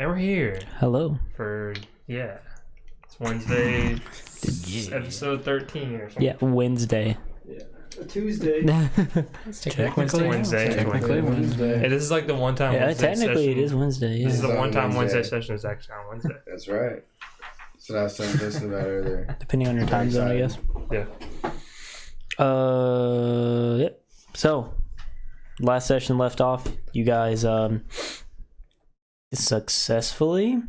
And we're here Hello. for, it's Wednesday, episode 13 or something. Yeah, Wednesday. Yeah. A Tuesday. Technically Wednesday. Wednesday. Hey, this is like the one time Wednesday technically session. it is Wednesday. Yeah. This is the one time Wednesday. Wednesday session is actually on Wednesday. That's right. So that's what I was listening about earlier. Depending on your time zone, I guess. Yeah. Yep. So, last session left off. You guys successfully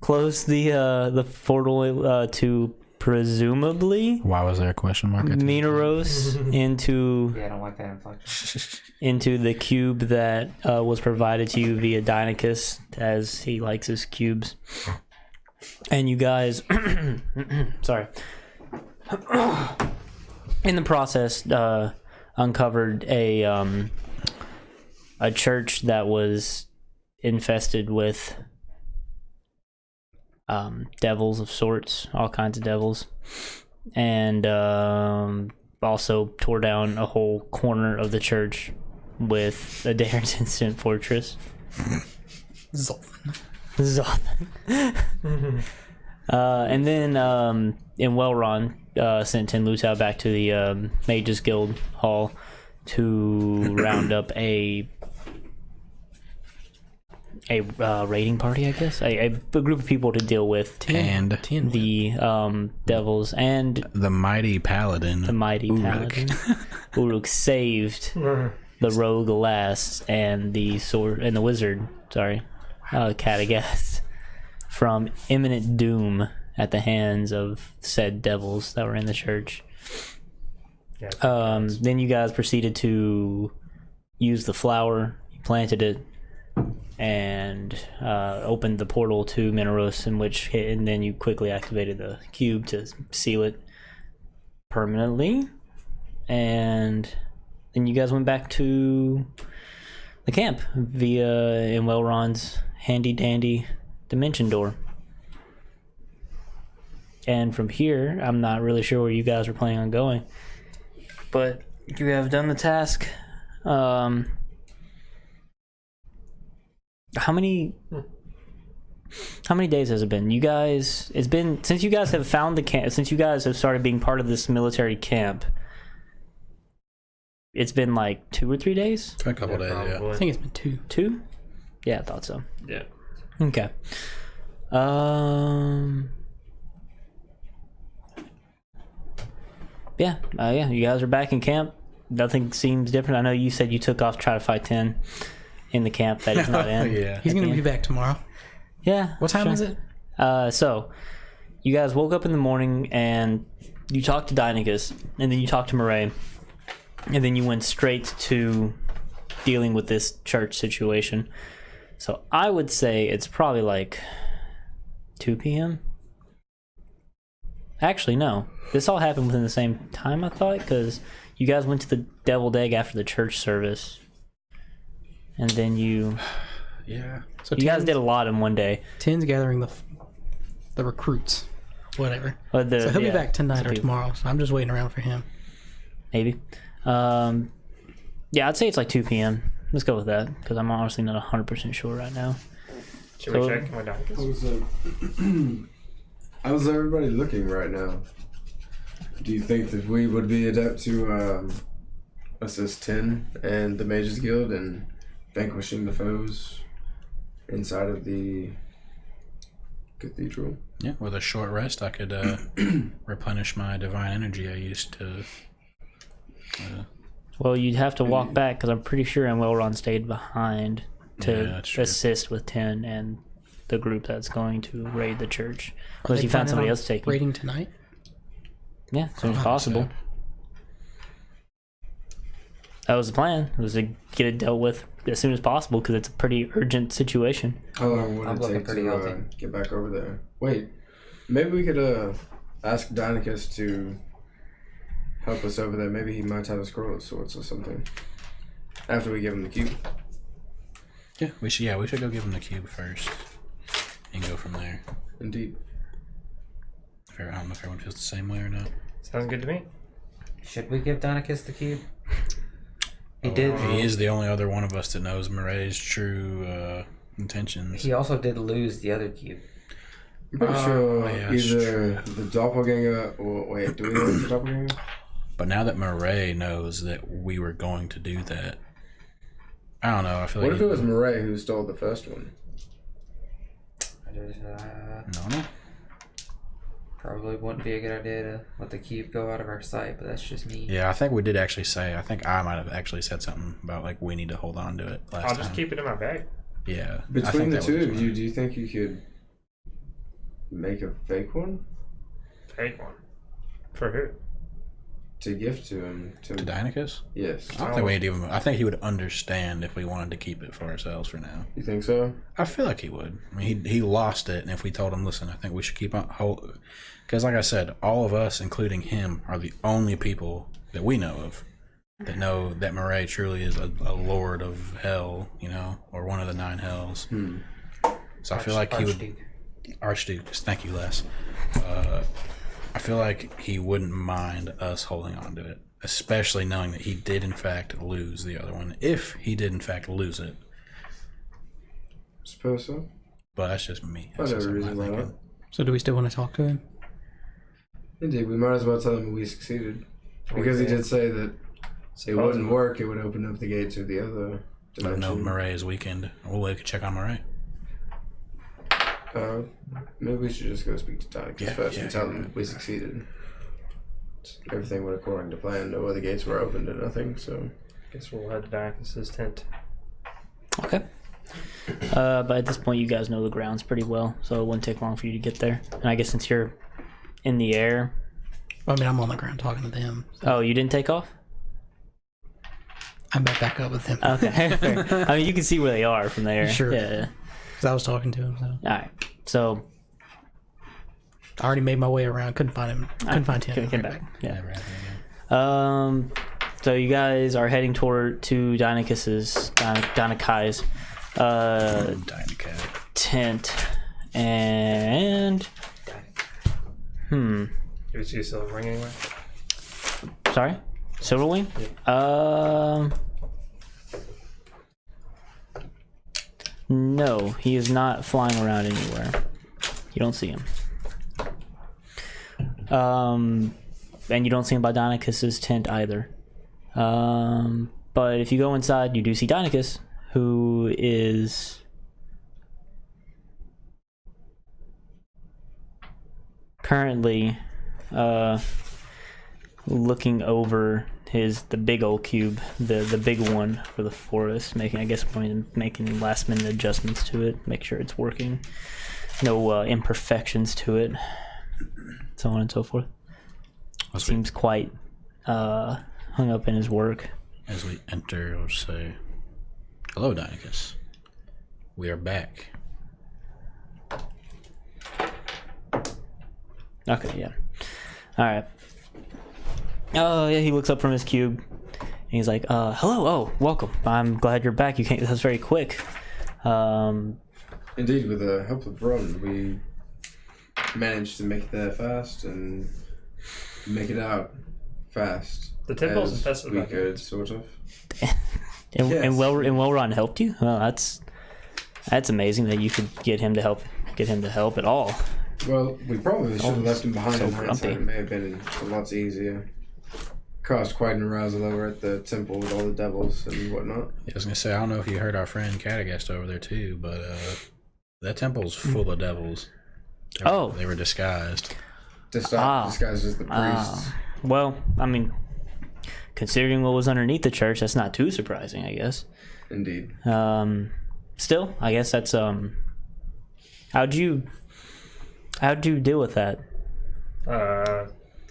closed the portal to presumably Why was there a question mark? Mineros into Yeah, I don't like that inflection. into the cube that was provided to you via Deinicus, as he likes his cubes. And you guys, sorry, in the process, uncovered a church that was infested with devils of sorts, all kinds of devils, and also tore down a whole corner of the church with a Darren's Instant Fortress. Zoltan. And then in Welron, sent Tin Lutau back to the Mages Guild Hall to round up a raiding party, I guess, a group of people to deal with And the devils and the mighty paladin. Paladin. Uruk saved the rogue Lass and the sword and the wizard. Sorry, Catagast from imminent doom at the hands of said devils that were in the church. Yeah. Then you guys proceeded to use the flower. You planted it and opened the portal to Mineros, and then you quickly activated the cube to seal it permanently. And then you guys went back to the camp via Welron's handy dandy dimension door. And from here, I'm not really sure where you guys are planning on going, but you have done the task. How many days has it been? It's been since you guys have found the camp, since you guys have started being part of this military camp. It's been like 2 or 3 days. It's been a couple days, yeah. I think it's been 2. 2? Yeah, I thought so. Yeah. Okay. Yeah, you guys are back in camp. Nothing seems different. I know you said you took off to try to fight 10 in the camp that he's not in. Yeah. He's going to be back tomorrow. Yeah. What time sure. is it? So, you guys woke up in the morning and you talked to Deinicus, and then you talked to Murray, and then you went straight to dealing with this church situation. So I would say it's probably like 2 p.m. Actually, no. This all happened within the same time, I thought, because you guys went to the Deviled Egg after the church service. And then you So guys did a lot in one day. 10's gathering the recruits. Whatever. But So he'll be back tonight or tomorrow. So I'm just waiting around for him. Maybe. Yeah, I'd say it's like 2 p.m. Let's go with that, because I'm honestly not 100% sure right now. Should we check? We're done. How's everybody looking right now? Do you think that we would be adept to assist Tin and the Mages Guild in vanquishing the foes inside of the cathedral? Yeah, with a short rest, I could replenish my divine energy I used to. Well, you'd have to walk back, because I'm pretty sure Welron stayed behind to assist with 10 and the group that's going to raid the church. Unless you found somebody else taking. Raiding tonight? Yeah, as soon as possible. That was the plan, was to get it dealt with as soon as possible, because it's a pretty urgent situation. How long would it take to get back over there? Wait, maybe we could ask Deinicus to help us over there. Maybe he might have a scroll of sorts or something. After we give him the cube. Yeah, we should go give him the cube first and go from there. Indeed. I don't know if everyone feels the same way or not. Sounds good to me. Should we give Deinicus the cube? He did. He is the only other one of us that knows Murray's true intentions. He also did lose the other cube. I'm pretty sure yeah, either the doppelganger or wait, do we know it's the doppelganger? But now that Murray knows that we were going to do that, I don't know. I feel What like if it was Murray who stole the first one? no. Probably wouldn't be a good idea to let the cube go out of our sight, but that's just me. Yeah, I think we did actually say. I think I might have actually said something about like we need to hold on to it last I'll time. just keep it in my bag. Yeah. I Between think the that two was of fine. you, do you think you could make a fake one Take one. For who? to gift to him? To Deinecus? Yes. I don't think we need to give him. I think he would understand if we wanted to keep it for ourselves for now. You think so? I feel like he would. I mean, he lost it, and if we told him, listen, I think we should keep on hold, because like I said, all of us, including him, are the only people that we know of that know that Murray truly is a lord of hell, you know, or one of the 9 hells. So I feel like he would. Archduke. Thank you, Les. I feel like he wouldn't mind us holding on to it, especially knowing that he did in fact lose the other one. If he did in fact lose it, Suppose so. but that's just me. For That's whatever just reason, my why not? thinking. So do we still want to talk to him? Indeed, we might as well tell him we succeeded. Because he did say that it wouldn't work, it would open up the gate to the other I know dimension. Murray is weakened. We could check on Murray. Maybe we should just go speak to Deinecus first and tell him we succeeded. Everything went according to plan. No other gates were opened or nothing, so... Guess we'll head to Deinecus' tent. Okay. But at this point, you guys know the grounds pretty well, so it wouldn't take long for you to get there. And I guess since you're in the air... I mean, I'm on the ground talking to them. Oh, you didn't take off? I'm back up with him. Okay. Fair. I mean, you can see where they are from there. Sure. Yeah. Because I was talking to him. So Alright. So... I already made my way around. Couldn't find him. Couldn't find him. Came back. Yeah. Never happened again. So you guys are heading to Deinecus's Deinekai's Dynacat. tent, and Did you see the ring anywhere? sorry, Silverwing. No, he is not flying around anywhere. You don't see him. And you don't see him by Deinecus's tent either. But if you go inside, you do see Deinecus, who is currently looking over the big old cube, the big one for the forest, making last minute adjustments to it, make sure it's working, no imperfections to it, so on and so forth. Seems quite hung up in his work. As we enter, I'll say, hello, Deinecus. We are back. Okay, yeah. Alright. Oh, yeah, he looks up from his cube. And he's like, hello, welcome. I'm glad you're back. You came, that was very quick. Indeed, with the help of Ron, we managed to make it there fast and make it out fast. The temple's as infested we by could, sort of. And Yes. Welron helped you? Well, that's amazing that you could get him to help at all. Well, we probably should have left him behind so in hindsight. grumpy. It may have been a lot easier. Caused quite an arousal over at the temple with all the devils and whatnot. I was gonna say, I don't know if you heard our friend Cragdaddies over there too, but that temple's full of devils. They were disguised. Disguised as the priests. Well, I mean, considering what was underneath the church, that's not too surprising, I guess. Indeed. Still, I guess that's how'd you deal with that?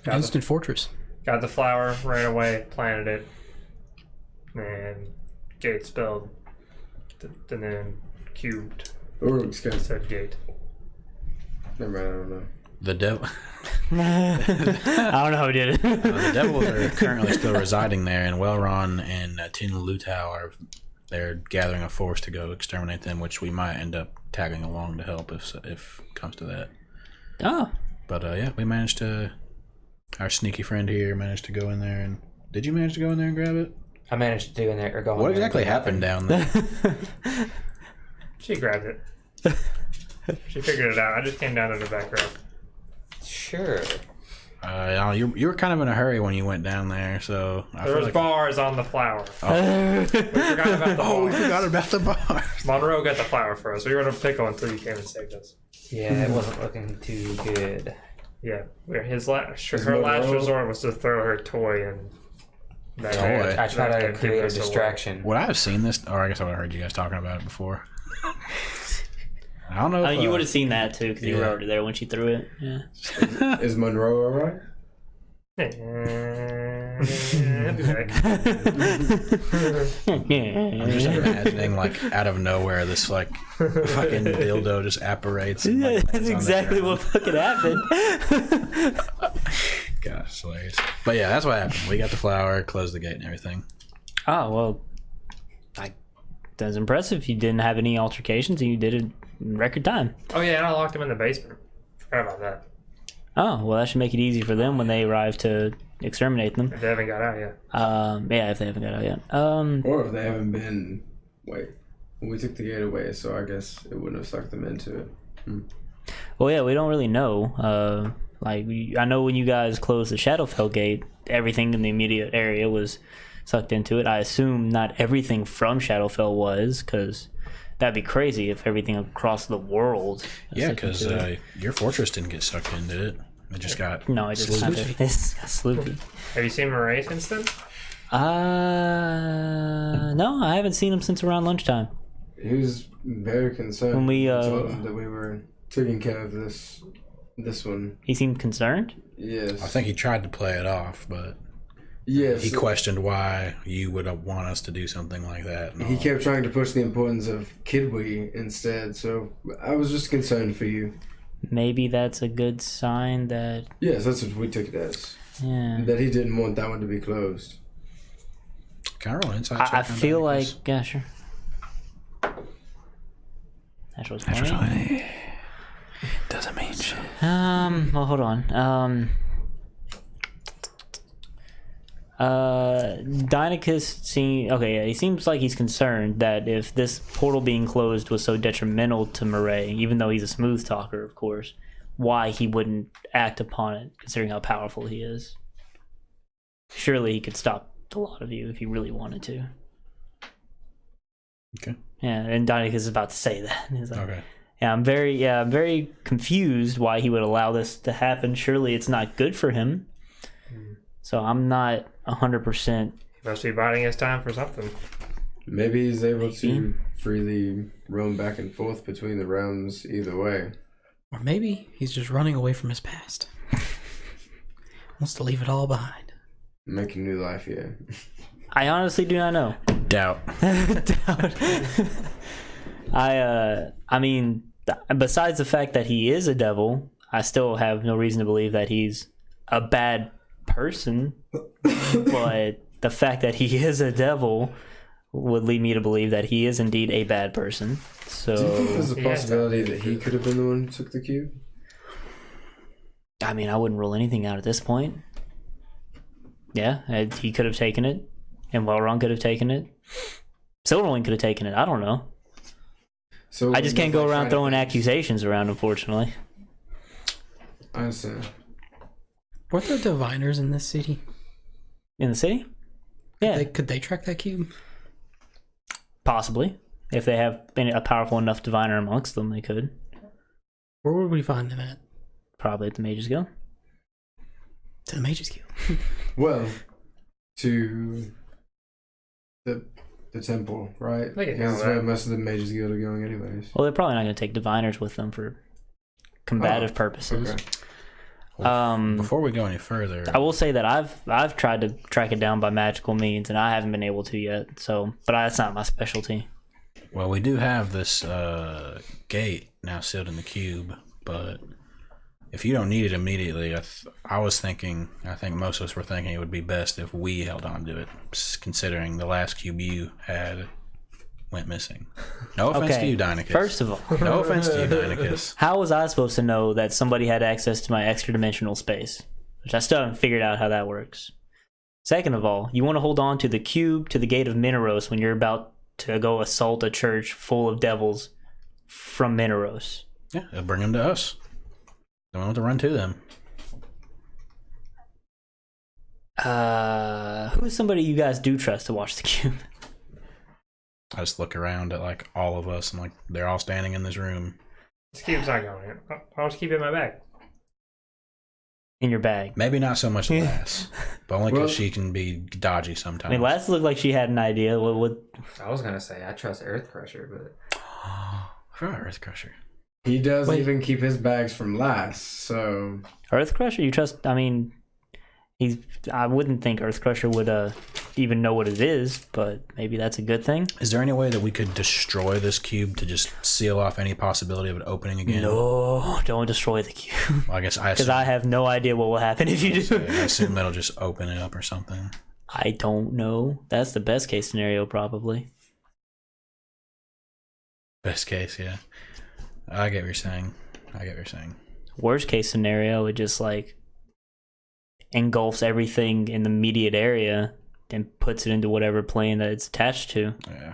Instant fortress. Got the flower, ran away, planted it, and gate spelled, and then cubed Or excuse. said gate. Never mind, I don't know. The devil. I don't know how he did it. The devils are currently still residing there, and Welron and Tin Lutau they're gathering a force to go exterminate them, which we might end up tagging along to help if it comes to that. Oh, But yeah, we managed to. Our sneaky friend here managed to go in there, and did you manage to go in there and grab it? I managed to do in there or go. What exactly happened down there? She grabbed it. She figured it out. I just came down to the back row. Sure. You were kind of in a hurry when you went down there, so I There feel was like, bars on the flower. Oh. We forgot about the oh, we bars. forgot about the bar. Monroe got the flower for us. We were gonna pickle until you came and saved us. Yeah, it wasn't looking too good. Yeah, his last, Is her last Monroe- resort was to throw her toy and. That Toy? had- I tried that to had create given a us away. distraction. Would I have seen this? Or I guess I would have heard you guys talking about it before. I don't know. I If, mean, you would have seen that too because you were yeah. already there when she threw it. Yeah. Is Monroe alright? I'll be back. I'm just imagining, like, out of nowhere, this, like, fucking dildo just apparates. And, Yeah, like, that's lands on the exactly ground. what fucking happened. Gosh, it's hilarious. But yeah, that's what happened. We got the flower, closed the gate and everything. Oh well, that's impressive. You didn't have any altercations and you did it in record time. Oh yeah, and I locked him in the basement. Forgot about that. Oh well, that should make it easy for them when they arrive to exterminate them. If they haven't got out yet. Yeah, if they haven't got out yet. Or if they haven't been. Wait. We took the gate away, so I guess it wouldn't have sucked them into it. Well, yeah, we don't really know. I know when you guys closed the Shadowfell gate, everything in the immediate area was sucked into it. I assume not everything from Shadowfell was, because that'd be crazy if everything across the world. was Yeah, sucked because into it. your fortress didn't get sucked into it. It just got No, it just sloopy. kind of got sloopy. Have you seen Murray since then? No, I haven't seen him since around lunchtime. He was very concerned. When we, told him that we were taking care of this one. He seemed concerned. Yes. I think he tried to play it off, but Yes. he questioned why you would want us to do something like that. and He all. kept trying to push the importance of Kidwee instead, so I was just concerned for you. Maybe that's a good sign that, Yes, that's what we took it as. yeah. That he didn't want that one to be closed. Can I roll insight check I on feel like, Dynacus? yeah, sure. Natural 20. Doesn't mean shit. Well, hold on. Dynacus he seems like he's concerned that if this portal being closed was so detrimental to Murray, even though he's a smooth talker, of course, why he wouldn't act upon it, considering how powerful he is. Surely he could stop a lot of you if he really wanted to. Okay. Yeah, and Dynacus is about to say that. He's like, Okay. I'm very confused why he would allow this to happen. Surely it's not good for him. So I'm not 100%. He must be biding his time for something. Maybe he's able to freely roam back and forth between the realms either way. Or maybe he's just running away from his past. Wants to leave it all behind. Make a new life here. I honestly do not know. Doubt. I mean, besides the fact that he is a devil, I still have no reason to believe that he's a bad person. But the fact that he is a devil would lead me to believe that he is indeed a bad person. So, Do you think there's a Yeah, possibility that he could have been the one who took the cube? I mean, I wouldn't rule anything out at this point. Yeah, he could have taken it, and Welrong could have taken it. Silverwing could have taken it. I don't know. So I just can't go around throwing accusations around, unfortunately. I understand. Were there diviners in this city? In the city? Yeah, Could they track that cube? possibly. If they have a powerful enough diviner amongst them, they could. Where would we find them at? Probably at the Mage's Guild. To the Mage's Guild. Well, to the temple, right? They can That's handle where that. most of the mages guild are going anyways. Well, they're probably not going to take diviners with them for combative purposes. Okay. Before we go any further, I will say that I've tried to track it down by magical means, and I haven't been able to yet. So, but that's not my specialty. well, we do have this gate now sealed in the cube, but if you don't need it immediately, I think most of us were thinking it would be best if we held on to it, considering the last cube you had went missing. No offense to you, Dynacus. First of all, no offense to you, Dynacus. how was I supposed to know that somebody had access to my extra dimensional space? Which I still haven't figured out how that works. Second of all, you want to hold on to the cube to the gate of Mineros when you're about to go assault a church full of devils from Mineros. Yeah, they'll bring them to us. Don't have to run to them. Who's somebody you guys do trust to watch the cube? I just look around at like all of us and like they're all standing in this room. This cube's not going in. I'll just keep it in my bag. In your bag. Maybe not so much Lass, but only because Well- she can be dodgy I sometimes. mean, Lass looked like she had an idea. What I was gonna say I trust Earth Crusher, but I forgot Earth Crusher. He does Wait. even keep his bags from last, so Earth Crusher? You trust? I mean, I wouldn't think Earth Crusher would even know what it is, but maybe that's a good thing. Is there any way that we could destroy this cube to just seal off any possibility of it opening again? No, don't destroy the cube. Well, I guess I Because assume, I have no idea what will happen if you do. I assume it'll just open it up or something. I don't know. That's the best case scenario, probably. Best case, yeah. I get what you're saying. Worst case scenario, it just like engulfs everything in the immediate area and puts it into whatever plane that it's attached to. Yeah.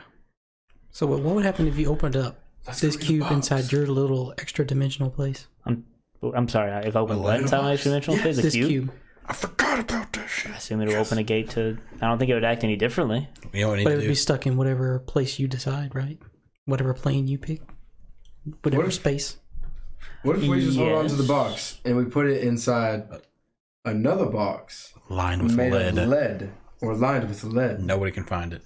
So what would happen if you opened up this cube inside your little extra dimensional place? I'm sorry, if I open what inside my extra-dimensional space? The This cube? cube. I forgot about this shit. I assume it'll open a gate to... I don't think it would act any differently. You know what we But need it to would be do? stuck in whatever place you decide, right? Whatever plane you pick. Whatever What if- space. what if we just hold on to the Yes. box and we put it inside another box Lined with made lead. of lead or lined with lead? Nobody can find it.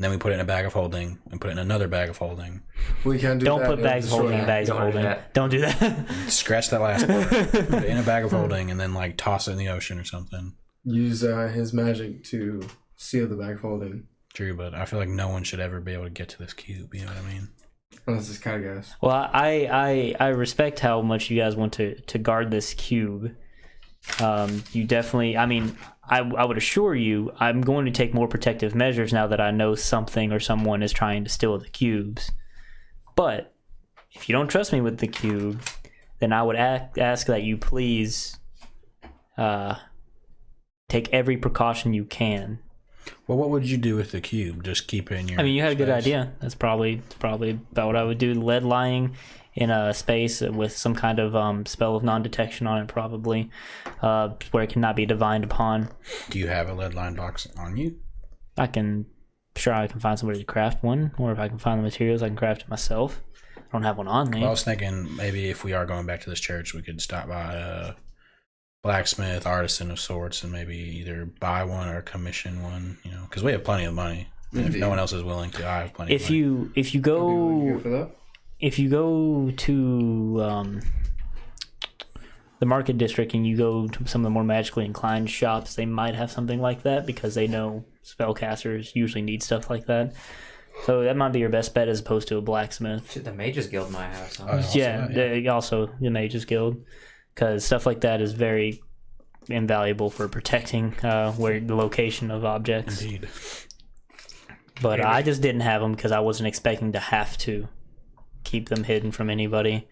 Then we put it in a bag of holding and put it in another bag of holding. We can't do Don't that. put It'll bags of destroy holding in it. bags of Don't do holding. that. Don't do that. Scratch that last part. Put it in a bag of holding and then like toss it in the ocean or something. Use his magic to seal the bag folding. True, but I feel like no one should ever be able to get to this cube. You know what I mean? Unless it's kind of gas. Well, I respect how much you guys want to guard this cube. You definitely... I mean, I would assure you I'm going to take more protective measures now that I know something or someone is trying to steal the cubes. But if you don't trust me with the cube, then I would ask that you please take every precaution you can. Well, what would you do with the cube? Just keep it in your I mean, you had a good space? idea. That's probably about what I would do. Lead lying in a space with some kind of spell of non-detection on it, probably, where it cannot be divined upon. Do you have a lead line box on you? I can find somebody to craft one, or if I can find the materials, I can craft it myself. I don't have one on me. Well, I was thinking maybe if we are going back to this church, we could stop by a blacksmith, artisan of sorts, and maybe either buy one or commission one. You know, because we have plenty of money. And if Indeed. no one else is willing to, I have plenty. If of money. you Would you go for that? if you go to the market district and you go to some of the more magically inclined shops, they might have something like that because they know spellcasters usually need stuff like that. So that might be your best bet as opposed to a blacksmith. shit, the Mages Guild might have some. Oh, also Yeah, that, also the Mages Guild, because stuff like that is very invaluable for protecting where the location of objects. Indeed. But I just didn't have them because I wasn't expecting to have to keep them hidden from anybody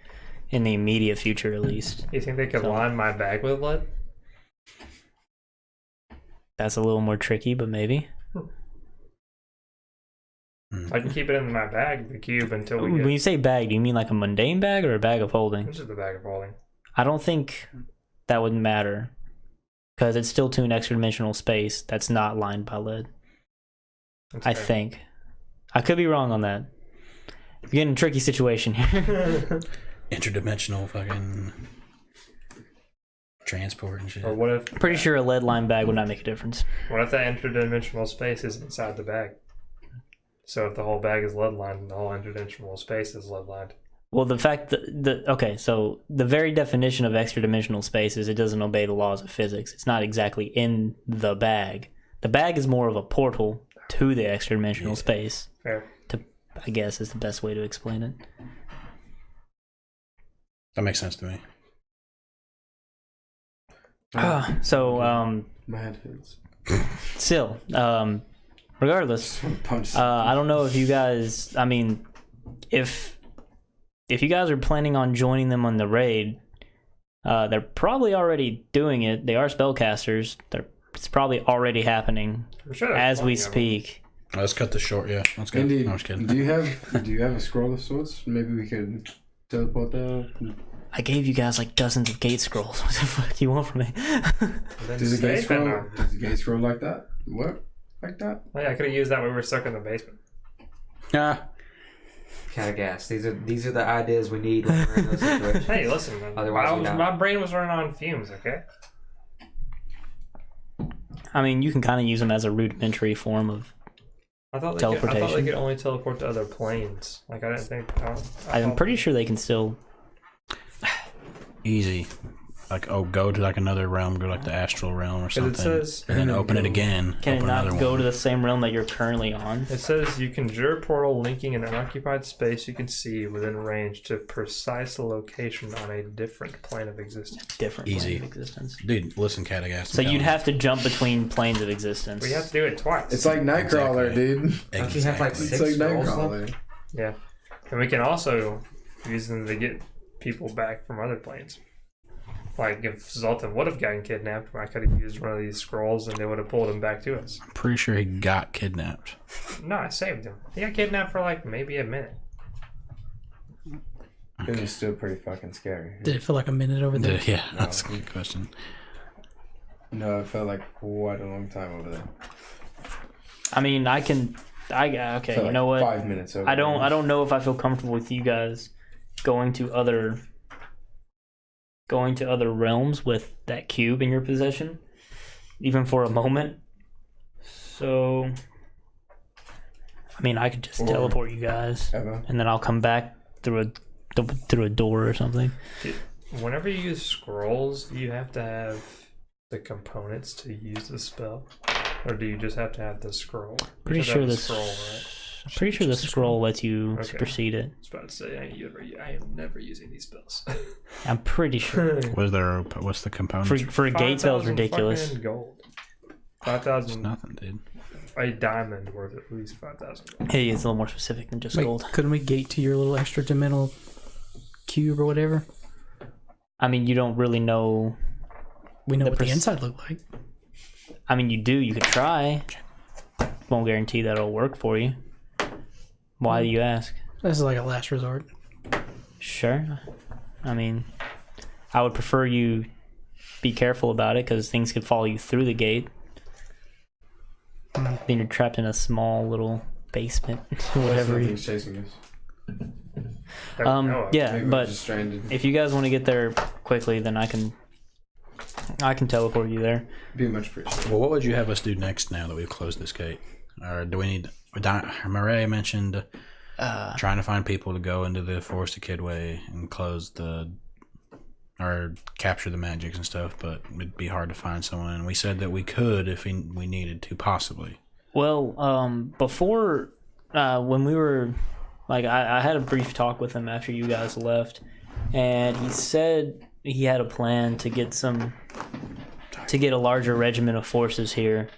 in the immediate future, at least. You think they could So- line my bag with lead? That's a little more tricky, but maybe. I can keep it in my bag, the cube, until we When get... you say bag, do you mean like a mundane bag or a bag of holding? This is the bag of holding. I don't think that would matter because it's still to an extra dimensional space that's not lined by lead. That's I fair. think. I could be wrong on that. You're getting a tricky situation here. Interdimensional fucking transport and shit. Or what if Pretty sure a lead lined bag would not make a difference. that interdimensional space is inside the bag? So if the whole bag is lead lined, then the whole interdimensional space is lead lined. Well, the fact that okay, so the very definition of extra dimensional space is it doesn't obey the laws of physics. It's not exactly in the bag. The bag is more of a portal to the extra dimensional space. Fair. I guess is the best way to explain it. That makes sense to me. So My head hurts. still, regardless, Punch. I don't know if you guys. I mean, if you guys are planning on joining them on the raid, they're probably already doing it. They are spellcasters. It's probably already happening I'm sure there's as we plenty of them. speak. Let's cut this short. Yeah, let's go. Indeed. No, I'm just kidding. Do you have a scroll of sorts? Maybe we could teleport there. I gave you guys like dozens of gate scrolls. What the fuck do you want from me? Does a gate scroll like that work? Like that? Oh, yeah, I could have used that when we were stuck in the basement. Ah, Kind of gas. These are the ideas we need when we're in those situations. Hey, listen, man. Otherwise we don't. My brain was running on fumes, okay? I mean, you can kind of use them as a rudimentary form of. I thought they Teleportation. could only teleport to other planes. Like, I didn't think... I'm pretty sure they can still. easy. Like, go to like another realm, go like the astral realm or something, It says... and then open it again. Can it open not another go one. to the same realm that you're currently on? It says you can conjure a portal linking an unoccupied space you can see within range to precise location on a different plane of existence. Different Easy. plane of existence. Dude, listen, Cragdaddies. So you'd have to jump between planes of existence. We have to do it twice. It's like Nightcrawler, Exactly. dude. Don't you have like It's 6 like scrolls left? Nightcrawler. Yeah. And we can also use them to get people back from other planes. Like, if Zoltan would have gotten kidnapped, I could have used one of these scrolls and they would have pulled him back to us. I'm pretty sure he got kidnapped. No, I saved him. He got kidnapped for like maybe a minute. It was still pretty fucking scary. Did it feel like a minute over there? Yeah, that's a good question. No, it felt like quite a long time over there. I mean, okay. Felt You like know what? 5 minutes over. I don't know if I feel comfortable with you guys going to other realms with that cube in your possession, even for a moment. So, I mean, I could just Or- teleport you guys, Ever. and then I'll come back through a door or something. Whenever you use scrolls, you have to have the components to use the spell, or do you just have to have the scroll? You Pretty should have sure the this. scroll, right? Pretty sure the scroll lets you Okay. supersede it. I was about to say I am never using these spells. I'm pretty sure. What's the component? For a gate spell is 5,000 ridiculous. fucking Gold. It's 5,000. nothing, dude. A diamond worth at least 5,000. Hey, it's a little more specific than just Wait, gold. couldn't we gate to your little extra dimensional cube or whatever? I mean, you don't really know. We know The what the pers- inside looked like. I mean, you do. You could try. Won't guarantee that it'll work for you. Why do you ask? This is like a last resort. Sure. I mean, I would prefer you be careful about it because things could follow you through the gate. Then you're trapped in a small little basement, whatever. Something's chasing us. That we know of. Yeah, Maybe we're but just stranded. if you guys want to get there quickly, then I can teleport you there. Be much appreciated. Well, what would you have us do next now that we've closed this gate? Or do we need... Murray mentioned trying to find people to go into the Forest of Kidway and close the... or capture the magics and stuff, but it'd be hard to find someone. We said that we could if we needed to, possibly. Well, before when we were like, I had a brief talk with him after you guys left, and he said he had a plan to get a larger regiment of forces here.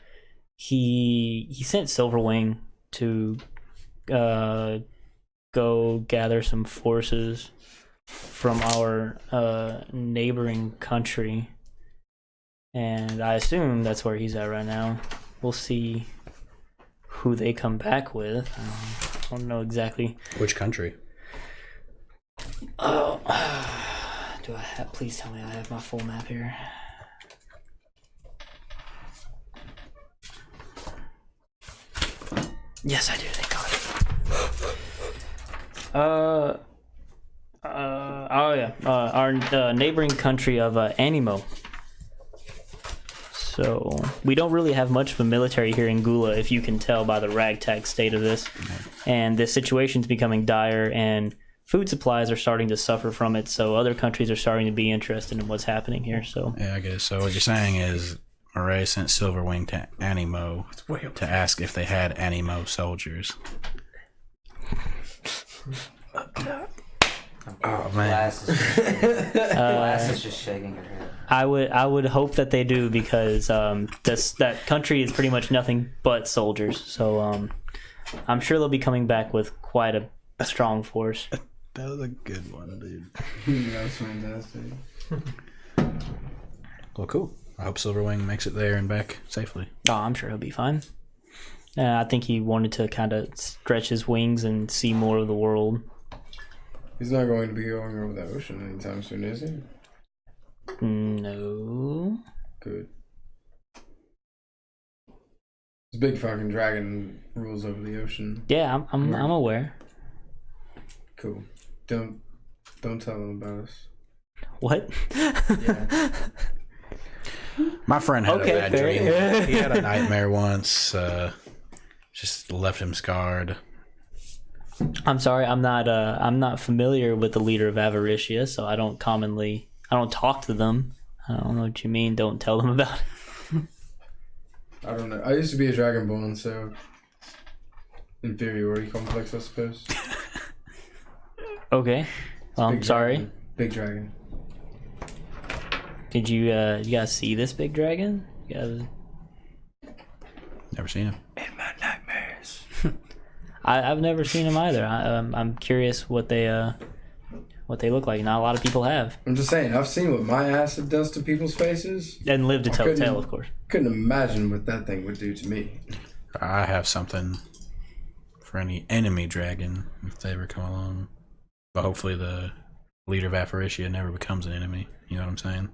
He sent Silverwing to go gather some forces from our neighboring country, and I assume that's where he's at right now. We'll see who they come back with. I don't know exactly. Which country? Oh, do I have? Please tell me I have my full map here. Yes, I do. Thank God. Oh yeah. Our neighboring country of Animo. So we don't really have much of a military here in Gula, if you can tell by the ragtag state of this. And this situation's becoming dire, and food supplies are starting to suffer from it. So other countries are starting to be interested in what's happening here. So Yeah, I guess. So what you're saying is Murray sent Silverwing to Animo to ask if they had Animo soldiers. Oh man. Glass is just shaking her head. I would hope that they do, because that country is pretty much nothing but soldiers. So I'm sure they'll be coming back with quite a strong force. That was a good one, dude. That was fantastic. Well, cool. I hope Silverwing makes it there and back safely. Oh, I'm sure he'll be fine. I think he wanted to kind of stretch his wings and see more of the world. He's not going to be going over the ocean anytime soon, is he? No. Good. This big fucking dragon rules over the ocean. Yeah, I'm aware. Cool. Don't tell them about us. What? Yeah. My friend had Okay, a bad fair. dream. He had a nightmare once. Just left him scarred. I'm sorry, I'm not familiar with the leader of Avaricia, so I don't talk to them. I don't know what you mean. Don't tell them about it. I don't know. I used to be a dragonborn, so inferiority complex, I suppose. Okay. Well, I'm Big sorry. dragon. Big dragon. Did you guys see this big dragon? You guys... Never seen him. In my nightmares. I've never seen them either. I'm curious what they look like. Not a lot of people have. I'm just saying, I've seen what my acid does to people's faces. And live to tell the couldn't- tale, of course. Couldn't imagine what that thing would do to me. I have something for any enemy dragon if they ever come along. But hopefully the leader of Aparitia never becomes an enemy. You know what I'm saying?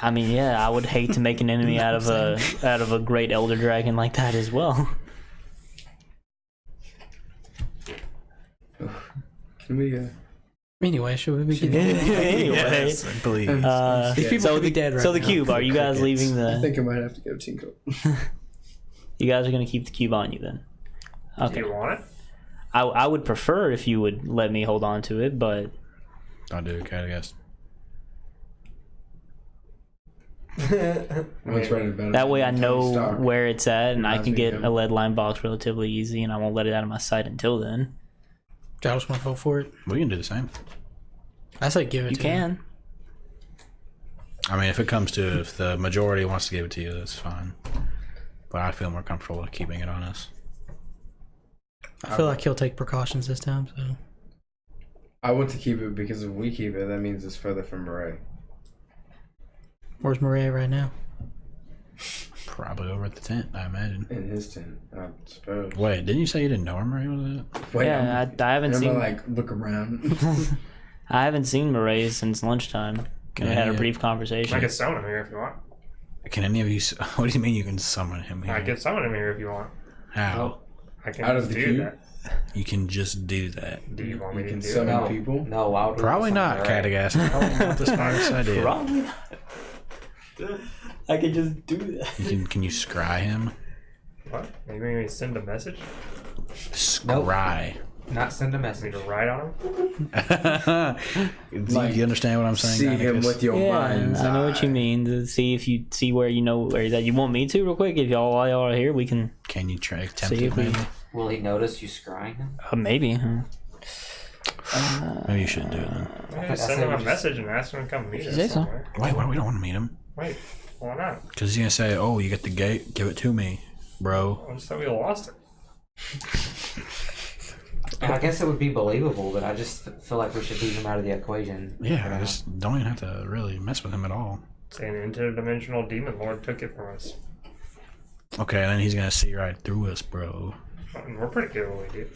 I mean, yeah, I would hate to make an enemy out of a great elder dragon like that as well. Can we Anyway, should we begin? Anyway, please. These people so could be dead right so the now. cube. Are you guys leaving I the? think I might have to go tinkle. You guys are gonna keep the cube on you then? Okay. Do you want it? I would prefer if you would let me hold on to it, but Don't do it, I guess. What's right about it? that way I know Stock. where it's at, and I Reminds can me get of a him. lead line box relatively easy, and I won't let it out of my sight until then. I just want to vote for it. We can do the same. I say give it You to him. can. I mean, if the majority wants to give it to you, that's fine. But I feel more comfortable with keeping it on us. I feel like he'll take precautions this time, so. I want to keep it because if we keep it, that means it's further from Murray. Where's Maria right now? Probably over at the tent, I imagine. In his tent, I suppose. Wait, didn't you say you didn't know him, Ray? Was it? Wait, Yeah, I haven't I'm seen. gonna, like, look around. I haven't seen Murray since lunchtime. Can We I had a hear- brief conversation. I can summon him here if you want. Can any of you? What do you mean you can summon him here? I can summon him here if you want. How? I can Out of just the do cube? that. You can just do that. Do you want me You to can do summon it? No. people. No, I would Probably not, Cragdaddies. Probably not the smartest idea. Probably not. I could just do that. Can you scry him? What? Maybe we send a message? Scry. Not send a Me message. to write on him? Do you understand what I'm saying? See him Atticus? with your Yeah, mind's I know what you eye. mean. To see if you see where you know where that you want me to real quick. If while y'all are here, we can Can you try attempt see it, if we. maybe? Will he notice you scrying him? Maybe. Huh? Maybe you shouldn't do it then. Yeah, I send say him we a just- message and ask him to come meet you us say so. somewhere. Wait, what? We don't want to meet him. Wait, why not? Because he's going to say, oh, you get the gate, give it to me, bro. I just thought we lost it. I guess it would be believable, but I just feel like we should leave him out of the equation. Yeah, just don't even have to really mess with him at all. Say an interdimensional demon lord took it from us. Okay, and then he's going to see right through us, bro. And we're pretty good at what we do.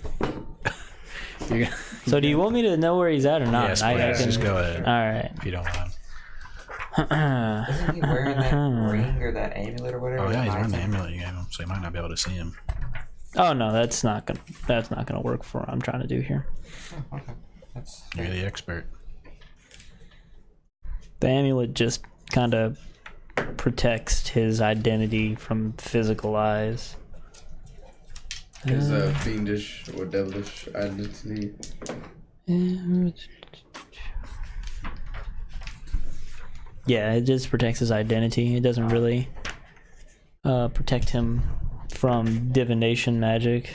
You're gonna, So do you want me to know where he's at or not? yes, I please. can- Just go ahead, All right. if you don't mind. Isn't he wearing that ring or that amulet or whatever? Oh, yeah, he's wearing the Reminds him? amulet you gave him, so you might not be able to see him. Oh no, that's not gonna work for what I'm trying to do here. Oh, okay. That's You're the expert. The amulet just kind of protects his identity from physical eyes. His fiendish or devilish identity. Yeah, it just protects his identity. It doesn't really protect him from divination magic.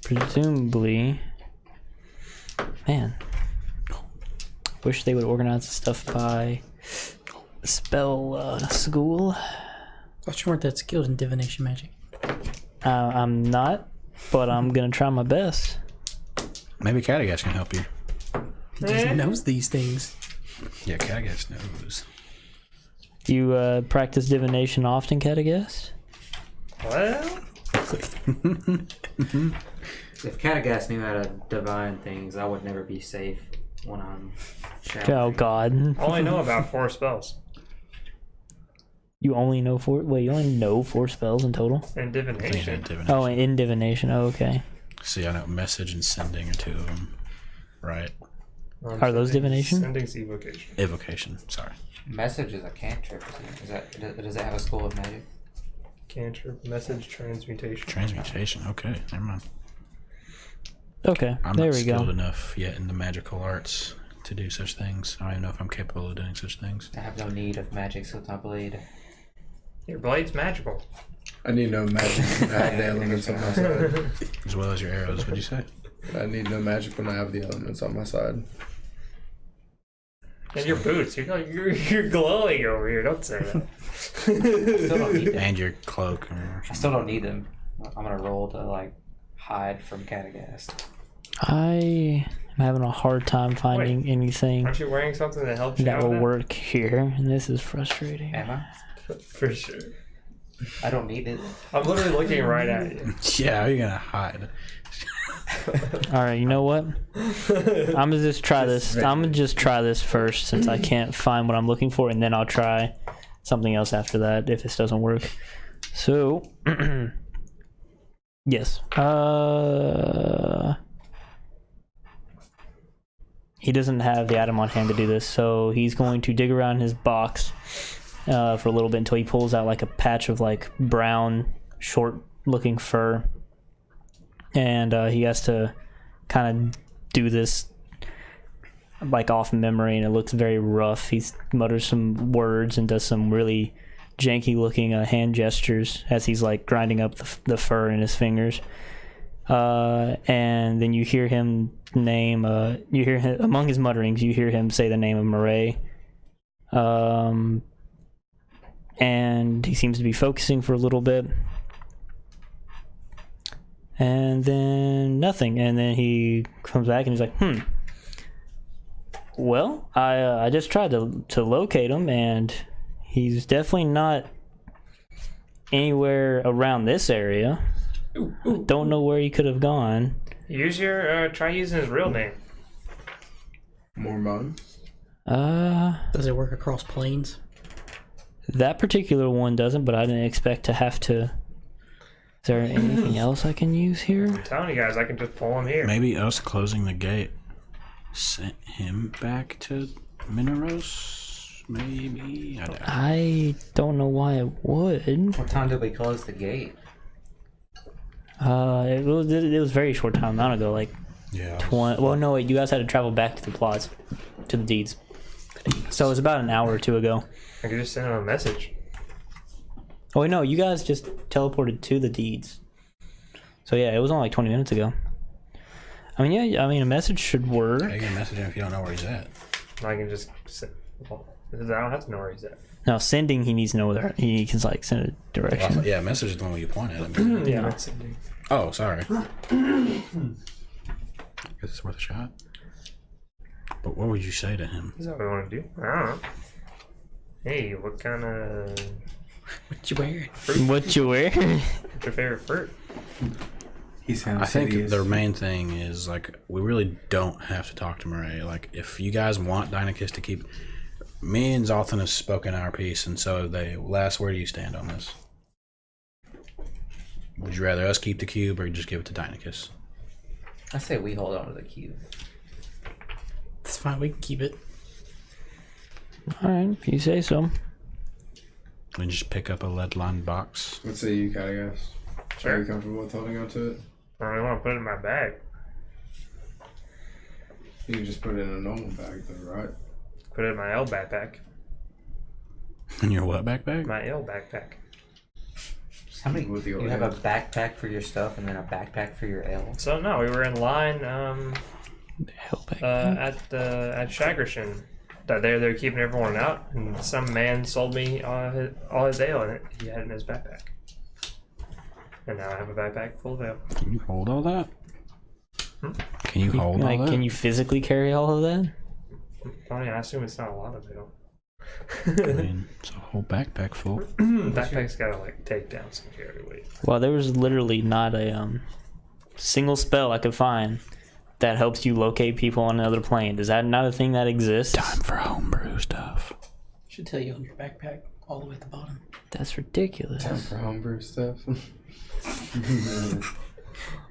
Presumably. Man. Wish they would organize the stuff by spell school. Thought you weren't that skilled in divination magic. I'm not, but I'm gonna try my best. Maybe Cragdaddies can help you. He just knows these things. Yeah, Cragdaddies knows. Do you practice divination often, Cragdaddies? Well, Exactly. If Catagast knew how to divine things, I would never be safe when I'm shouting. Oh God. I only know about 4 spells. You only know 4. Wait, you only know 4 spells in total? And divination. Oh, in divination. Oh, okay. See, I know message and sending are 2 of them. Right. Are those divination? Sending's evocation. Evocation. Sorry. Message is a cantrip, isn't it? Does it have a school of magic? Cantrip, message, transmutation. Transmutation. Okay, never mind. Okay, I'm there not we go. skilled enough yet in the magical arts to do such things. I don't even know if I'm capable of doing such things. I have no need of magic, so it's my blade. Your blade's magical. I need no magic when I have the elements on my side. As well as your arrows, would you say? I need no magic when I have the elements on my side. And your boots. You're glowing over here. Don't say that. Still don't need them. And your cloak. I still don't need them. I'm gonna roll to like hide from Catagast. I am having a hard time finding anything Aren't you wearing something that helps you that out will with work here, and this is frustrating. Am I? that? For sure. I don't need it. I'm literally looking right at you. Yeah, how are you gonna hide? All right, you know what? I'm gonna just try this. I'm gonna just try this first, since I can't find what I'm looking for, and then I'll try something else after that if this doesn't work. So, yes. He doesn't have the item on hand to do this, so he's going to dig around his box for a little bit until he pulls out like a patch of like brown, short-looking fur. And he has to kind of do this like off memory, and it looks very rough. He mutters some words and does some really janky looking hand gestures as he's like grinding up the fur in his fingers. And then you hear him name, you hear him, among his mutterings, you hear him say the name of Murray. And he seems to be focusing for a little bit. And then nothing. And then he comes back and he's like, well, I just tried to locate him, and he's definitely not anywhere around this area. Don't know where he could have gone. Use your, try using his real name. Mormon. Does it work across planes? That particular one doesn't, but I didn't expect to have to. Is there anything else I can use here? I'm telling you guys, I can just pull him here. Maybe us closing the gate sent him back to Mineros? Maybe? I don't know why it would. What time did we close the gate? It was a very short time amount ago, like Yeah. 20. Well, no, wait, you guys had to travel back to the plots, to the deeds. So it was about an hour or two ago. I could just send him a message. Oh wait, no, you guys just teleported to the deeds. So yeah, it was only like 20 minutes ago. I mean, yeah, a message should work. How you gonna message him if you don't know where he's at? I can just send, well, I don't have to know where he's at. No, sending, he needs to know where he can like send a direction. Well, yeah, message is the one where you point at him. Yeah, that's sending. Oh, sorry. Guess it's worth a shot. But what would you say to him? Is that what we want to do? I don't know. Hey, what kind of What you wearing? What you wear? what's your favorite fruit? He sounds I think hideous. the main thing is, like, we really don't have to talk to Murray. Like, if you guys want Deinicus to keep... Me and Zoltan have spoken our piece, and so have they. Last, where do you stand on this? Would you rather us keep the cube or just give it to Deinicus? I say we hold on to the cube. It's fine, we can keep it. Alright, if you say so. And just pick up a lead-lined box? Let's see, you kind of guys. Sure. Are you comfortable with holding on to it? I don't want to put it in my bag. You can just put it in a normal bag, though, right? Put it in my L backpack. In your what backpack? My L backpack. How many? With your You have a hands. backpack for your stuff and then a backpack for your ale. So no, we were in line Hell back. at Shagershin. They're keeping everyone out, and some man sold me all his ale, and he had it in his backpack. And now I have a backpack full of ale. Can you hold all that? Can you hold all that? Can you physically carry all of that? I assume it's not a lot of ale. I mean, it's a whole backpack full. Backpack's gotta like take down some carry weight. Well, there was literally not a single spell I could find that helps you locate people on another plane. Is that not a thing that exists? Time for homebrew stuff. Should tell you on your backpack, all the way at the bottom. That's ridiculous. Time for homebrew stuff.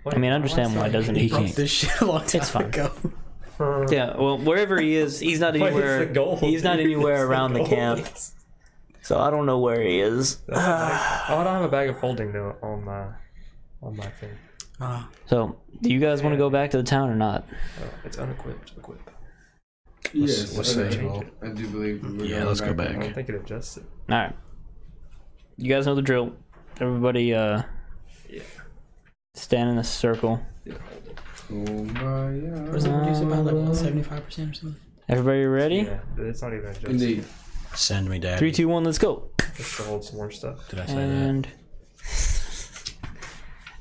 I mean, I understand why doesn't he can't- can't. This shit a long time It's fine. ago. Yeah, well, wherever he is, he's not Wait, it's anywhere. the gold. He's not anywhere It's the around the gold. camp, so I don't know where he is. I don't have a bag of holding though on my thing. So, do you guys want to go back to the town or not? It's unequipped. Equip. Yes, let's I say- do. I do believe that we're Yeah, going let's go back. I don't think it adjusts it. All right. You guys know the drill. Everybody, stand in a circle. Oh my god. Was it reduced by like 75% or something? Everybody ready? Yeah, but it's not even adjusted. Indeed. Send me, Dad. 3, 2, 1, let's go. Just to hold some more stuff. Did I say that?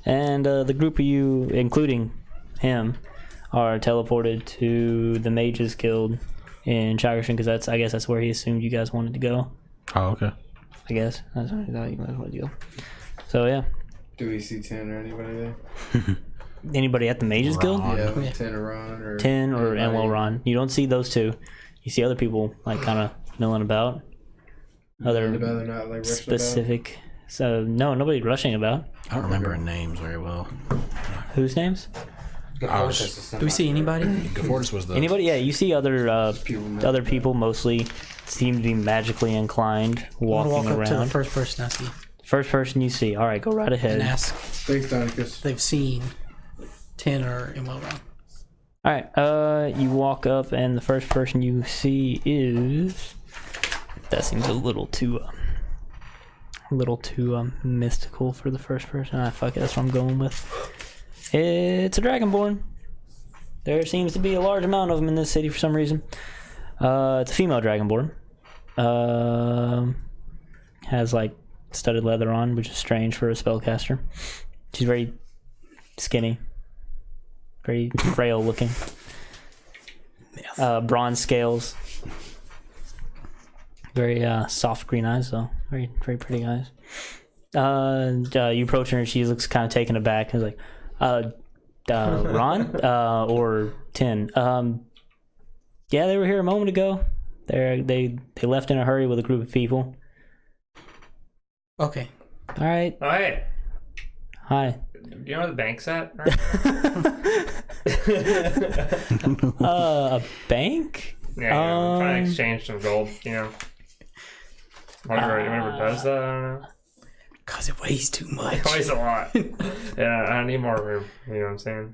And the group of you, including him, are teleported to the Mages Guild in Chagashan because I guess that's where he assumed you guys wanted to go. Oh, okay. I guess that's where he thought you guys wanted to go. So yeah, Do we see 10 or anybody there? anybody at the Mages Guild? Yeah, Yeah. 10 or Ron or 10 or anybody. Enwell Ron. You don't see those two. You see other people like kind of milling about. Other Anybody not like rushing specific. So no, nobody rushing about. I don't remember her names very well. Whose names? Oh, Do we see anybody? Gafortis was the... Anybody? Yeah, you see other people mostly seem to be magically inclined I want to walking walk up to the around. first person I see First person you see. All right, go right and ahead. ask Thanks, Donicus. if they've seen 10 or Enwell Round. All right, you walk up and the first person you see is. That seems a little too mystical for the first person. Fuck it, that's what I'm going with. It's a Dragonborn. There seems to be a large amount of them in this city for some reason. It's a female Dragonborn. Has like studded leather on, which is strange for a spellcaster. She's very skinny, very frail looking. Bronze scales. Very soft green eyes, though. Very, very pretty eyes. You approach her and she looks kind of taken aback. And is like, Ron? Or Tin? Yeah, they were here a moment ago. They left in a hurry with a group of people. Okay. All right. Oh, hey. Hi. Do you know where the bank's at? A bank? Yeah, I'm trying to exchange some gold, you know. Whatever it does that, I don't know. Because it weighs too much. It weighs a lot. Yeah, I need more room, you know what I'm saying?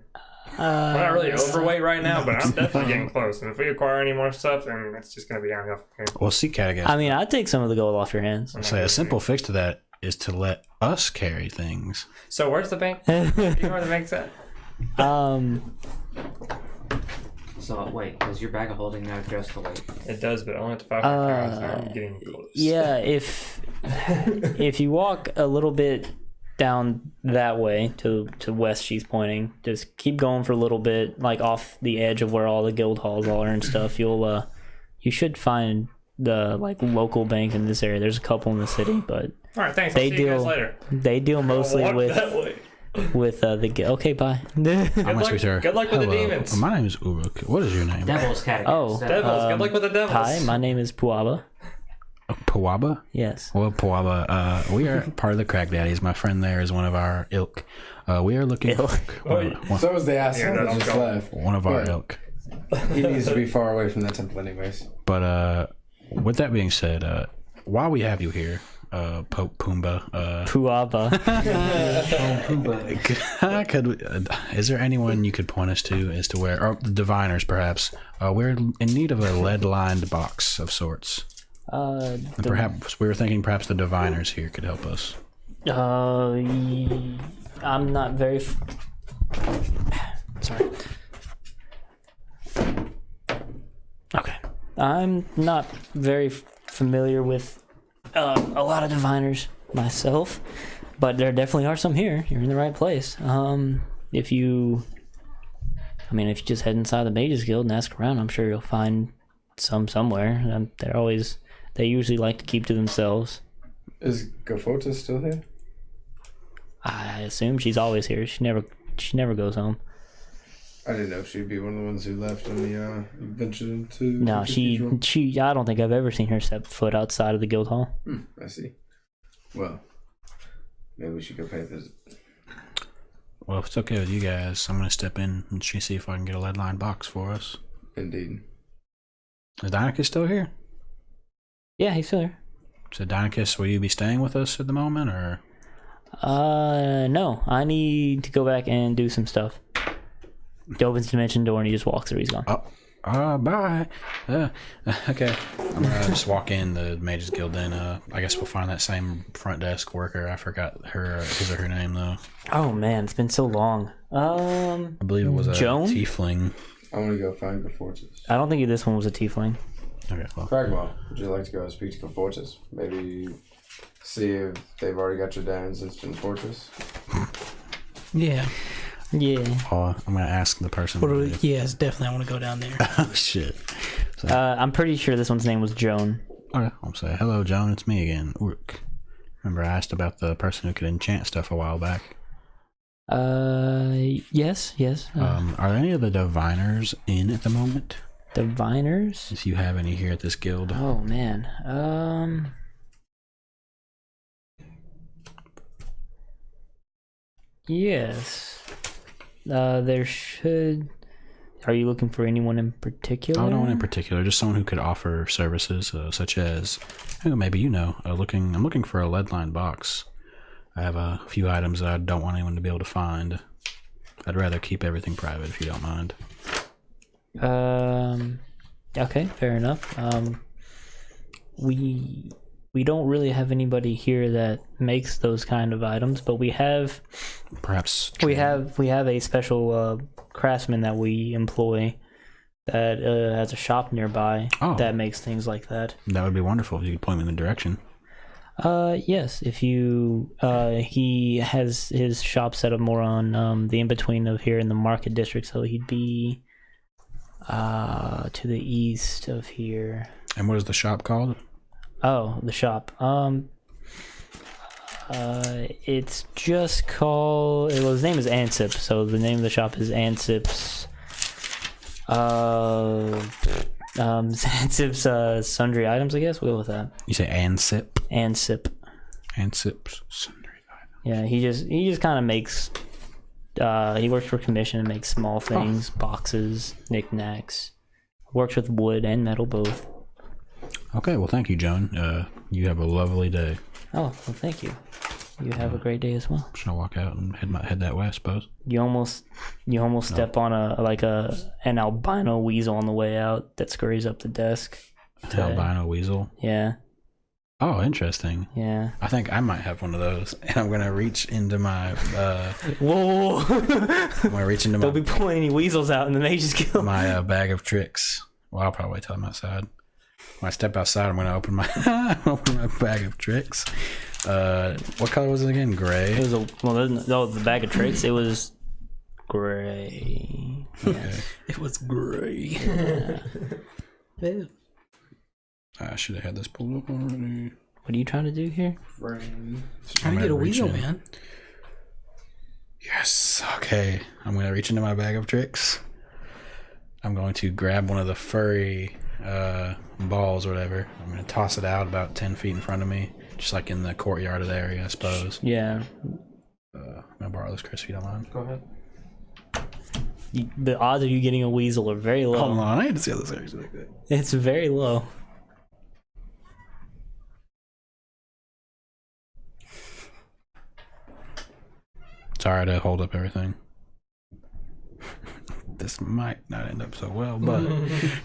I'm not really overweight right now, but I'm definitely getting close. And if we acquire any more stuff, then it's just going to be downhill from here. Well, see, Catagast. I mean, I'd take some of the gold off your hands. Say a simple fix to that is to let us carry things. So where's the bank? Do you know where the bank's at? So wait, does your bag of holding now adjust the weight? It does, but only at the 500 pounds. So I'm getting close. Yeah, if you walk a little bit down that way to west, she's pointing. Just keep going for a little bit, like off the edge of where all the guild halls are and stuff. You should find the like local bank in this area. There's a couple in the city, but All right, thanks. I'll see you guys later. they deal mostly Walk that way. with the okay, bye. Good luck, sweethear. good luck with the Hello. demons. My name is Uruk. What is your name? Devil's category. Oh, Devils. Good luck with the devils. Hi, my name is Puaba. Pawaba? Yes. Well, Pawaba, we are part of the Cragdaddies. My friend there is one of our ilk. We are looking Ilk. So was the asshole Yeah, that just go. left. one of our Yeah. ilk. He needs to be far away from that temple anyways. But with that being said, while we have you here, Pope Pumbaa, Puaba. is there anyone you could point us to as to where, or the diviners perhaps? We're in need of a lead-lined box of sorts. And perhaps we were thinking perhaps the diviners here could help us. I'm not very. Sorry. Okay. I'm not very familiar with a lot of diviners myself, but there definitely are some here. You're in the right place. If you just head inside the Mages Guild and ask around, I'm sure you'll find some somewhere. They're always they usually like to keep to themselves. Is Gafota still here? I assume she's always here. She never goes home. I didn't know if she'd be one of the ones who left on the adventure to. No, she. I don't think I've ever seen her step foot outside of the guild hall. I see. Well, maybe we should go pay a visit. Well, if it's okay with you guys, I'm gonna step in and see if I can get a lead line box for us. Indeed. Is Dynacus still here? Yeah, he's still there. So Dynacus, will you be staying with us at the moment, or? No. I need to go back and do some stuff. He opens the dimension door and he just walks through. He's gone. Bye. Okay. I'm gonna just walk in the Mages Guild then. I guess we'll find that same front desk worker. I forgot his or her name though. Oh man, it's been so long. I believe it was a Joan? tiefling. I want to go find Gafortis. I don't think this one was a tiefling. Okay, well. Cragmaw, would you like to go and speak to Gafortis? Maybe see if they've already got your dad's instant fortress? Yeah. Yeah. Oh, I'm gonna ask the person. Yes, definitely. I want to go down there. Oh shit. So, I'm pretty sure this one's name was Joan. okay, I'll say hello, Joan. It's me again, Urk. Remember, I asked about the person who could enchant stuff a while back. Yes. Are there any of the diviners in at the moment? Diviners? If you have any here at this guild. Oh man. Yes. There should. Are you looking for anyone in particular? Oh, no one in particular. Just someone who could offer services, such as, maybe you know. I'm looking for a lead line box. I have a few items that I don't want anyone to be able to find. I'd rather keep everything private if you don't mind. Okay, fair enough. We don't really have anybody here that makes those kind of items, but we have a special craftsman that we employ that has a shop nearby that makes things like that. That would be wonderful if you could point me in the direction. Yes, if you he has his shop set up more on the in-between of here in the market district, so he'd be to the east of here. And what is the shop called? Oh, the shop. It's just called. Well, his name is Ansip, so the name of the shop is Ansip's. Ansip's Sundry Items, I guess. We'll go with that. You say Ansip? Ansip's Sundry Items. Yeah, he just kind of makes. He works for commission and makes small things, boxes, knickknacks. Works with wood and metal both. Okay, well, thank you, Joan. You have a lovely day. Oh, well, thank you. You have a great day as well. Should I walk out and head that way, I suppose? You almost step on an albino weasel on the way out that scurries up the desk. An albino weasel? Yeah. Oh, interesting. Yeah. I think I might have one of those, and I'm gonna reach into my. Whoa! I'm gonna reach into my. Don't be pulling any weasels out in the Mages Guild. My bag of tricks. Well, I'll probably wait till I'm outside. When I step outside, I'm gonna open my bag of tricks. What color was it again? Gray. It was the bag of tricks. It was gray. Yeah. Okay. It was gray. Yeah. I should have had this pulled up already. What are you trying to do here? Rain. Trying to get a weasel, man. Yes. Okay. I'm gonna reach into my bag of tricks. I'm going to grab one of the furry balls or whatever. I'm gonna toss it out about 10 feet in front of me, just like in the courtyard of the area, I suppose. Yeah. I'm gonna borrow this, Chris, if you don't mind. Go ahead. The odds of you getting a weasel are very low. Hold on, I need to see how this actually like that. It's very low. Sorry to hold up everything. This might not end up so well, but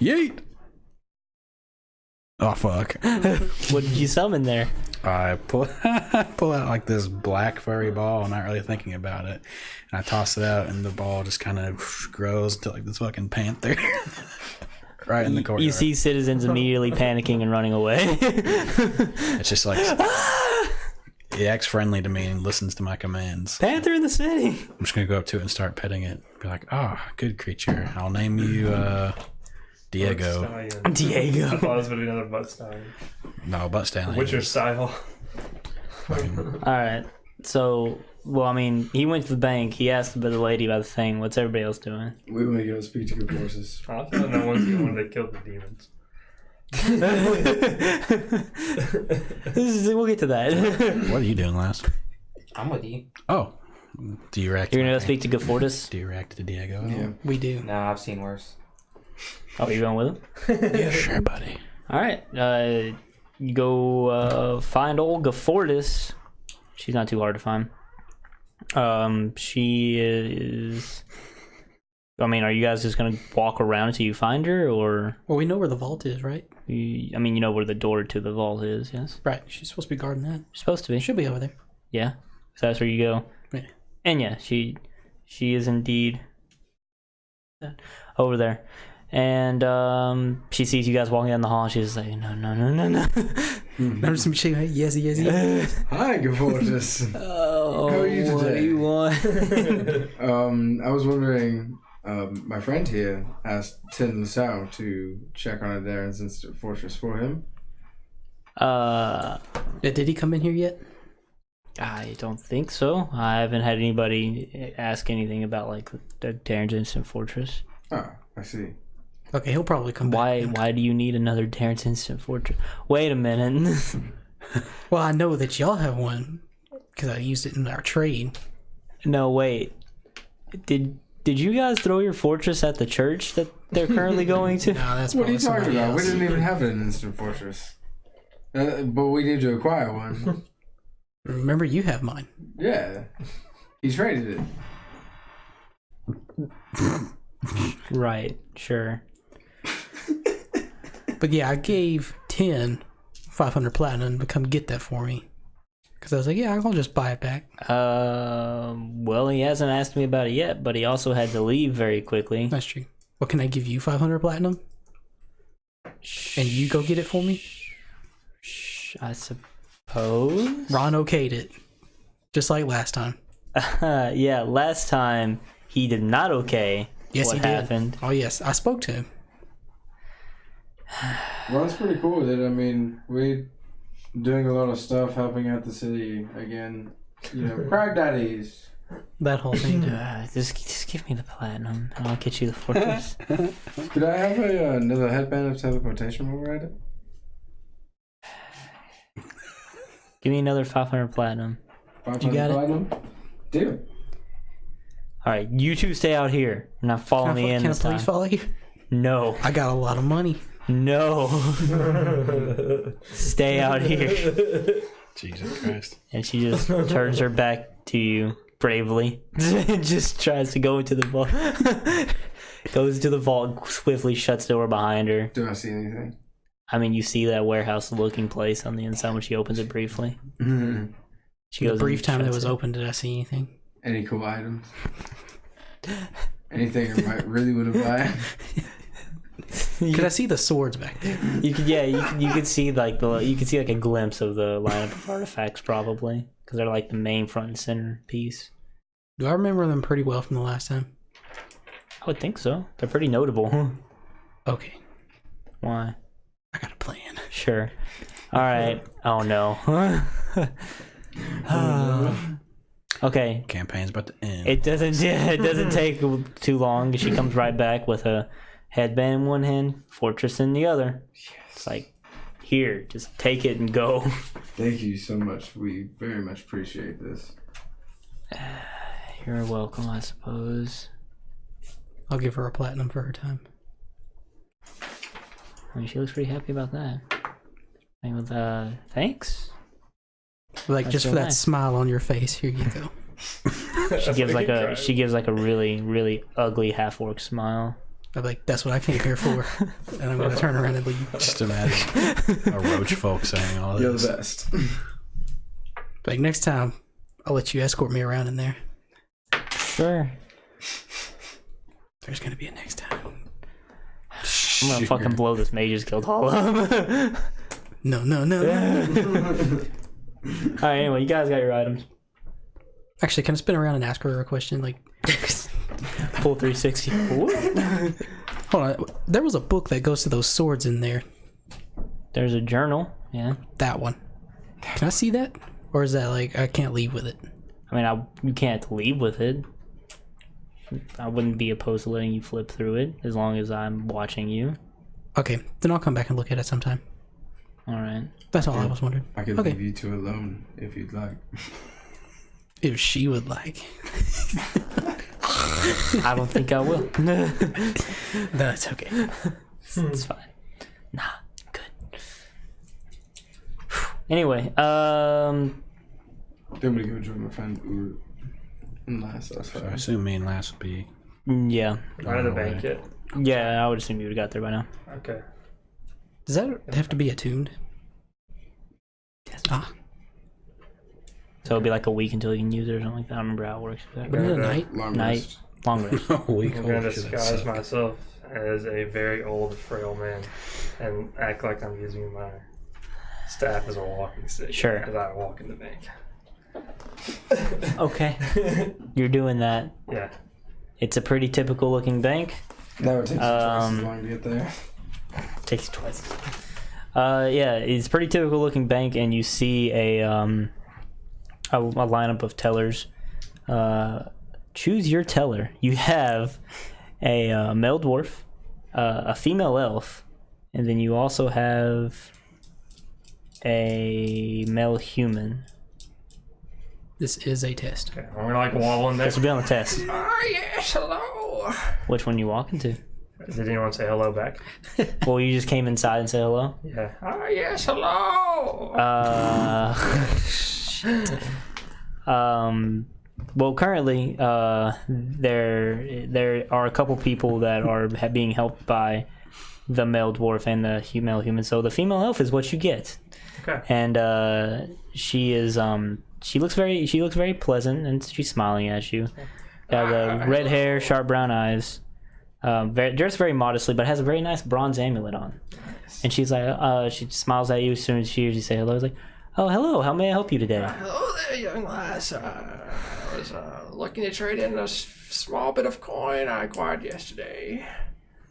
yeet! Oh fuck! What did you summon there? I pull out like this black furry ball. I'm not really thinking about it. And I toss it out, and the ball just kind of grows to like this fucking panther, right in the courtyard. You see citizens immediately panicking and running away. It's just like it acts friendly to me and listens to my commands. Panther in the city. I'm just gonna go up to it and start petting it. Be like, "Ah, good creature. I'll name you Diego. Stallion. Diego. I thought it was going to be another butt stallion. No, butt stallion. Witcher style. Fucking- All right. So, well, I mean, he went to the bank. He asked the lady about the thing. What's everybody else doing? We want to go speak to good forces. I thought no one's the one that killed the demons. We'll get to that. What are you doing, last? I'm with you. Oh, do you react? You're gonna go speak to Gafortis? Do you react to Diego? Yeah. We do. No, I've seen worse. Oh, you going with him? Yeah. Sure, buddy. All right. You go find old Gafortis. She's not too hard to find. She is. I mean, are you guys just gonna walk around until you find her, or? Well, we know where the vault is, right? I mean, you know where the door to the vault is, yes? Right. She's supposed to be guarding that. You're supposed to be. Should be over there. Yeah. So that's where you go. Yeah. And yeah, she is indeed over there. And she sees you guys walking down the hall. She's like, no. I'm just gonna shake my head. Yes. Hi, good forces. Oh, How are you what do today? you want? I was wondering, my friend here asked Tin Lasau to check on Adaran's instant fortress for him. Yeah, did he come in here yet? I don't think so. I haven't had anybody ask anything about like the Darren's Instant Fortress. Oh, I see. Okay, he'll probably come back. Why do you need another Darren's Instant Fortress? Wait a minute. Well, I know that y'all have one because I used it in our trade. No, wait. Did you guys throw your fortress at the church that they're currently going to? No, that's What are you probably talking somebody about? We else. didn't even have an instant fortress. But we need to acquire one. Remember, you have mine. Yeah. He traded it. Right, sure. But yeah, I gave 500 platinum to come get that for me. Because I was like, yeah, I'll just buy it back. Well, he hasn't asked me about it yet, but he also had to leave very quickly. That's true. Well, can I give you 500 platinum? And you go get it for me? I suppose. Ron okayed it. Just like last time. Yeah, last time he did not okay Yes, what he did. happened. Oh, yes. I spoke to him. Ron's pretty cool with it. I mean, we're doing a lot of stuff, helping out the city again. You know, Cragdaddies. That whole thing. Just give me the platinum and I'll get you the fortress. Could I have another headband of teleportation while we're at it? Give me another 500 platinum. 500 got it? platinum? Deal. Alright, you two stay out here. You're not following me in Can I this time. please follow you? No. I got a lot of money. No. Stay out here. Jesus Christ. And she just turns her back to you bravely. Just tries to go into the vault. Goes to the vault, swiftly shuts the door behind her. Do I see anything? I mean, you see that warehouse-looking place on the inside when she opens it briefly. Mm-hmm. She The goes brief and time that shuts was it. open, did I see anything? Any cool items? Anything I might really want to buy? Could I see the swords back there? You could, yeah, you could see like a glimpse of the lineup of artifacts probably because they're like the main front and center piece. Do I remember them pretty well from the last time? I would think so. They're pretty notable. Okay, Why? I got a plan. Sure. All right. Oh no. Okay. Campaign's about to end. It doesn't take too long. She comes right back with a headband in one hand, fortress in the other. It's like, here, just take it and go. Thank you so much. We very much appreciate this. You're welcome, I suppose. I'll give her a platinum for her time. I mean, she looks pretty happy about that. And with thanks. Like, That's just so for that nice. smile on your face, here you go. She gives like a really ugly half-orc smile. I'm like, that's what I came here for. And I'm going to turn around and leave. Just imagine a roach folk saying all You're this. the best. Like, next time, I'll let you escort me around in there. Sure. There's going to be a next time. I'm gonna fucking blow this Mage's Guild hall up. No. Alright, anyway, you guys got your items. Actually, can I spin around and ask her a question? Like, Full 360. What? hold Hold on. There was a book that goes to those swords in there. There's a journal. Yeah. That one. Can I see that? Or is that like I can't leave with it? I mean, you can't leave with it. I wouldn't be opposed to letting you flip through it as long as I'm watching you. Okay, then I'll come back and look at it sometime. All right. That's all I was wondering. I could Okay. leave you two alone if you'd like. If she would like. I don't think I will. No, it's okay. It's fine. Nah, good. Anyway, Then I'm gonna go join my friend Uru and Lass So I outside. assume me and Lass would be. yeah. Right at the on our way. bank yet? Yeah, I would assume you would have got there by now. Okay. Does that have to be attuned? Ah, So it'll be like a week until you can use it or something like that. I don't remember how it works but exactly. in the night? Long Night. rest. Long rest. A week I'm old. gonna Shit, that disguise sucks. myself as a very old, frail man and act like I'm using my staff as a walking stick. Sure. As I walk in the bank. Okay. You're doing that. Yeah. It's a pretty typical looking bank. That would take twice as Um, long to get there. Takes twice. Yeah, it's a pretty typical looking bank, and you see a lineup of tellers. Choose your teller. You have a male dwarf, a female elf, and then you also have a male human. This is a test. Okay. I'm gonna like wall in there. This will be on the test. Oh yes, hello. Which one you walk into? Did anyone say hello back? Well, you just came inside and said hello. Yeah. Oh yes, hello. Well, currently, there are a couple people that are being helped by the male dwarf and the female human. So the female elf is what you get, Okay. and she looks very pleasant, and she's smiling at you. Got red hair, sharp brown eyes, dressed very modestly, but has a very nice bronze amulet on. And she's like, she smiles at you as soon as she hears you say hello. It's like, oh, hello, how may I help you today? Hello there, young lass. I was looking to trade in a small bit of coin I acquired yesterday.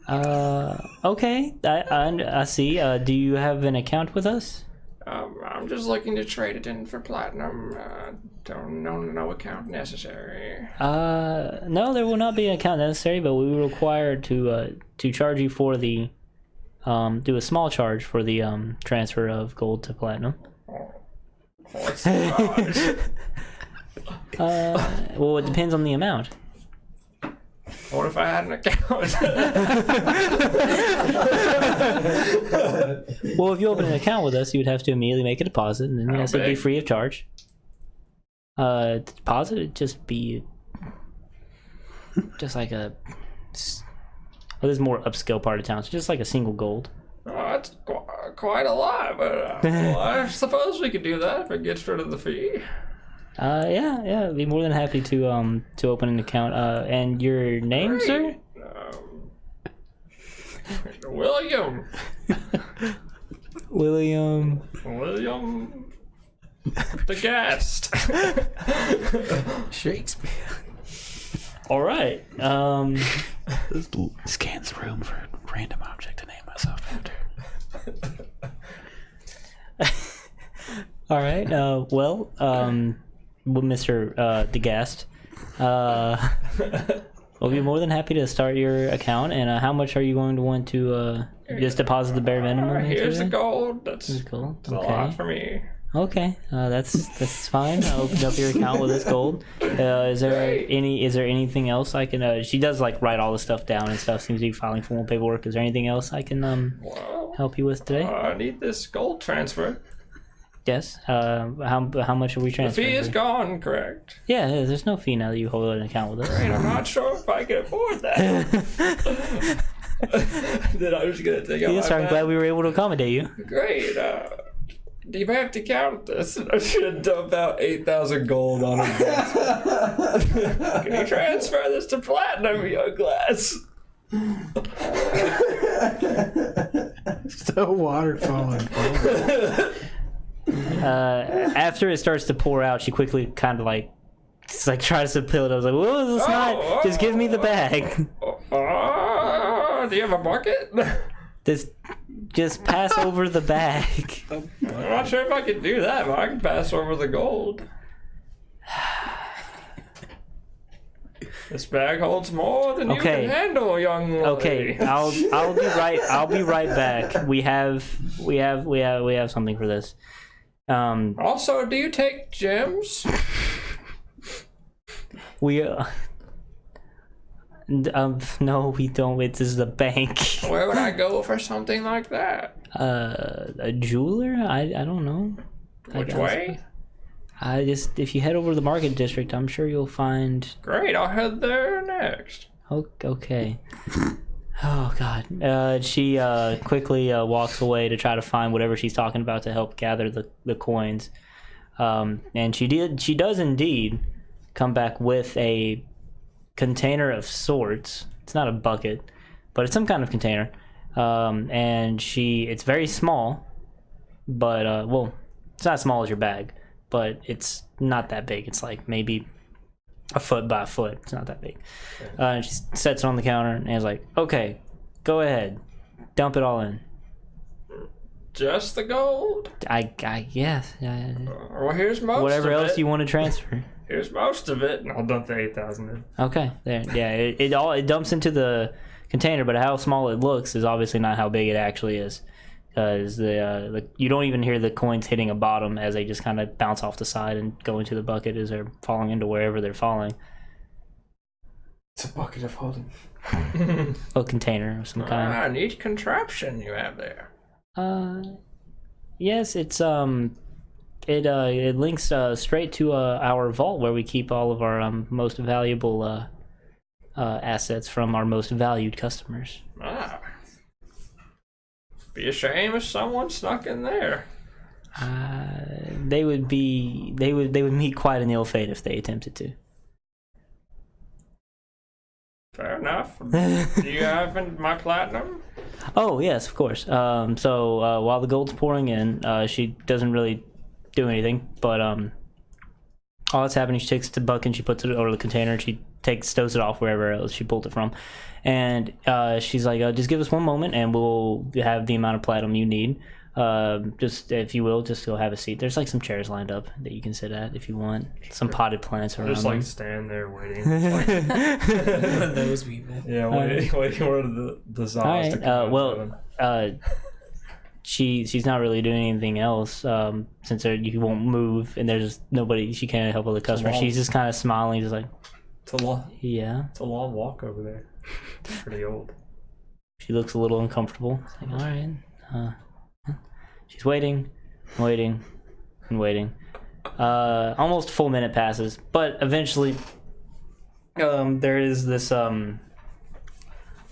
Okay, I see. Do you have an account with us? I'm just looking to trade it in for platinum. No account necessary. No, there will not be an account necessary, but we will require to charge you for the, do a small charge for the transfer of gold to platinum. What's the price? Well, it depends on the amount. What if I had an account? Well, if you open an account with us, you would have to immediately make a deposit, and then yes, it'd be big? free of charge. Deposit would just be just like a. Well, there's more upscale part of town, so just like a single gold. That's quite a lot, but well, I suppose we could do that if it gets rid of the fee. Yeah, I'd be more than happy to open an account. And your name, sir? William. William. William the guest. Shakespeare. All right. Scans the room for a random object to name myself after. All right. Well, Mr. DeGast, we'll be more than happy to start your account. And how much are you going to want to just deposit the bare minimum? Here's the into it? gold. That's Cool. a lot for me. Okay. That's fine. I'll open up your account with this gold. Is there anything else I can? She does like write all the stuff down and stuff. Seems to be filing formal paperwork. Is there anything else I can Well, help you with today? I need this gold transfer. Yes. How much are we The transferring? fee is gone, correct? Yeah, there's no fee now that you hold an account with us. Great, I'm not sure if I can afford that. Then I'm just gonna take out Yes, my I'm bag. glad we were able to accommodate you. Great. Do you have to count this? I should dump out 8,000 gold on it. Can you transfer this to platinum, young glass? So water falling. After it starts to pour out, she quickly kind of like, tries to peel it. I was like, "Whoa, it's not. Just give me the bag." more? Do you have a bucket? Just pass over the bag. I'm not sure if I can do that, but I can pass over the gold. This bag holds more than you can handle, young lady. Okay, I'll be right back. We have something for this. Also, do you take gems? No, we don't. This is a bank. Where would I go for something like that? A jeweler? I don't know. Which way? If you head over to the market district, I'm sure you'll find. Great, I'll head there next. Okay. Oh God. She quickly walks away to try to find whatever she's talking about to help gather the coins. And she does indeed come back with a container of sorts. It's not a bucket, but it's some kind of container. And it's very small, but well, it's not as small as your bag, but it's not that big. It's like maybe a foot by a foot. It's not that big. And she sets it on the counter and is like, okay, go ahead, dump it all in. Just the gold? Yes. Well, here's most whatever of else it. you want to transfer. Here's most of it, and I'll dump the 8,000 in. Okay, there. Yeah, it dumps into the container, but how small it looks is obviously not how big it actually is, because you don't even hear the coins hitting a bottom as they just kind of bounce off the side and go into the bucket as they're falling into wherever they're falling. It's a bucket of holding. A container of some kind. Ah, neat contraption you have there. Yes, it's it links straight to our vault where we keep all of our most valuable assets from our most valued customers. Ah. Be a shame if someone snuck in there. They would meet quite an ill fate if they attempted to. Fair enough. Do you have my platinum? Oh yes, of course. So while the gold's pouring in, she doesn't really do anything, but all that's happening, she takes the bucket and she puts it over the container and she stows it off wherever else she pulled it from, and she's like, just give us one moment and we'll have the amount of platinum you need. Just if you will, just go have a seat. There's like some chairs lined up that you can sit at if you want. Some potted plants around. Just like them. stand there waiting. Those people. Yeah, waiting for the Zaz All right. to come out. She's not really doing anything else since you won't move and there's nobody. She can't help other customers. She's just kind of smiling, just like. It's a long walk over there. It's pretty old. She looks a little uncomfortable. It's like, all right. She's waiting. Almost a full minute passes, but eventually there is this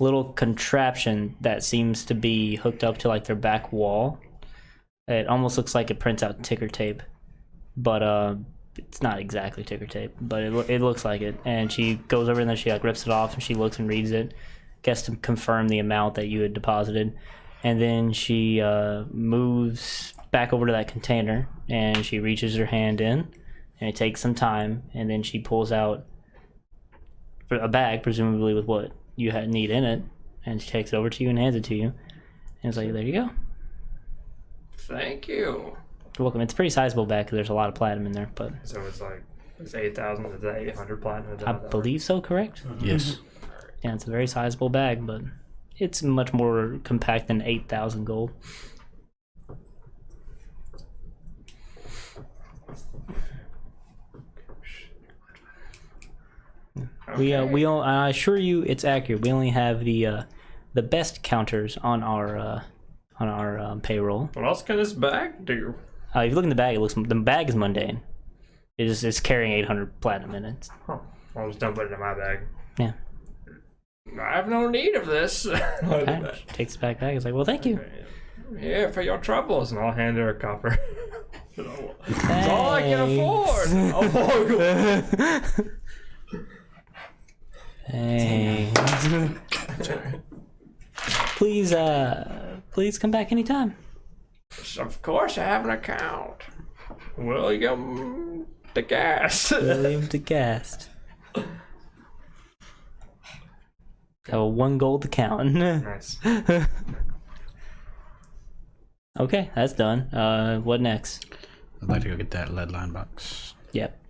little contraption that seems to be hooked up to like their back wall. It almost looks like it prints out ticker tape, but it's not exactly ticker tape, but it looks like it. And she goes over and then she like rips it off and she looks and reads it, gets to confirm the amount that you had deposited. And then she moves back over to that container and she reaches her hand in, and it takes some time, and then she pulls out a bag, presumably with what you need in it, and she takes it over to you and hands it to you. And it's like, there you go. Thank you. You're welcome. It's a pretty sizable bag because there's a lot of platinum in there, but So it's 8,000 to the 800 platinum. I believe so, correct? Yes. Yeah, it's a very sizable bag, but it's much more compact than 8,000 gold. Okay. I assure you it's accurate. We only have the best counters on our payroll. What else can this bag do? If you look in the bag, the bag is mundane. It's carrying 800 platinum in it. Huh. I'll just dump it in my bag. Yeah. I have no need of this. Okay. She takes the bag. It's like, well, thank you. Yeah, for your troubles, and I'll hand her a copper. It's all I can afford. Thanks. Please come back anytime. Of course, I have an account. William the Gas. William the Gast. So 1 gold to count. Nice. Okay, that's done. What next? I'd like to go get that lead line box. Yep.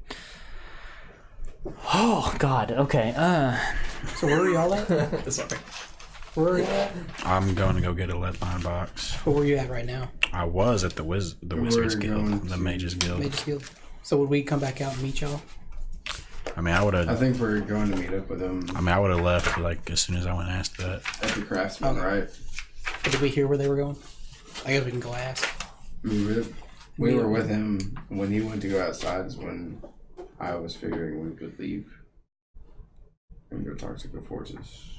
Oh God. Okay. So where are y'all at? Sorry. Where are you at? I'm going to go get a lead line box. Or where are you at right now? I was at the Wizards going Guild, the Mages Guild. Mages Guild. So would we come back out and meet y'all? I mean, I would I have. think we're going to meet up with him I would have left like as soon as I went and asked that. at the Craftsman, Okay. right? Or did we hear where they were going? I guess we can go ask. We were with him when he went to go outside. Is when I was figuring we could leave and go talk to the forces.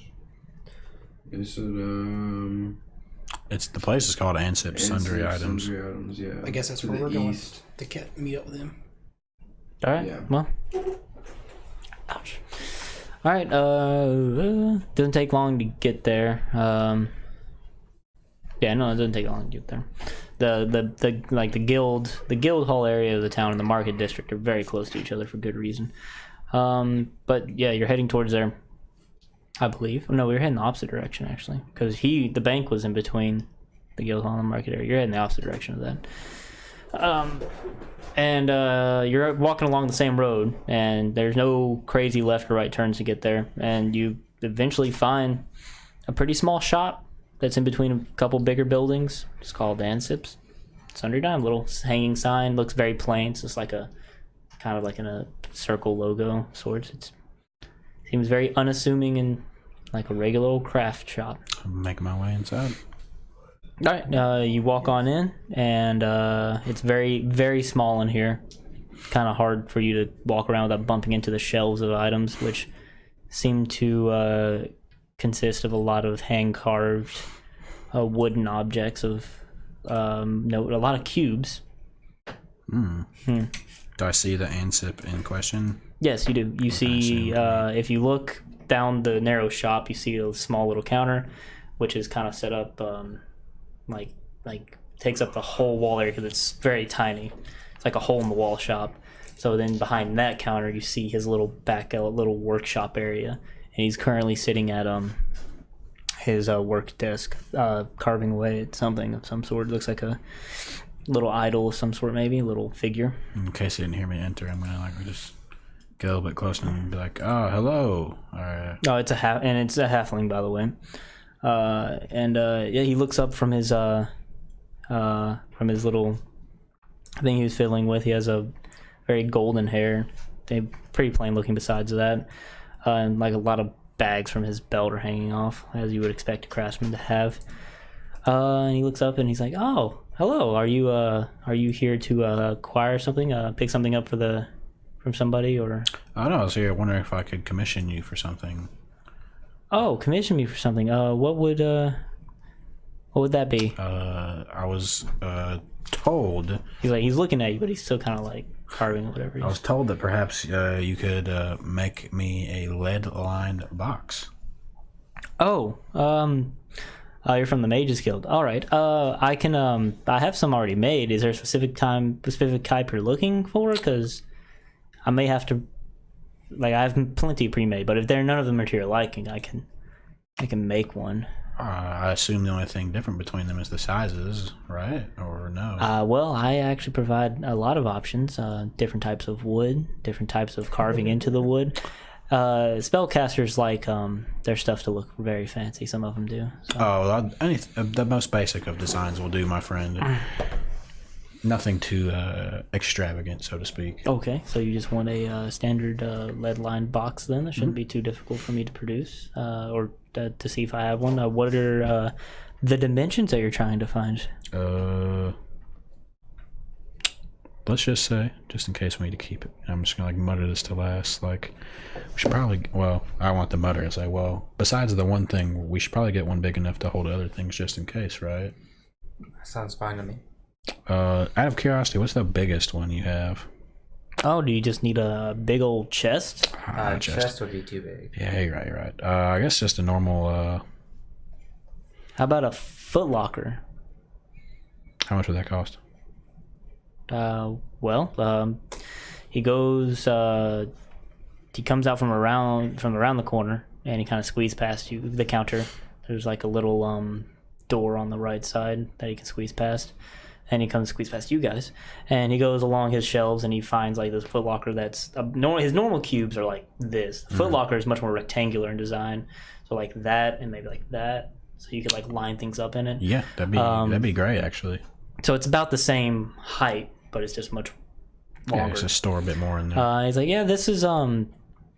This is It's the place is called Ansip Sundry Items. Sundry items, yeah. I guess that's To where the we're going. east. To meet up with them. All right. Yeah. Well. Ouch. All right. Doesn't take long to get there. Yeah, no, it doesn't take long to get there. The guild hall area of the town and the market district are very close to each other for good reason. But yeah, you're heading towards there, I believe. No, we were heading the opposite direction actually, because the bank was in between the guild hall and the market area. You're heading the opposite direction of that. And you're walking along the same road, and there's no crazy left or right turns to get there, and you eventually find a pretty small shop that's in between a couple bigger buildings. It's called Ansip's Sundry Dime. Little hanging sign, looks very plain. It's just like a kind of like in a circle logo sorts. It seems very unassuming and like a regular old craft shop. I'm making my way inside. All right, you walk on in, and it's very, very small in here. Kind of hard for you to walk around without bumping into the shelves of items, which seem to consist of a lot of hand-carved wooden objects of note. A lot of cubes. Do I see the Ansip in question? Yes, you do. You see, if you look down the narrow shop, you see a small little counter, which is kind of set up like takes up the whole wall area because it's very tiny. It's like a hole in the wall shop. So then behind that counter, you see his little little workshop area, and he's currently sitting at his work desk, carving away at something of some sort. It looks like a little idol of some sort, maybe a little figure. In case you didn't hear me enter, I'm gonna just get a little bit closer and be like, "Oh, hello." All right. No, it's a halfling, by the way. Yeah, he looks up from his little thing he was fiddling with. He has a very golden hair. They pretty plain looking besides that. And like a lot of bags from his belt are hanging off, as you would expect a craftsman to have. And he looks up and he's like, "Oh, hello. Are you here to acquire something? Pick something up from somebody or?" Oh no, I was here wondering if I could commission you for something. Oh, commission me for something. What would that be? I was told. He's looking at you, but he's still kind of like carving whatever. I was told that perhaps you could make me a lead-lined box. Oh, you're from the Mages Guild. All right. I can. I have some already made. Is there a specific type you're looking for? Because I may have to. Like I have plenty pre-made, but if none of them are to your liking, I can make one. I assume the only thing different between them is the sizes, right? Or no? Well, I actually provide a lot of options. Different types of wood, different types of carving into the wood. Spellcasters like their stuff to look very fancy. Some of them do. So. Oh, the most basic of designs will do, my friend. Nothing too extravagant, so to speak. Okay, so you just want a standard lead-lined box then? That shouldn't be too difficult for me to produce or to see if I have one. What are the dimensions that you're trying to find? Let's just say, just in case we need to keep it, I'm just gonna mutter this to last. Like, we should probably. Well, I want to mutter and say, well, besides the one thing, we should probably get one big enough to hold other things, just in case, right? Sounds fine to me. Out of curiosity, what's the biggest one you have? Oh, do you just need a big old chest? Chest would be too big. Yeah, you're right. I guess just a normal. How about a footlocker? How much would that cost? He goes. He comes out from around the corner, and he kind of squeezes past you. The counter, there's like a little door on the right side that he can squeeze past, and he comes squeeze past you guys, and he goes along his shelves and he finds like this Foot Locker that's his normal cubes are like this. Foot Locker is much more rectangular in design, so like that and maybe like that, so you could like line things up in it. Yeah, that'd be great actually. So it's about the same height, but it's just much longer. Yeah, just store a bit more in there. He's like, yeah, this is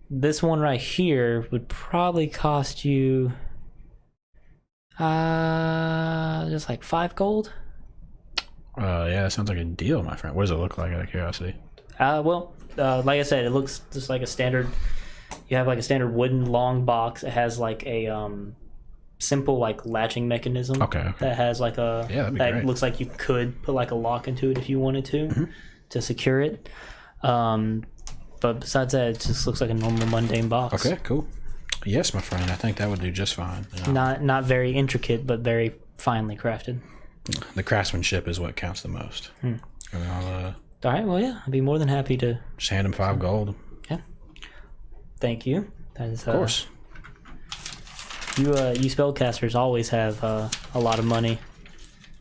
this one right here would probably cost you just like 5 gold. Yeah, that sounds like a deal, my friend. What does it look like, out of curiosity? Well, like I said, it looks just like a standard. You have like a standard wooden long box. It has like a simple like latching mechanism. Okay. That has like a that great. looks like you could put like a lock into it if you wanted to secure it. But besides that, it just looks like a normal mundane box. Okay, cool. Yes, my friend. I think that would do just fine. Not very intricate, but very finely crafted. The craftsmanship is what counts the most. And I'll All right. Well, yeah, I'd be more than happy to. just hand him 5 gold. Yeah. Thank you. That is, Of course. You spellcasters always have a lot of money.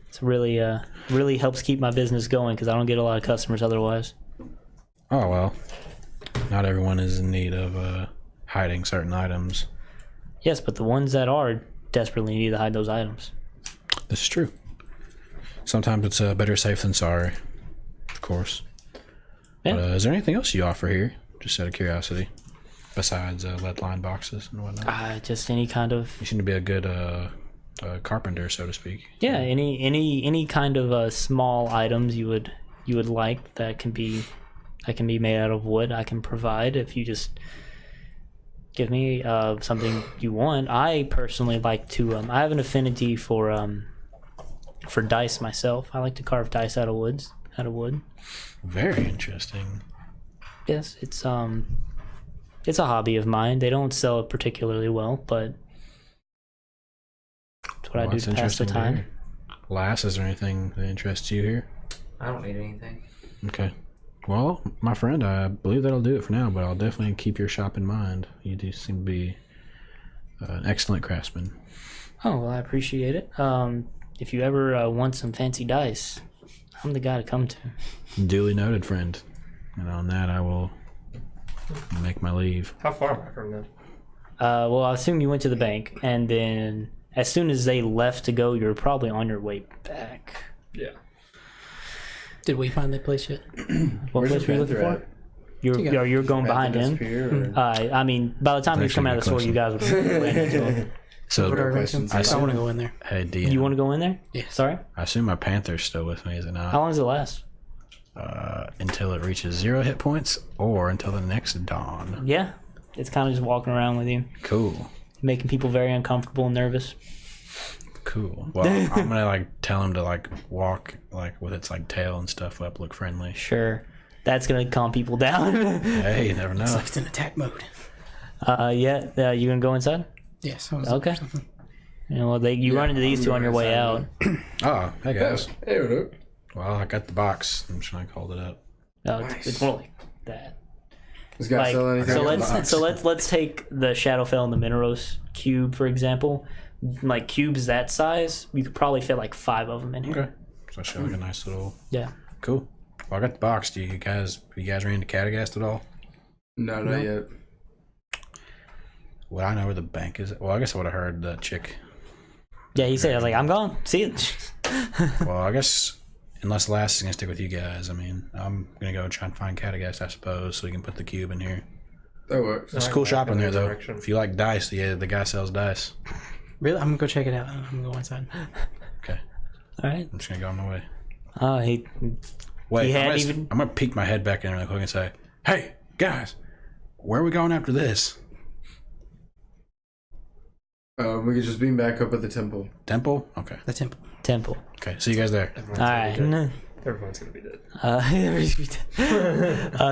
It's really helps keep my business going because I don't get a lot of customers otherwise. Oh, well. Not everyone is in need of hiding certain items. Yes, but the ones that are desperately need to hide those items. This is true. Sometimes it's better safe than sorry. Of course. Yeah. But, is there anything else you offer here? Just out of curiosity. Besides lead line boxes and whatnot. Just any kind of. You seem to be a good carpenter, so to speak. Yeah, any kind of small items you would like that can be made out of wood. I can provide if you just give me something you want. I personally like to. I have an affinity for dice myself. I like to carve dice out of wood. Very interesting. Yes, it's a hobby of mine. They don't sell it particularly well, but it's what I do to pass the time. Lass, is there anything that interests you here? I don't need anything. Okay. Well, my friend, I believe that'll do it for now, but I'll definitely keep your shop in mind. You do seem to be an excellent craftsman. Oh, well, I appreciate it. If you ever want some fancy dice, I'm the guy to come to. Duly noted, friend. And on that, I will make my leave. How far am I from them? Well, I assume you went to the bank, and then as soon as they left to go, you're probably on your way back. Yeah. Did we find that place yet? What place were you looking for? You're going behind him. I mean, by the time he's coming out of the store, you guys will ran into him. So, I want to go in there. hey, DM, You want to go in there? Yeah. Sorry? I assume my panther's still with me, is it not? How long does it last? Until it reaches 0 hit points or until the next dawn. Yeah. It's kind of just walking around with you, Cool. making people very uncomfortable and nervous. Cool. Well, I'm gonna like tell him to like walk like with its like tail and stuff up, look friendly. Sure. That's going to calm people down. Hey, you never know. It's like it's in attack mode. Yeah. You going to go inside? Yes. I was Okay. You know, you run into these two on your way out. Oh, hey guys. Hey, what up? Well, I got the box. I'm just gonna hold it up. No, it's more like that. This guy Like, sell anything? so let's take the Shadowfell and the Mineros cube for example. Like cubes that size, you could probably fit like 5 of them in here. Okay. So I show like a nice little. Yeah. Cool. Well, I got the box. Are you guys ran into Cragdaddies at all? No, not yet. Would I know where the bank is? Well, I guess I would have heard the chick. Yeah, he said, I was like, I'm gone. See you. Well, I guess unless Lass is gonna stick with you guys, I mean, I'm gonna go try and find Cragdaddies, I suppose, so we can put the cube in here. That works. It's a cool shop in there, though. Direction. If you like dice, yeah, the guy sells dice. Really? I'm going to go check it out. I'm going to go inside. Okay. All right. I'm just gonna go on my way. He Wait, had I'm gonna peek my head back in really quick and say, "Hey, guys, where are we going after this? We could just beam back up at the temple. Temple? Okay. The temple. Temple. Okay. See you guys there." Everyone's All gonna right. be dead. Everyone's gonna be dead.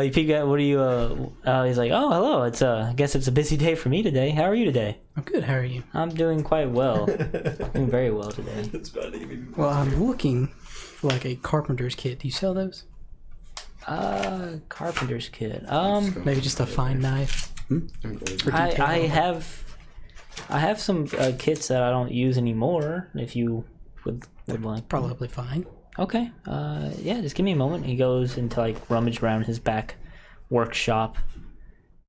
You peek out. What are you? He's like, oh, hello. It's I guess it's a busy day for me today. How are you today? I'm good. How are you? I'm doing quite well. Doing very well today. It's about even. Well, I'm looking for like a carpenter's kit. Do you sell those? Carpenter's kit. Maybe just a fine knife. I have I have some kits that I don't use anymore. If you would like, Probably fine. Okay. Yeah, just give me a moment. He goes into like rummage around his back workshop,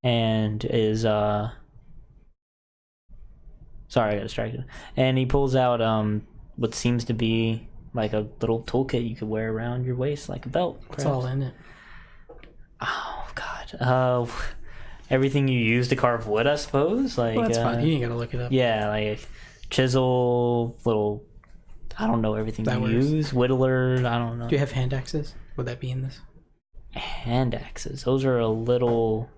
and is sorry, I got distracted. And he pulls out what seems to be like a little toolkit you could wear around your waist like a belt. It's all in it. Oh God. Everything you use to carve wood, I suppose. Like Well, that's fine. You ain't gotta look it up. yeah, like chisel, little. I don't know everything That you works. use. Whittler. I don't know. Do you have hand axes? Would that be in this? Hand axes? Those are a little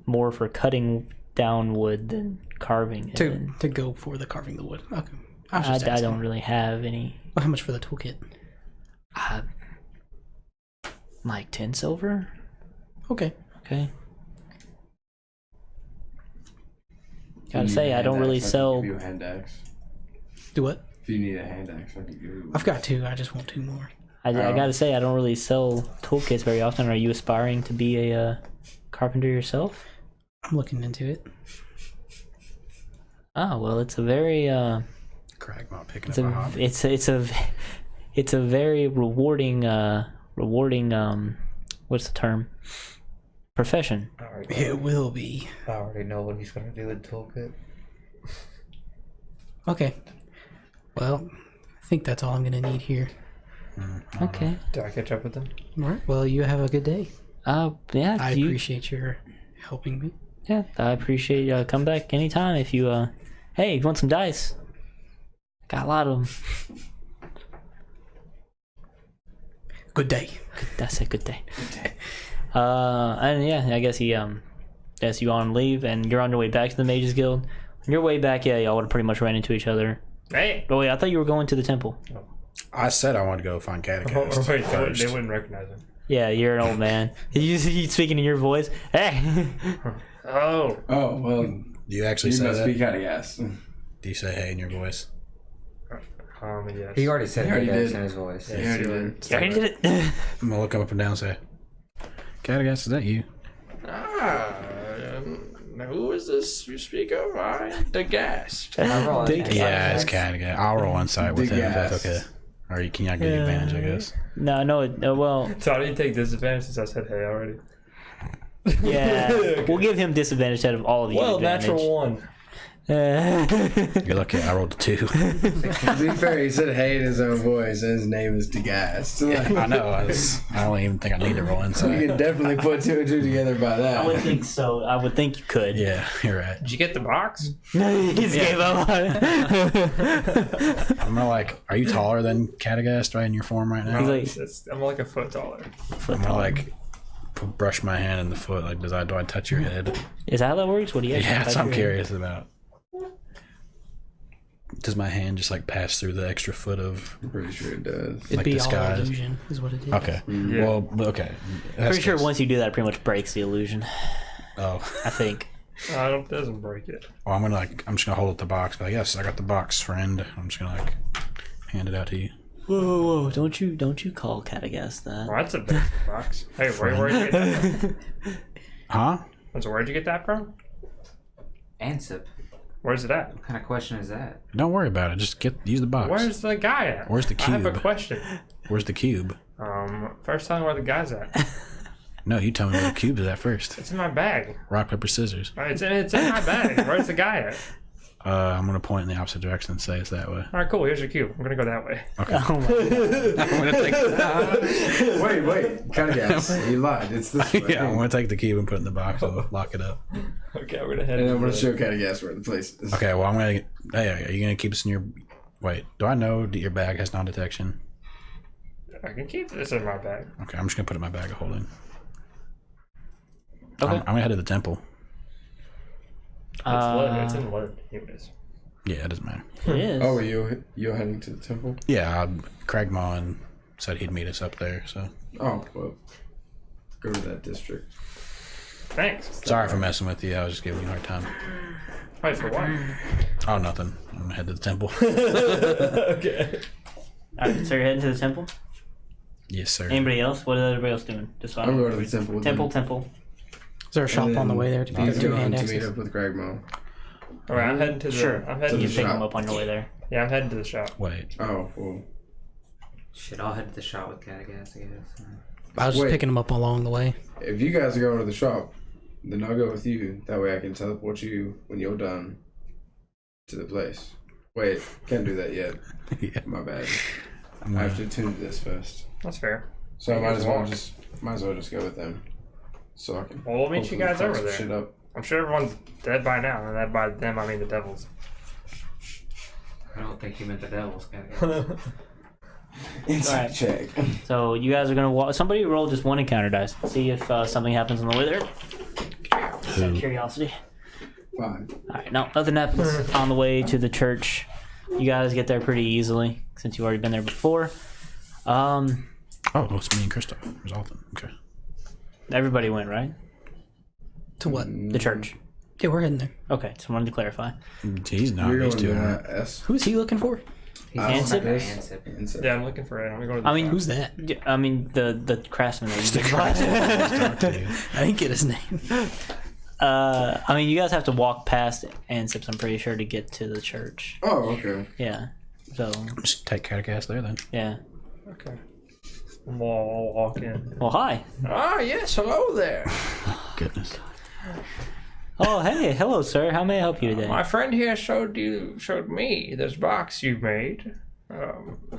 more for cutting down wood than carving it. To go for the carving the wood. Okay. I was I just don't asking. really have any. Well, how much for the toolkit? Like 10 silver. Okay. Okay. Gotta say, I don't really sell. Give you a hand axe. Do what? If you need a hand axe, I can give you. I've got 2. I just want 2 more. I gotta say, I don't really sell toolkits very often. Are you aspiring to be a carpenter yourself? I'm looking into it. Oh well, it's a very Cragma picking up a hobby. it's a very rewarding what's the term? Profession. It will be. I already know what he's gonna do with toolkit. Okay. Well, I think that's all I'm gonna need here. Okay. Did I catch up with them? All right. Well, you have a good day. Yeah. I appreciate your helping me. Yeah, I appreciate you. Come back anytime if you. Hey, if you want some dice? Got a lot of them. Good day. That's a good day. And yeah, I guess he as you on leave and you're on your way back to the Mages Guild. On your way back, yeah, y'all would have pretty much ran into each other. Hey. Oh wait, I thought you were going to the temple. I said I wanted to go find Oh, Catechist wait, first. they wouldn't recognize him. Yeah, you're an old man. He's speaking in your voice. Hey. Oh. Oh well, Do you actually you say must that? be kind of gas. Do you say hey in your voice? Yes. He already said He already hey did. in his voice. Yeah, he already did. Yeah, he did it. I'm gonna look up and down and say, Catechist, is that you? Who is this you speak of? The guest. I roll Big- it. Yeah, it's Catechist. I'll roll insight with him if that's okay. Or can y'all give you advantage, I guess? No, well, So I didn't take disadvantage since I said hey already. yeah. We'll give him disadvantage out of all of you. Well, advantage. natural one. You're lucky I rolled a 2. To be fair, he said hey in his own voice, and his name is Degast. I know. I don't even think I need to roll You insight. can definitely put 2 and 2 together by I would that. think so. I would think you could. Yeah, you're right. Did you get the box? He just gave up on it. I'm gonna like, are you taller than Catechist right in your form right now? He's like- I'm like a foot taller. I'm gonna like brush my hand in the foot. Like, do I touch your head? Is that how that works? What do you? Yeah, that's what I'm curious about. Does my hand just like pass through the extra foot of? I'm pretty sure it does. It'd Like be disguise. all illusion, is what it is. Okay. Yeah. Well, okay. That's Pretty sure good. once you do that, it pretty much breaks the illusion. Oh, I think. It doesn't break it. well, I'm just gonna hold up the box. But yes, I got the box, friend. I'm just gonna like hand it out to you. Whoa! Don't you call Catechist that? Well, that's a big box. Hey, where'd you get that from? Huh? So where'd you get that from? Ansip. Where's it at? What kind of question is that? Don't worry about it. Just use the box. Where's the guy at? Where's the I have a cube? question. Where's the cube? First tell me where the guy's at. No, you tell me where the cube is at first. It's in my bag. Rock, paper, scissors. It's in my bag. Where's the guy at? I'm gonna point in the opposite direction and say it's that way. All right, cool. Here's your cube. I'm gonna go that way. Oh my I'm gonna take. Wait, kind of gas. You lied. It's this way. Yeah, I'm gonna take the cube and put it in the box and lock it up. Okay, we're gonna head. And I'm into gonna the- show kind of gas where the place is. Okay, well I'm gonna. Hey, are you gonna keep this in your? Wait, do I know that your bag has non-detection? I can keep this in my bag. Okay, I'm just gonna put it in my bag of holding. Okay. I'm gonna head to the temple. It's in London. Anyways. Yeah, it doesn't matter. It is. Oh, you're heading to the temple? Yeah, Cragma said he'd meet us up there. So Oh, well, go to that district. Thanks. sorry for messing with you. I was just giving you a hard time. Wait, for what? Oh, nothing. I'm gonna head to the temple. Okay. All right, so you're heading to the temple. Yes, sir. Anybody else? What is everybody else doing? Just so I I'm know. going to the temple. Temple. Is there a shop on the way there to pick up He's 2 going hand to meet axes? up with Greg Mo. All right, I'm heading to the. Sure. I'm You heading can to pick the them shop. up on your way there. Yeah, I'm heading to the shop. Wait. Oh, well. Shit, I'll head to the shop with Cat, I guess. I was just Wait. picking them up along the way. If you guys are going to the shop, then I'll go with you. That way I can teleport you when you're done to the place. Wait, can't do that yet. Yeah. My bad. I have to tune to this first. That's fair. So I You might guys as well walk. just go with them. So I can. Well, we'll meet you hopefully guys fuck over some there. Shit up. I'm sure everyone's dead by now, and that by them I mean the devils. I don't think you meant the devils, Cat, I guess. Insight Alright. check. So you guys are gonna walk. Somebody roll just one encounter dice. See if something happens on the way there. Just out of curiosity. 5. All right, no, nothing happens on the way to the church. You guys get there pretty easily since you've already been there before. Oh, it's me and Kristoff. There's all of them. Okay. Everybody went, right? To what? The church. Yeah, we're heading there. Okay, just wanted to clarify. He's not. You're These going two to aren't. S. Who's he looking for? He's Ansip? Ansip. Insight. Yeah, I'm looking for it. I'm gonna go to the I mean, shop. Who's that? Yeah, I mean the craftsman that you Talk to you. I didn't get his name. I mean, you guys have to walk past Ansip's, I'm pretty sure, to get to the church. Oh, okay. Yeah. So, Just take Catacast there then. yeah. Okay. I'll walk in. Well, hi. Ah, yes. Hello there. Goodness. Oh, hey. Hello, sir. How may I help you today? My friend here showed me this box you made.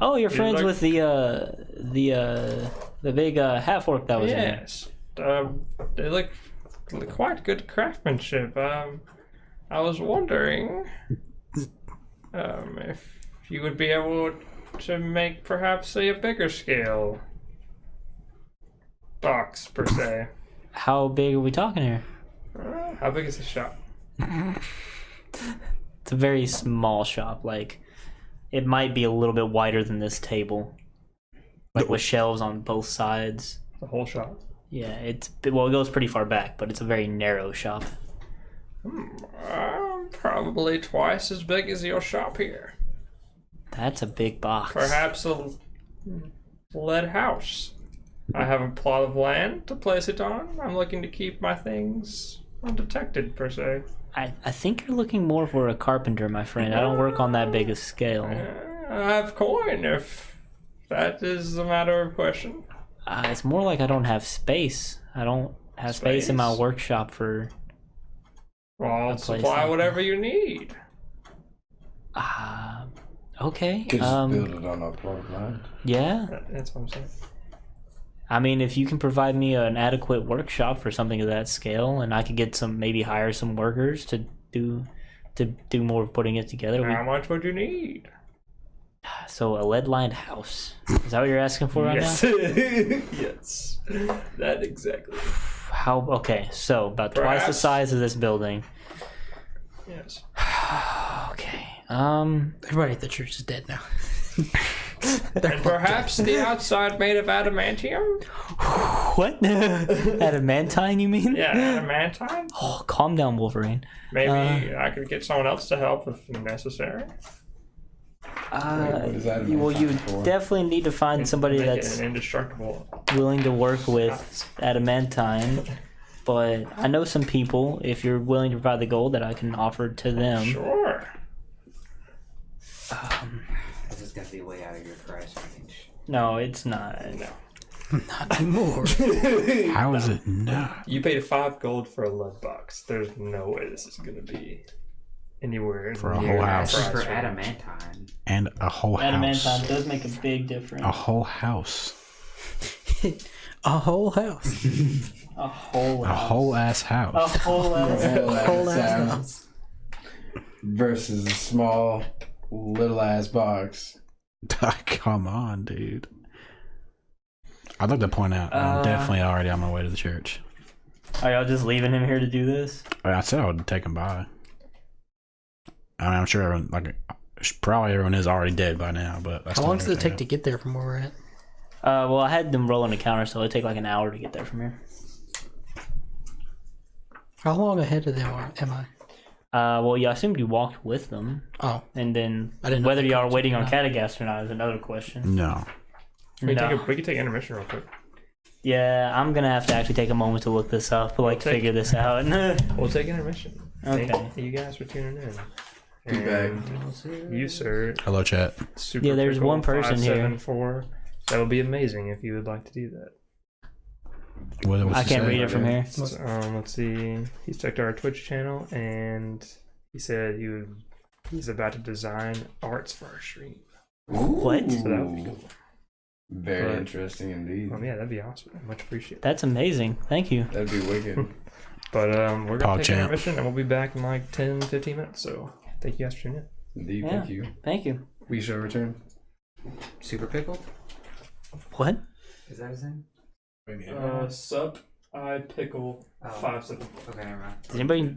Oh, you're you friends like- with the big half orc that was in there. Yes. They look quite good craftsmanship. I was wondering if you would be able to make perhaps a bigger scale box per se. How big are we talking here? How big is the shop? It's a very small shop. Like, it might be a little bit wider than this table. Like, with shelves on both sides. The whole shop. Yeah, it goes pretty far back, but it's a very narrow shop. Probably twice as big as your shop here. That's a big box. Perhaps a lead house. I have a plot of land to place it on. I'm looking to keep my things undetected, per se. I think you're looking more for a carpenter, my friend. I don't work on that big a scale. I have coin, if that is a matter of question. It's more like I don't have space. I don't have space in my Space? workshop for... Well, I'll place supply like whatever you need. Okay. Could just build it on our plot of land. Yeah. That's what I'm saying. I mean, if you can provide me an adequate workshop for something of that scale, and I could get maybe hire some workers to do more of putting it together. How much would you need? So a lead-lined house. Is that what you're asking for right Yes. now? Yes. That exactly. How? Okay, so about twice the Perhaps. size of this building. Yes. Okay. Everybody at the church is dead now. And perhaps the outside made of adamantium? What? Adamantine, you mean? Yeah, adamantine? Oh, calm down, Wolverine. Maybe I could get someone else to help if necessary. What is that Well, you adamantine for? definitely need to find somebody Make it that's an indestructible. willing to work with adamantine. But I know some people, if you're willing to provide the gold, that I can offer to them. Sure. This is gonna be way out of your price range. No, it's not. No. Not anymore. How is it not? You paid 5 gold for a lead box. There's no way this is gonna be anywhere For a near whole that house. price For range. adamantine. And a whole house. Adamantine does make a big difference. A whole house. A whole house. A whole A house. whole ass house. A whole ass. Whole ass house. Versus a small, little ass box. Come on, dude. I'd like to point out, I'm definitely already on my way to the church. Are y'all just leaving him here to do this? I said I would take him by. I mean, I'm sure everyone, probably everyone is already dead by now, but that's How not long does it everything. take to get there from where we're at? Well, I had them roll on the counter, so it'd take like an hour to get there from here. How long ahead of them am I? Well, yeah, I assumed you walked with them, Oh, and then I didn't know whether they y'all are could waiting on not. Catagast or not is another question. No. We No. could take intermission real quick. Yeah, I'm gonna have to actually take a moment to look this up, take- figure this out. We'll take intermission. Okay. Thank you guys for tuning in. Feedback. And you, sir, Hello, chat. Super Yeah, there's Pickle one person here. 574. That would be amazing if you would like to do that. What's I he can't say? read it from here. Let's see. He's checked our Twitch channel and he said he's about to design arts for our stream. What? So that would be cool. Very But- interesting indeed. Yeah, that'd be awesome. Much appreciated. That's amazing. Thank you. That'd be wicked. But we're gonna take an PogChamp. intermission and we'll be back in like 10-15 minutes. So thank you guys for tuning in. Indeed, Yeah. thank you. Thank you. We shall return. Super Pickle? What? Is that his name? Sup, I pickle Oh. 574. Okay, never mind. Does anybody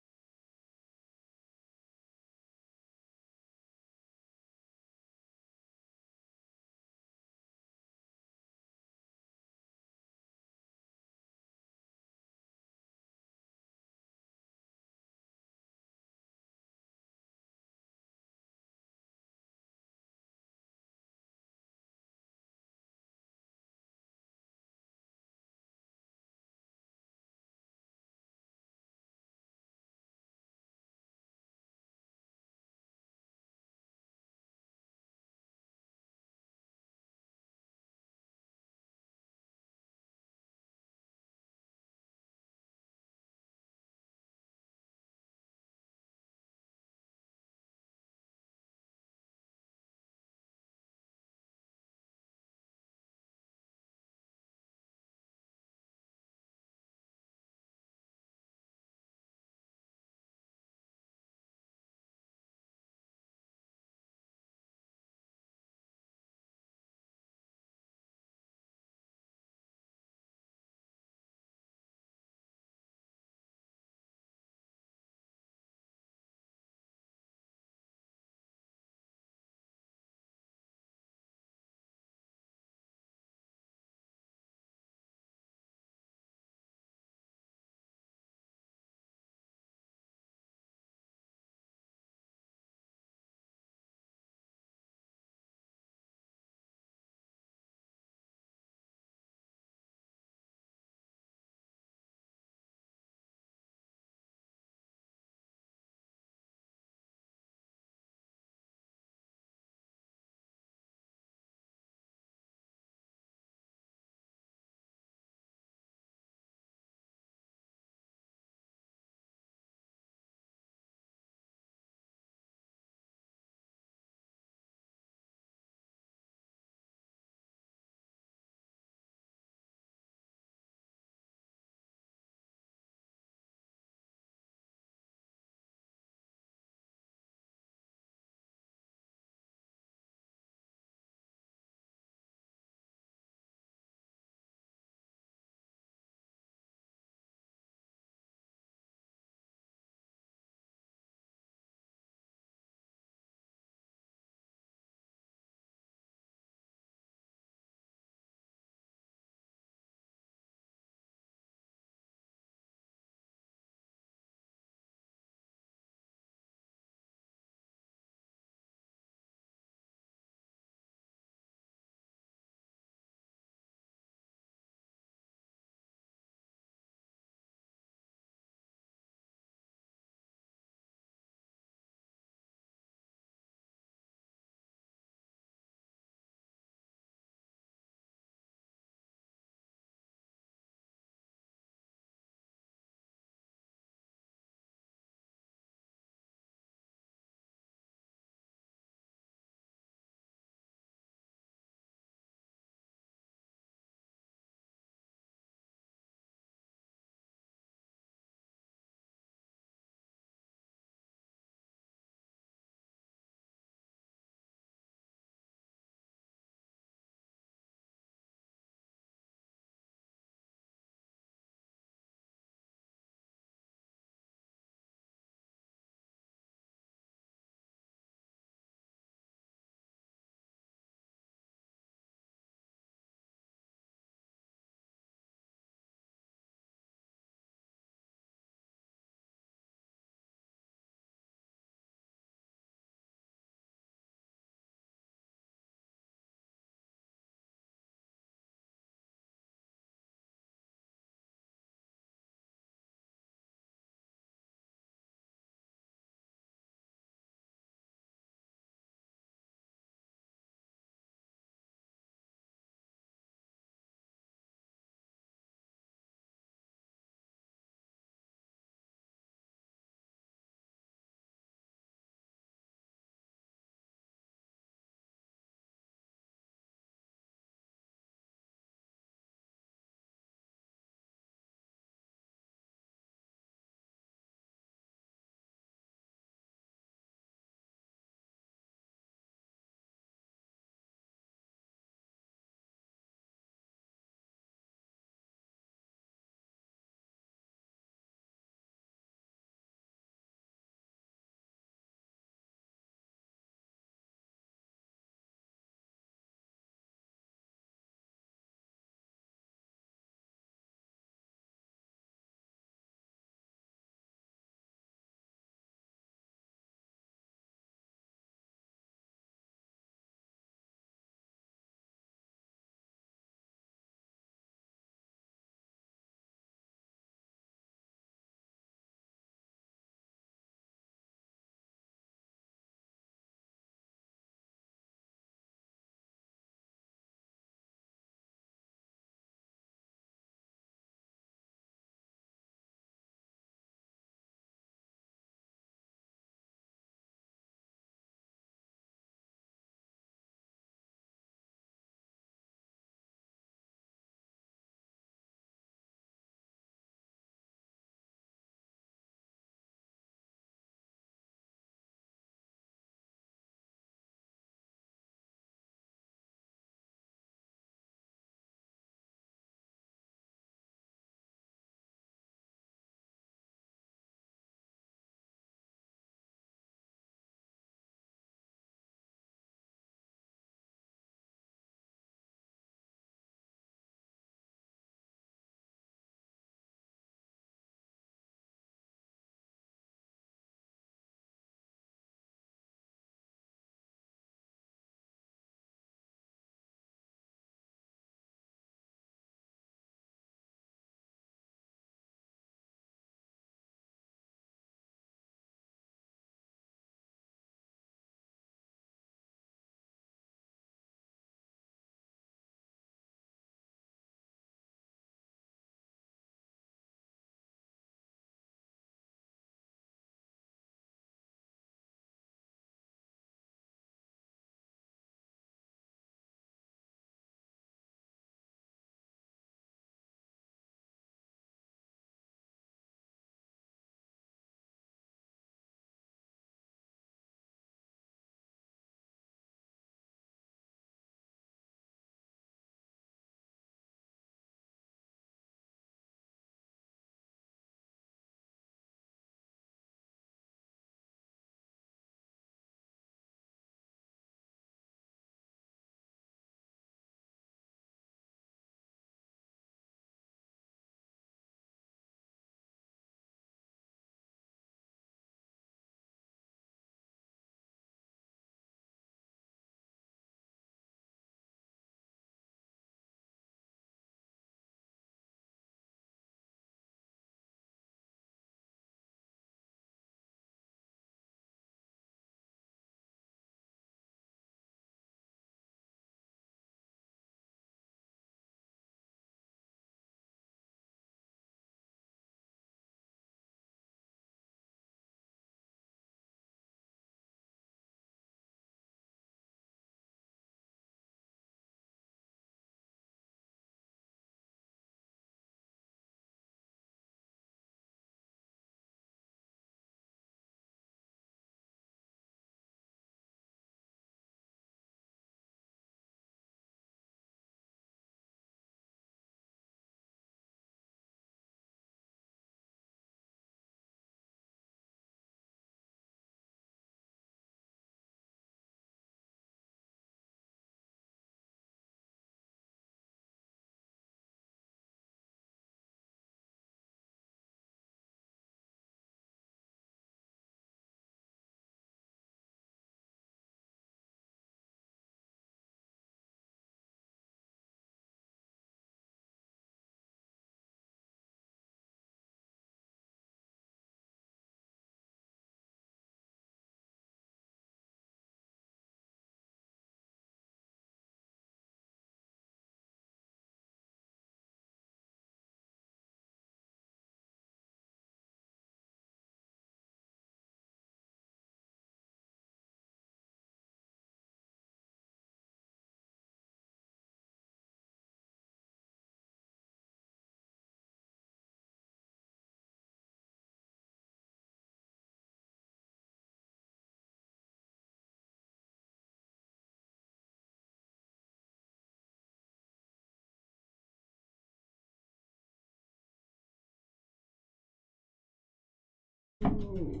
And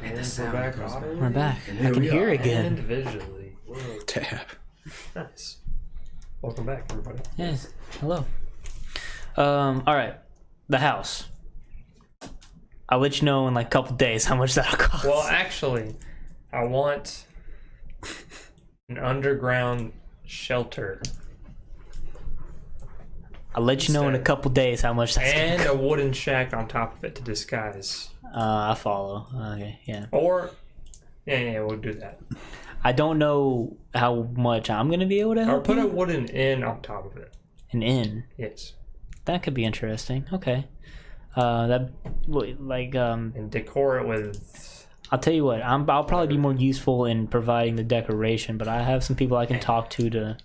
the We're sound back goes on. We're back. And I here can we hear are. again. And visually. Whoa. Tab. Nice. Welcome back, everybody. Yes. Hello. All right. The house. I'll let you know in like a couple days how much that'll cost. Well, actually, I want an underground shelter I'll let you know in a couple days how much that's and gonna a wooden shack on top of it to disguise. I follow. Okay, yeah. Or, yeah, we'll do that. I don't know how much I'm gonna be able to Or help put a you. wooden inn on top of it. An inn. Yes. That could be interesting. Okay. That like And decor it with. I'll tell you what. I'll probably be more useful in providing the decoration, but I have some people I can talk to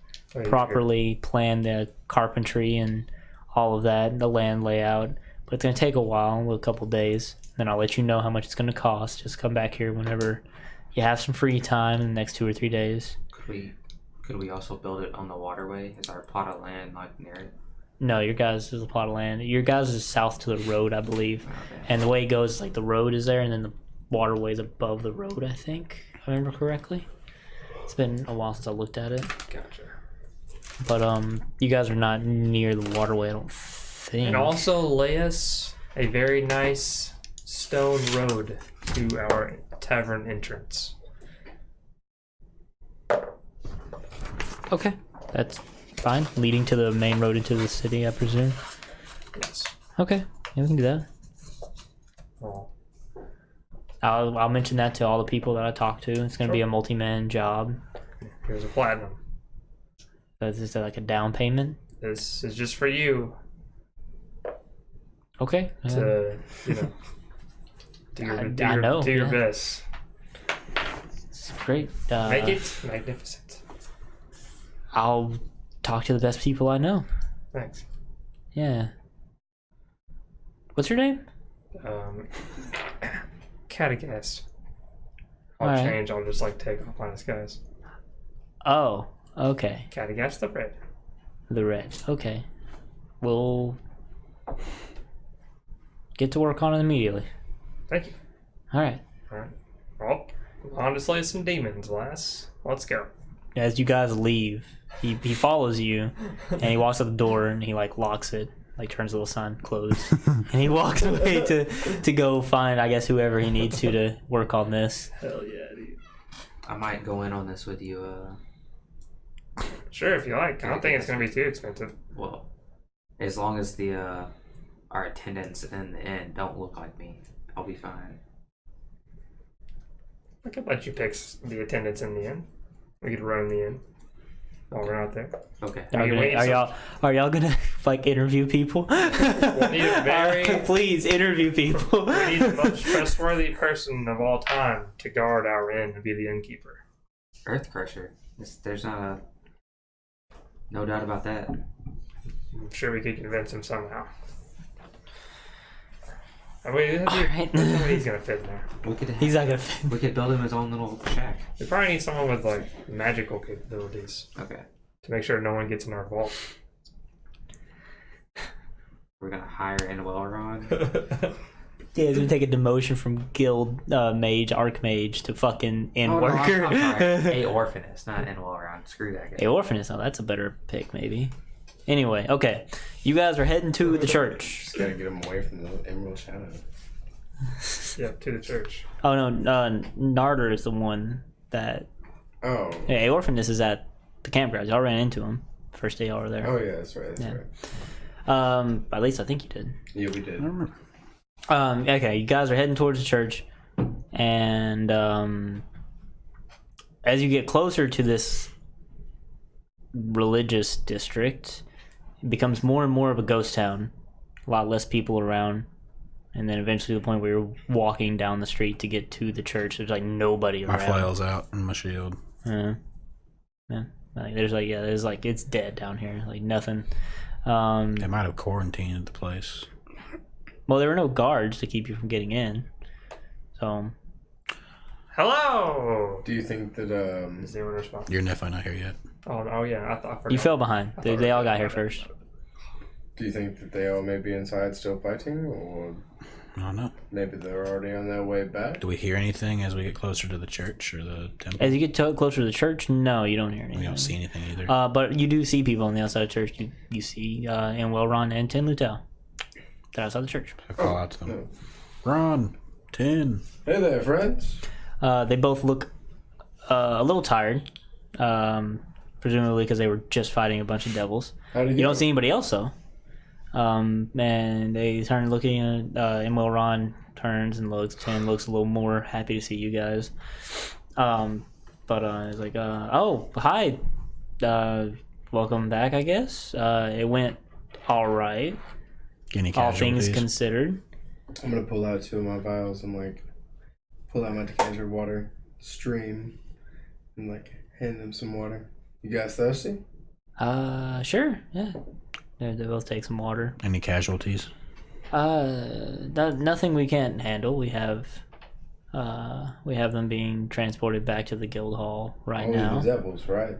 properly plan the carpentry and all of that, the land layout. But it's gonna take a while, a couple days. Then I'll let you know how much it's gonna cost. Just come back here whenever you have some free time in the next 2 or 3 days. Could we also build it on the waterway? Is our plot of land like near it? No, your guys is a plot of land. Your guys is south to the road, I believe. Okay. And the way it goes is like the road is there, and then the waterway's above the road. I think, if I remember correctly. It's been a while since I looked at it. Gotcha. But you guys are not near the waterway, I don't think. And also lay us a very nice stone road to our tavern entrance. Okay, that's fine. Leading to the main road into the city, I presume. Yes. Okay, yeah, we can do that. Well, I'll mention that to all the people that I talk to. It's gonna be a multi-man job. here's a platinum. That's just like a down payment. This is just for you Okay. to, do your, do your best. It's great. Make it magnificent. I'll talk to the best people I know. Thanks. Yeah. What's your name? Catagast. I'll Alright. change. I'll just take off on this guys. Oh, okay. Catagast the red. The red. Okay. We'll get to work on it immediately. Thank you. All right. Alright. Well, on to slay some demons, lass. Let's go. As you guys leave, he follows you, and he walks out the door, and he locks it, turns the little sign closed, and he walks away to go find, I guess, whoever he needs to work on this. Hell yeah, dude. I might go in on this with you. Sure, if you like. I don't think it's gonna be too expensive. Well, as long as our attendants in the inn don't look like me, I'll be fine. I could let you pick the attendants in the inn. We could run the inn while we're out there. Okay. Are y'all gonna interview people? We'll need a very Please interview people. we need the most trustworthy person of all time to guard our inn and be the innkeeper. Earth Crusher. There's no doubt about that. I'm sure we could convince him somehow. I mean, Alright. he's gonna fit in there. He's not gonna fit. We could build him his own little shack. We probably need someone with magical capabilities Okay. to make sure no one gets in our vault. We're gonna hire Enwelron. Yeah, he's gonna take a demotion from guild mage, archmage to fucking inn worker. I'm sorry. A Orphanus, not Enwelron. Screw that guy. A orphaness. Oh, that's a better pick, maybe. Anyway, okay. You guys are heading to the church. Just gotta get him away from the Emerald Shadow. Yeah, to the church. Oh, no. Narder is the one that... Oh. Yeah, A orphaness is at the campground. Y'all ran into him first day y'all were there. Oh yeah, that's right. That's Yeah. right. At least I think you did. Yeah, we did. Okay, you guys are heading towards the church. And as you get closer to this religious district, it becomes more and more of a ghost town. A lot less people around. And then eventually to the point where you're walking down the street to get to the church. There's nobody My around. flail's out and my shield. Yeah. It's dead down here. Nothing. They might have quarantined the place. Well, there were no guards to keep you from getting in. So, Hello! Do you think that Is anyone responding? You're definitely not here yet. Oh yeah, I forgot. you fell behind. I They thought all we got were- here first. do you think that they all may be inside still fighting, or I don't know. Maybe they're already on their way back. Do we hear anything as we get closer to the church or the temple? As you get closer to the church, no, you don't hear anything. We don't see anything either. But you do see people on the outside of the church. You see Inwell, Ron, and Tin Lutel. They're outside the church. I call out to them. Ron, Tin. Hey there, friends. They both look a little tired, presumably because they were just fighting a bunch of devils. How'd it You go? don't see anybody else, though. And they turn looking at Inwell. Ron turns and looks. Tin looks a little more happy to see you guys. But it's like, oh, hi. Welcome back, I guess. It went all right. Any All things casualties? considered. I'm gonna pull out 2 of my vials and like pull out my decanter of water, stream, and like hand them some water. You guys thirsty? Sure, yeah. They both take some water. Any casualties? Nothing we can't handle. We have them being transported back to the guild hall right Only now. the devils, right?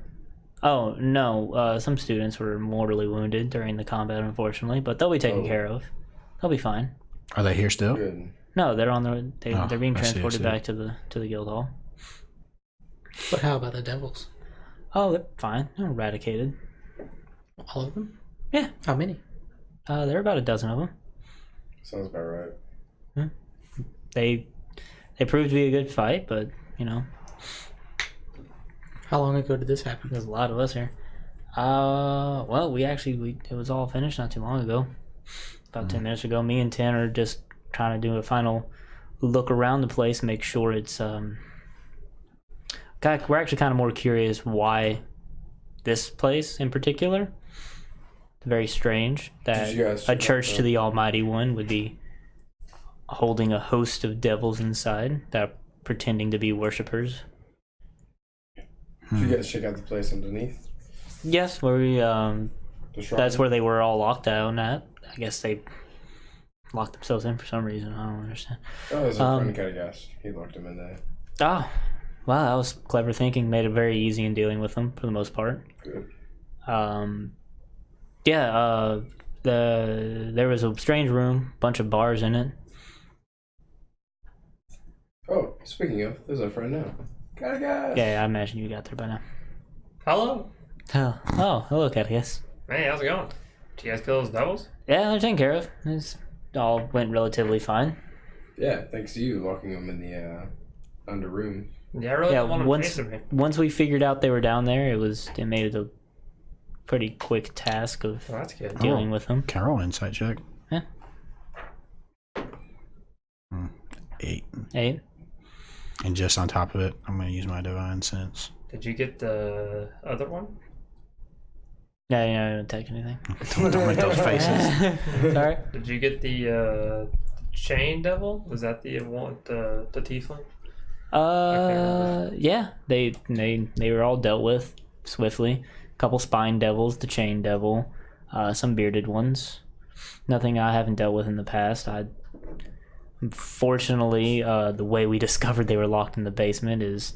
Oh no, some students were mortally wounded during the combat, unfortunately, but they'll be taken care of. They'll be fine. Are they here still? Good. No, they're on they're being I see, I transported see. back to the guild hall. But how about the devils? Oh, they're fine. They're eradicated. All of them? Yeah. How many? There are about a dozen of them. Sounds about right. They proved to be a good fight, but you know, How long ago did this happen? there's a lot of us here. Well, it was all finished not too long ago. About 10 minutes ago. Me and Tin are just trying to do a final look around the place, make sure it's we're actually kind of more curious why this place in particular. It's very strange that Did you guys a check out church to the- the Almighty One would be holding a host of devils inside that are pretending to be worshippers. Did you guys check out the place underneath? Yes, where we The shrine? that's where they were all locked down at. I guess they locked themselves in for some reason. I don't understand. Oh, there's a friend kind of guessed. He locked him in there. Oh, wow, that was clever thinking. Made it very easy in dealing with them for the most part. Good. There was a strange room, bunch of bars in it. Oh, speaking of, there's our friend now. Got a guy. Yeah, I imagine you got there by now. Hello. Oh, hello, Catechus. Hey, how's it going? Did you guys kill those devils? Yeah, they're taken care of. It all went relatively fine. Yeah, thanks to you locking him in the under room. Yeah, I really Yeah, don't want them once chasing me. once we figured out they were down there, it made it a pretty quick task of Well, that's good. dealing with them. Can I roll an insight check? Yeah. 8. 8. And just on top of it, I'm going to use my divine sense. Did you get the other one? Yeah, I didn't take anything. Don't make those faces. Sorry. Did you get the chain devil? Was that the one, the tiefling? Yeah, they were all dealt with swiftly. A couple spine devils, the chain devil, some bearded ones. Nothing I haven't dealt with in the past. Unfortunately, the way we discovered they were locked in the basement is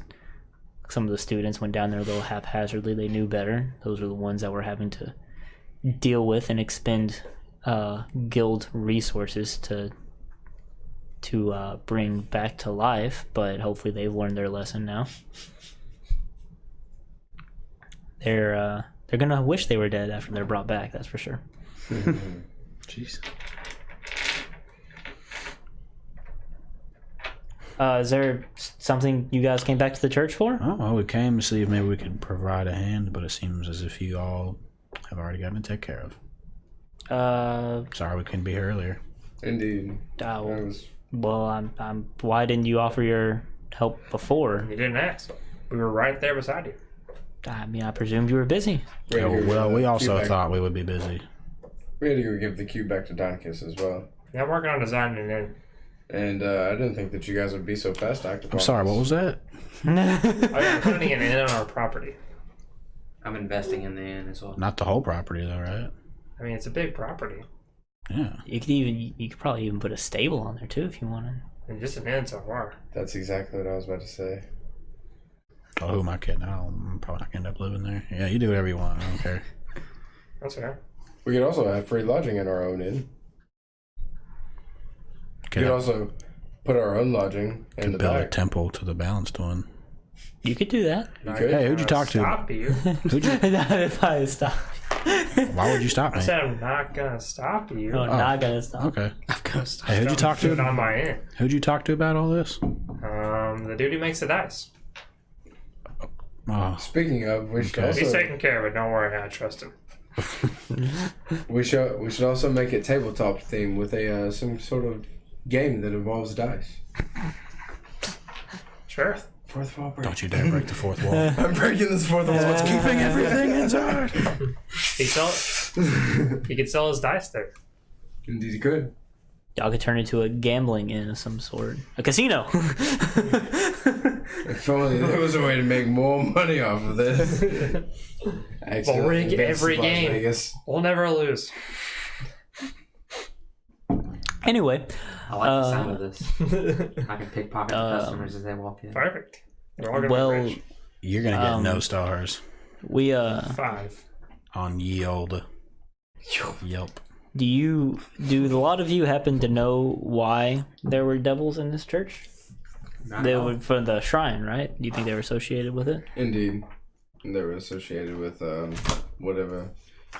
some of the students went down there a little haphazardly. They knew better. Those are the ones that we're having to deal with and expend guild resources to bring back to life, but hopefully they've learned their lesson now. They're gonna wish they were dead after they're brought back, that's for sure. Jeez. Is there something you guys came back to the church for? Oh, well, we came to see if maybe we could provide a hand, but it seems as if you all have already gotten it taken care of. Sorry we couldn't be here earlier. Indeed. That was Well, I'm. Why didn't you offer your help before? You didn't ask. We were right there beside you. I mean, I presumed you were busy. we had to go Well, give we the also cube back- thought we would be busy. we had to go give the cube back to Donicus as well. Yeah, I'm working on designing it. And I didn't think that you guys would be so fast active. I'm sorry, what was that? I'm putting it in on our property. I'm investing in the inn as well. Not the whole property, though, right? I mean, it's a big property. Yeah. You could probably even put a stable on there too if you wanted. And just an inn so far. That's exactly what I was about to say. Oh, who am I kidding? I'm probably not going to end up living there. Yeah, you do whatever you want. I don't care. That's okay. We could also have free lodging in our own inn. could also put our own lodging in the build a back. temple to the balanced one. You could do that. You could. Hey, who'd you talk to? Stop you. Who'd you? Not if I stop. Why would you stop I me? said I'm not gonna stop you. I'm not gonna stop. Okay. I'm gonna stop. Hey, who'd you talk Do it to? on my end. Who'd you talk to about all this? The dude who makes the dice. Oh, Speaking of, we should Okay. He's also taking care of it. Don't worry, I trust him. we should also make it tabletop theme with a some sort of game that involves dice. Sure. Fourth wall break. don't you dare break the fourth wall. I'm breaking this fourth wall. It's keeping everything inside. He could sell his dice there. Indeed, he could. Y'all could turn into a gambling inn of some sort. A casino. If only there was a way to make more money off of this. We'll rig every game. Vegas. We'll never lose. Anyway, I like the sound of this. I can pickpocket the customers as they walk in. Perfect. We're all gonna well, be rich. You're gonna get no stars we 5. on ye old Yelp. do a lot of you happen to know why there were devils in this church? Not They at all. were for the shrine, right? Do you think they were associated with it? Indeed. They were associated with whatever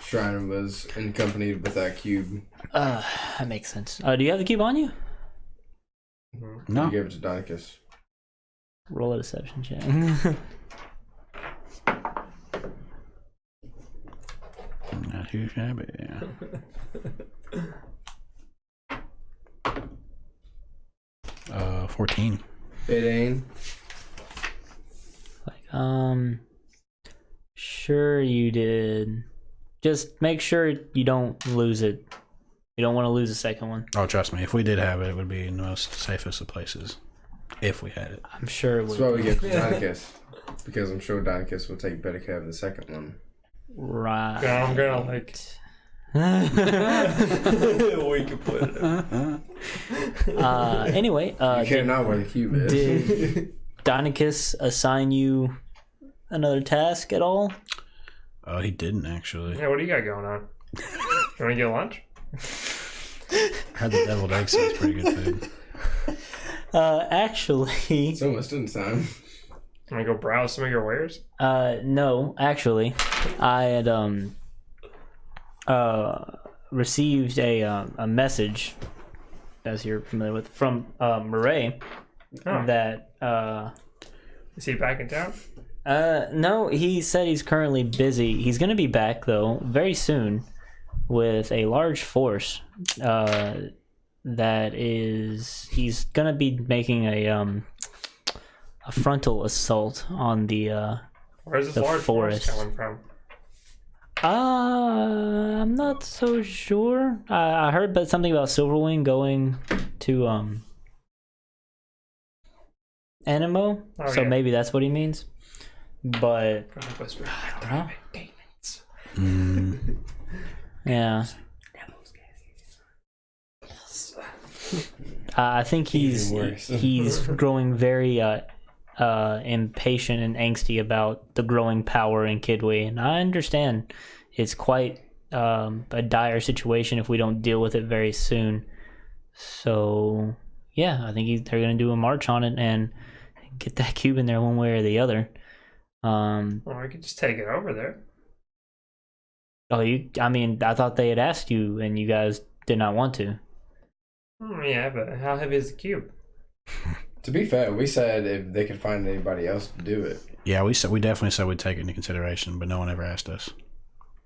shrine was accompanied with that cube. That makes sense. Do you have the cube on you? No. You gave it to Donicus. Roll a deception check. Not too shabby. 14. It ain't. Sure you did. Just make sure you don't lose it. You don't want to lose the second one. Oh, trust me. If we did have it, it would be in the most safest of places. If we had it. I'm sure it That's would. why we give it to Donicus. Because I'm sure Donicus will take better care of the second one. Right. Yeah, I'm gonna like. We can put it. Anyway, You can't know where the cube is. did Donicus assign you another task at all? Oh, he didn't actually. Yeah, what do you got going on? You want to get lunch? I heard the deviled egg sauce pretty good food. Actually, It's almost in time. Want to go browse some of your wares? no. Actually, I had received a message, as you're familiar with, from Murray Oh. that Is he back in town? no, he said he's currently busy. He's going to be back though very soon with a large force. That is, he's going to be making a frontal assault on the Where's this The large force forest. coming from? I'm not so sure. I heard but something about Silverwing going to Animo, Oh, so yeah. maybe that's what he means. But Whisper. Huh? Mm, yeah, I think he's Even worse. he's growing very impatient and angsty about the growing power in Kidway, and I understand it's quite a dire situation if we don't deal with it very soon. So yeah, I think they're gonna do a march on it and get that cube in there one way or the other. Well, I could just take it over there. I mean, I thought they had asked you and you guys did not want to. Yeah, but how heavy is the cube? To be fair, we said if they could find anybody else to do it. yeah, we definitely said we'd take it into consideration, but no one ever asked us.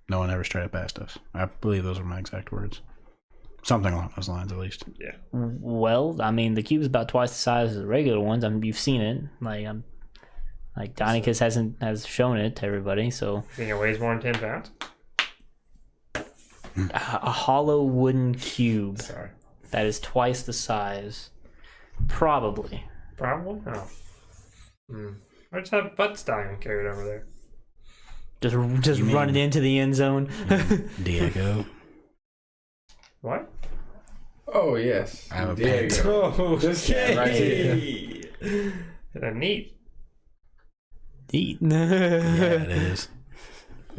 No one ever straight up asked us. I believe those were my exact words. Something along those lines, at least. Yeah. Well, I mean, the cube's about twice the size of the regular ones. I mean, you've seen it. Like Donicus has shown it to everybody. So Think it weighs more than 10 pounds? a hollow wooden cube Sorry. that is twice the size, probably. Probably? Oh. I just have butts dying carried over there. Just You mean- run it into the end zone. Diego. What? Oh, yes. I have a Diego. Oh, This guy right here. Neat. Eat. Yeah, it is.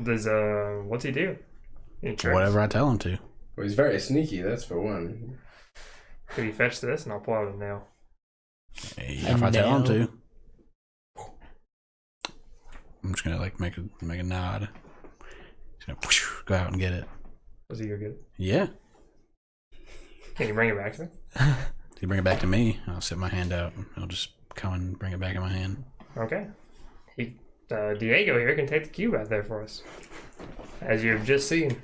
Does, what's he do? He tricks? Whatever I tell him to. Well, he's very sneaky, that's for one. Could you fetch this and I'll pull out a nail? Hey, if I tell him to. I'm just gonna like make a nod. Just gonna go out and get it. Was it your good? Yeah. Can you bring it back to me? You bring it back to me, I'll set my hand out. I'll just come and bring it back in my hand. Okay. Diego here can take the cube out there for us. As you've just seen.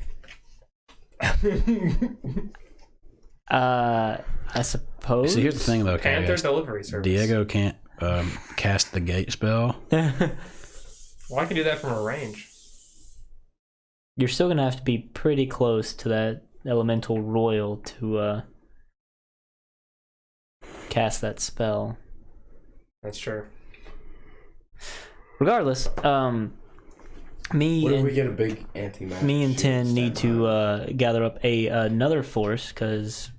I suppose. See, here's the thing though, Panther guys. delivery service. Diego can't cast the gate spell. Well, I can do that from a range. You're still gonna have to be pretty close to that elemental royal to cast that spell. That's true. Regardless, me What if and we get a big anti-magic? me and shield Tin need stand by? to gather up another force because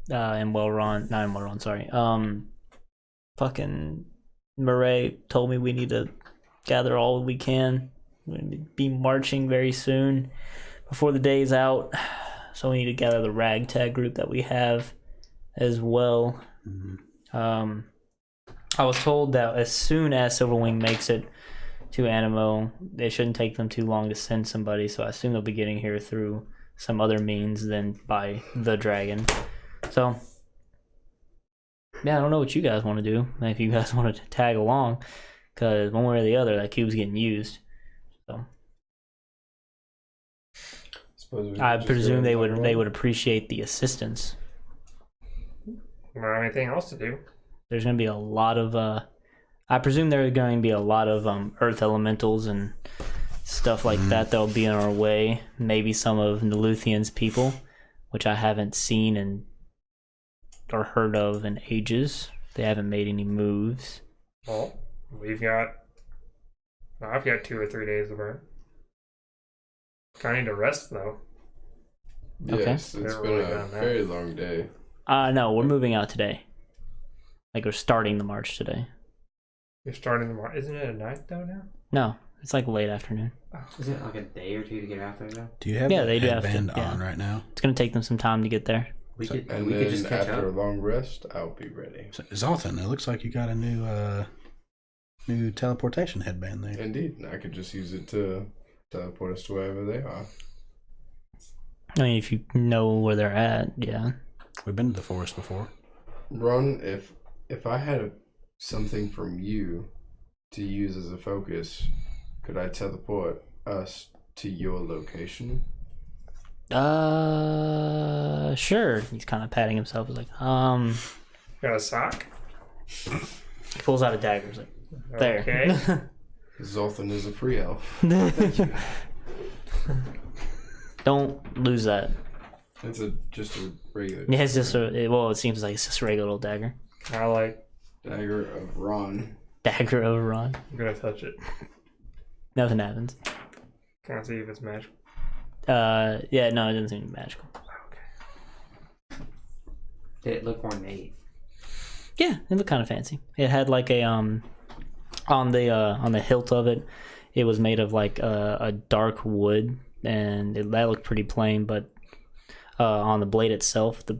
not in Welron, sorry. Fucking Murray told me we need to gather all we can. We're gonna be marching very soon before the day's out, so we need to gather the ragtag group that we have as well. Mm-hmm. I was told that as soon as Silverwing makes it to Animo, it shouldn't take them too long to send somebody, so I assume they'll be getting here through some other means than by the dragon. So, yeah, I don't know what you guys want to do. If you guys want to tag along, because one way or the other, that cube's getting used. So, Suppose we I could just presume go they one would appreciate the assistance. You don't have anything else to do? There's going to be a lot of I presume there are going to be a lot of earth elementals and stuff like that that'll be in our way. Maybe some of Naluthian's people, which I haven't seen and or heard of in ages. They haven't made any moves. Well, I've got 2 or 3 days to burn. Kind of need to rest though. Yes, it's They're been really a done that. very long day. No, we're moving out today. Like we're starting the march today. You're starting tomorrow. Isn't it at night though now? No, it's like late afternoon. Is it like a day or two to get out there though? Do you have Yeah, that they do have to, headband yeah. on right now? It's going to take them some time to get there. We could And we then could just catch after up. a long rest, I'll be ready. So, Zoltan, it looks like you got a new teleportation headband there. Indeed, I could just use it to teleport us to wherever they are. I mean, if you know where they're at, yeah. We've been to the forest before. Ron, if I had something from you to use as a focus, could I teleport us to your location? Sure. He's kind of patting himself. He's like, Got a sock? he pulls out a dagger. He's like, there. Okay. Zoltan is a free elf. Don't lose that. It's just a regular Yeah, it's just it seems like it's just a regular little dagger. Kind of like, dagger of Ron. Dagger over on. I'm gonna touch it. Nothing happens. Can I see if it's magical? Yeah, no, it doesn't seem magical. Okay. Did it look ornate? Yeah, it looked kind of fancy. It had like a on the hilt of it. It was made of like a dark wood, and that looked pretty plain. But on the blade itself, the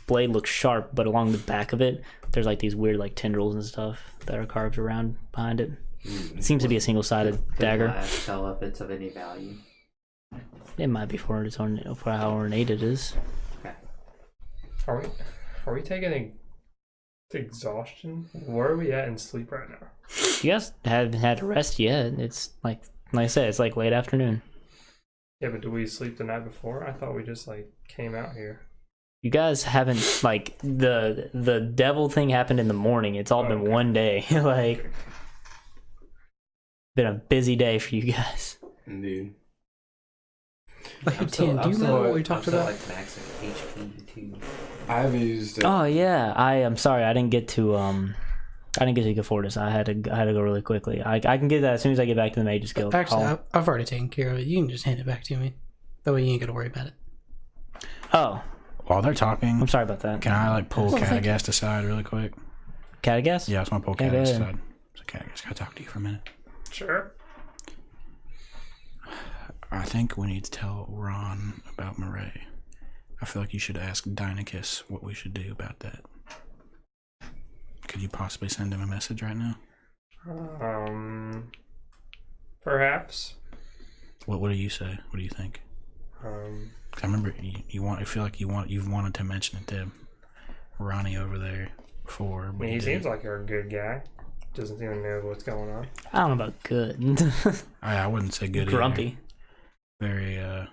blade looks sharp, but along the back of it, there's like these weird like tendrils and stuff that are carved around behind it. It seems to be a single-sided dagger. Could I tell if it's of any value? It might be for how ornate it is. Okay. Are we taking exhaustion? Where are we at in sleep right now? You guys haven't had a rest yet. It's like I said, it's like late afternoon. Yeah, but did we sleep the night before? I thought we just like came out here. You guys haven't like the devil thing happened in the morning. It's all been Okay. one day. Like been a busy day for you guys. Indeed. Hey, Tin, do you remember what we talked about? Like maxing HP too. I've used Oh yeah, I am sorry. I didn't get to go forward this. I had to go really quickly. I can get that as soon as I get back to the Mages Guild. Actually, I've already taken care of it. You can just hand it back to me. That way you ain't got to worry about it. Oh, While they're talking, I'm sorry about that. can I like pull Oh, thank you. Catagast aside really quick? Catagast? Yeah, I just want to pull Yeah, go Catagast ahead. aside. So Catagast, can I talk to you for a minute? Sure. I think we need to tell Ron about Murray. I feel like you should ask Deinicus what we should do about that. Could you possibly send him a message right now? Perhaps. What do you say? What do you think? 'Cause I remember I feel like you've wanted to mention it to Ronnie over there before. I But mean, he seems like a good guy. Doesn't seem to know what's going on. I don't know about good. I wouldn't say good. Grumpy. Either. Very. I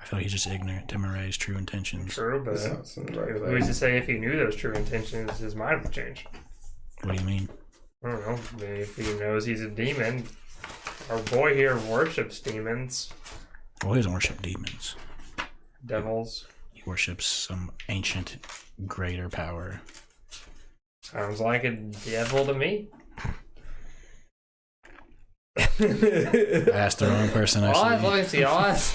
feel like he's just ignorant to Murray's true intentions. True, but Sounds right who's to say if he knew those true intentions, his mind would change? What do you mean? I don't know. Maybe if he knows he's a demon, our boy here worships demons, Well, he doesn't worship demons. devils. He worships some ancient, greater power. Sounds like a devil to me. I asked the wrong person. I'll ask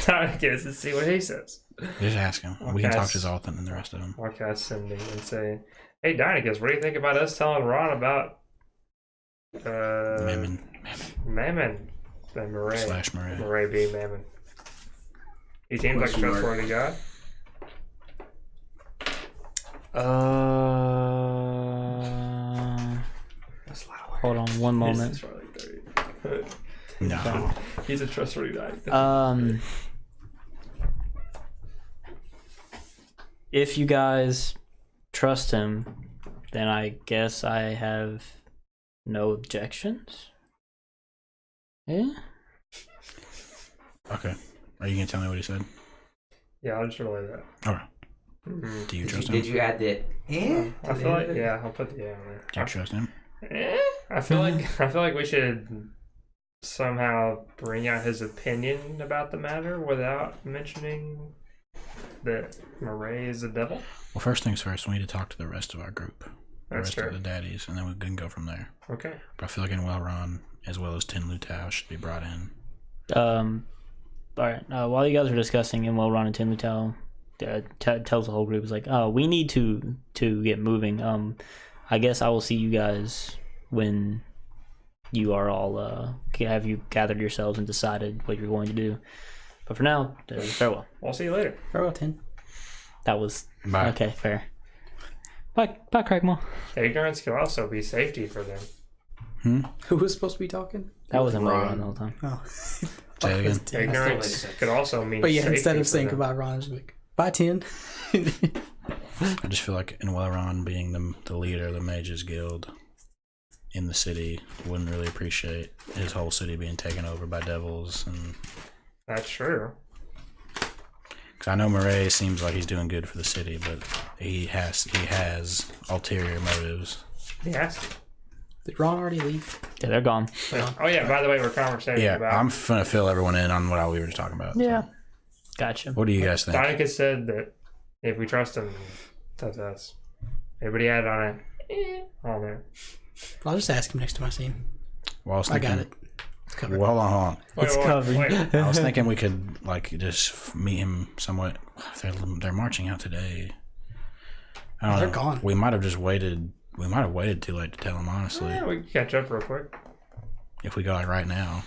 Deinicus and see what he says. Just ask him. We can talk to Zoltan and the rest of them. I'll cast Cindy and say, "Hey, Deinicus, what do you think about us telling Ron about Mammon. Mammon and Murray? Slash Murray. Murray being Mammon. He seems like a Question mark. trustworthy guy. That's a lot of work. Hold on one moment. He's probably 30. No. He's a trustworthy guy. If you guys trust him, then I guess I have no objections. Yeah. Okay. Are you gonna tell me what he said? Yeah, I'll just relay that. Alright. Mm-hmm. Do you trust Did him? you add the I feel like, yeah, I'll put the yeah on there. Do you trust him? I feel like we should somehow bring out his opinion about the matter without mentioning that Murray is a devil. Well, first things first, we need to talk to the rest of our group. The That's rest true. of the daddies, and then we can go from there. Okay. But I feel like Inwellron, as well as Tin Lutao, should be brought in. Alright, while you guys are discussing Inwellron and Tin Lutao, tells the whole group, is like, oh, we need to get moving. I guess I will see you guys when you are all, have you gathered yourselves and decided what you're going to do. But for now, farewell. I'll see you later. Farewell, 10. That was... Bye. Okay, fair. Bye, Cragmore. Ignorance can also be safety for them. Who was supposed to be talking? That wasn't Ron. Ron the whole time. Oh. Say it again. Ignorance could also mean But yeah, safety instead of for saying them. goodbye, Ron, just like, bye, 10. I just feel like Inwellron being the leader of the Mages Guild in the city wouldn't really appreciate his whole city being taken over by devils. And That's true. because I know Murray seems like he's doing good for the city, but he has ulterior motives. Yes. Did Ron already leave? Yeah, they're gone. Oh yeah. By the way, we're conversating Yeah, about. I'm gonna fill everyone in on what we were just talking about. Yeah. Gotcha. What do you guys think? Deinicus said that if we trust him, that's us. Everybody had on it. On there. I'll just ask him next time I see him. Well, I was I thinking, got it. It's covered. Well, hold on. It's covered. I was thinking we could just meet him somewhat. They're marching out today. I don't They're know. gone. We might have just waited. We might have waited too late to tell him. Honestly, Yeah, we can catch up real quick. if we go like right now,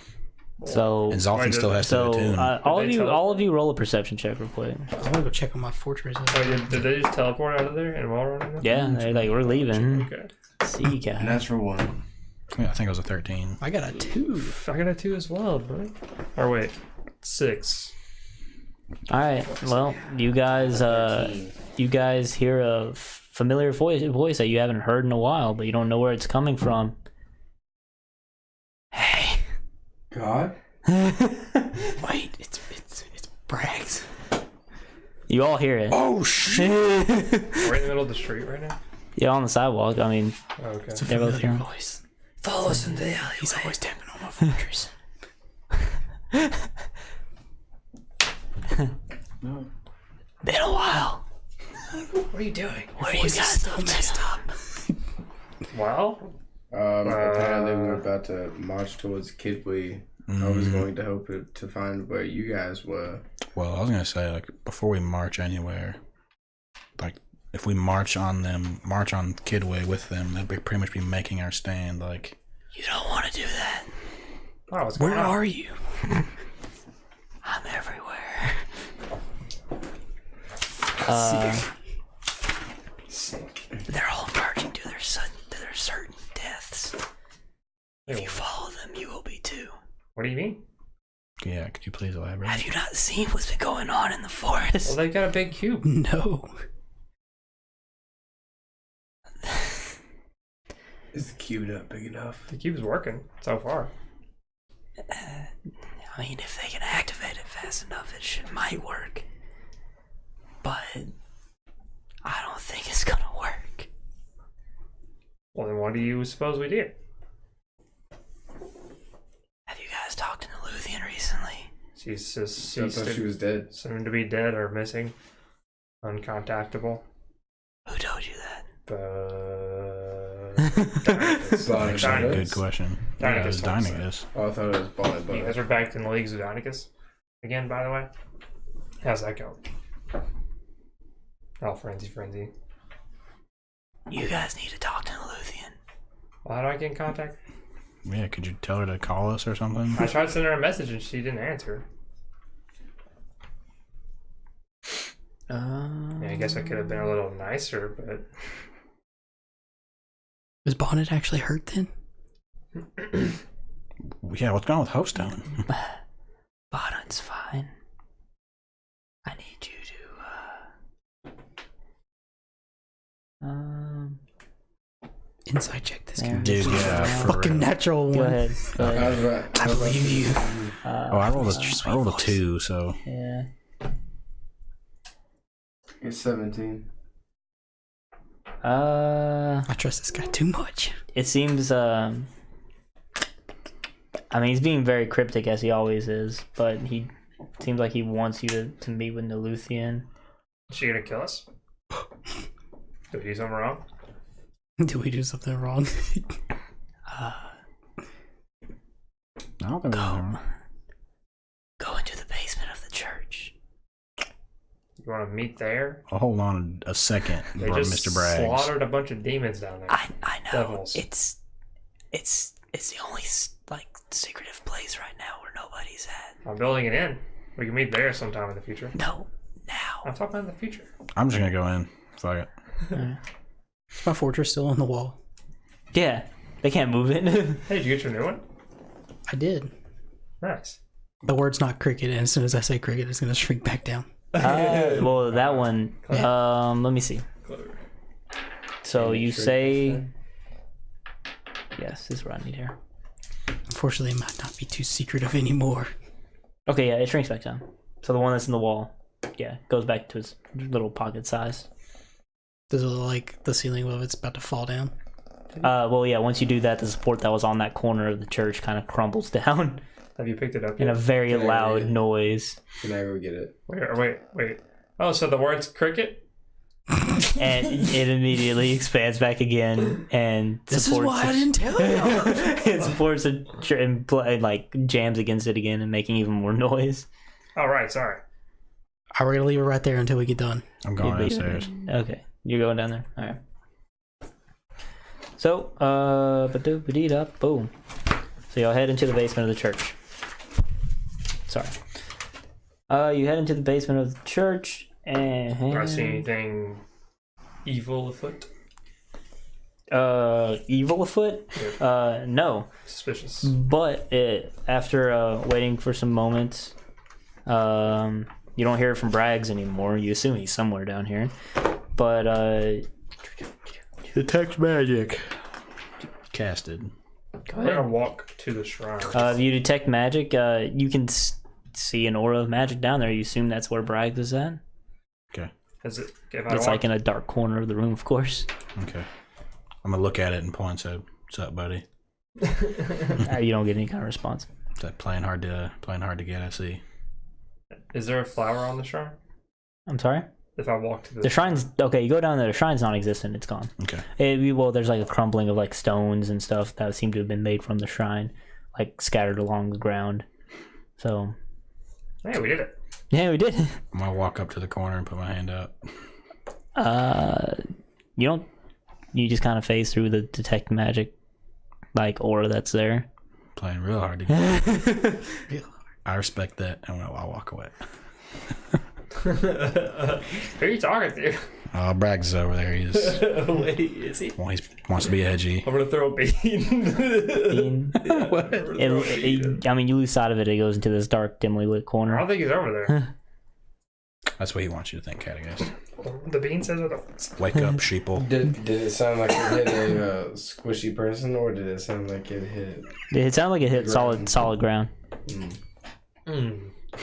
So, and Zoltan still has to attune. all of you roll a perception check real quick. I want to go check on my fortress. Wait, did they just teleport out of there and while running? Yeah, they're like, we're leaving. Okay. See you guys. Natural one. Yeah, I think it was a 13. I got a 2. I got a 2 as well, bro. Or wait, 6. All right. Well, you guys hear a familiar voice that you haven't heard in a while, but you don't know where it's coming from. Hey. God? Wait, it's Braggs. You all hear it. Oh shit! We're in the middle of the street right now. Yeah, on the sidewalk. I mean, Oh, okay. It's a They're both familiar here. voice. Follow us into the alley. He's always tapping on my fortress. been a while. What are you doing? What are you guys up to? Well, Apparently we're about to march towards Kidwee. I was Mm. going to hope to find where you guys were. Well, I was gonna say, like, before we march anywhere, like, if we march on Kidway with them, that'd pretty much be making our stand. Like, You don't want to do that. wow, what's going Where on? are you? I'm everywhere. Sick. They're all marching to their certain deaths. If you follow them, you will be too. What do you mean? Yeah, could you please elaborate? Have you not seen what's been going on in the forest? Well, they've got a big cube. No. Is the cube not big enough? The cube's working so far. I mean, if they can activate it fast enough, might work. But I don't think it's gonna work. Well, then what do you suppose we did? Have you guys talked to the Luthian recently? She's just I thought she was dead. soon to be dead or missing, uncontactable. Who told you that? Dynacus. Good question. Yeah, it was Dynacus. Oh, I thought it was Bonnet, You guys but are back in the leagues with Dynacus again, by the way. How's that going? Oh, frenzy. You guys need to talk to the Luthian. Well, how do I get in contact? Yeah, could you tell her to call us or something? I tried to send her a message and she didn't answer. Yeah, I guess I could have been a little nicer, but Was Bonnet actually hurt then? Yeah, what's going on with Hostone? Bonnet's fine. I need you to, Inside check this There. guy. Dude, yeah, for Fucking real. natural go one. ahead. Go ahead. I believe you. Oh, I rolled a 2, so Yeah. it's 17. I trust this guy too much. It seems, I mean, he's being very cryptic as he always is, but he seems like he wants you to meet with the Luthian. is she gonna kill us? Did we do something wrong? Did we do something wrong? I don't think we're Go into the basement of the church. You want to meet there? Oh, hold on a second, They bro, just Mr. Braggs. slaughtered a bunch of demons down there. I know. Devils. It's the only like secretive place right now where nobody's at. I'm building it in. We can meet there sometime in the future. No, now. I'm talking about in the future. I'm just gonna go in. Fuck it. Is my fortress still on the wall? Yeah, they can't move it. Hey, did you get your new one? I did. Nice. The word's not cricket, and as soon as I say cricket, it's gonna shrink back down. Well, that one. Let me see. So you say, yes, this is what I need here. Unfortunately, it might not be too secretive anymore. Okay, yeah, it shrinks back down. So the one that's in the wall, yeah, goes back to its little pocket size. Does it look like the ceiling above it's about to fall down? Well, yeah, once you do that, the support that was on that corner of the church kind of crumbles down Have you picked it up in yet? a very Can I loud read it? noise. Can I go get it? Wait. Oh, so the word's cricket? And it immediately expands back again and This is supports why I didn't tell you. it supports it and like jams against it again and making even more noise. Oh, right, sorry. We're gonna leave it right there until we get done. I'm going downstairs. Okay, you're going down there. All right. So, boom. So y'all head into the basement of the church. Sorry. You head into the basement of the church, and Do I see anything evil afoot? Evil afoot? No. Suspicious. But after waiting for some moments, you don't hear it from Braggs anymore. You assume he's somewhere down here. But Detect magic. Casted. We're gonna walk to the shrine. if you detect magic, you can see an aura of magic down there. You assume that's where Braggs is at. Okay. Is it? If I It's like in a dark corner of the room, of course. Okay. I'm gonna look at it and point and say, "What's up, buddy?" You don't get any kind of response. Is that playing hard to get? I see. Is there a flower on the shrine? I'm sorry? If I walk to The shrine's... Okay, you go down there. The shrine's non-existent. It's gone. Okay. Well, there's like a crumbling of like stones and stuff that seem to have been made from the shrine, like scattered along the ground. So... Hey, we did it. Yeah, we did. I'm gonna walk up to the corner and put my hand up. You don't... You just kind of phase through the detect magic, like, aura that's there. Playing real hard to get. I respect that, and I'll walk away. Who are you talking to? Oh, Braggs is over there. He's Wait, is he? well, he wants to be edgy. I'm gonna throw a bean. Bean? What? I mean, you lose sight of it. It goes into this dark, dimly lit I corner. don't think he's over there. That's what he wants you to think, Catagast. The bean says it. Wake up, sheeple. Did it sound like it hit a squishy person, or did it sound like it hit? It sounded like it hit solid ground.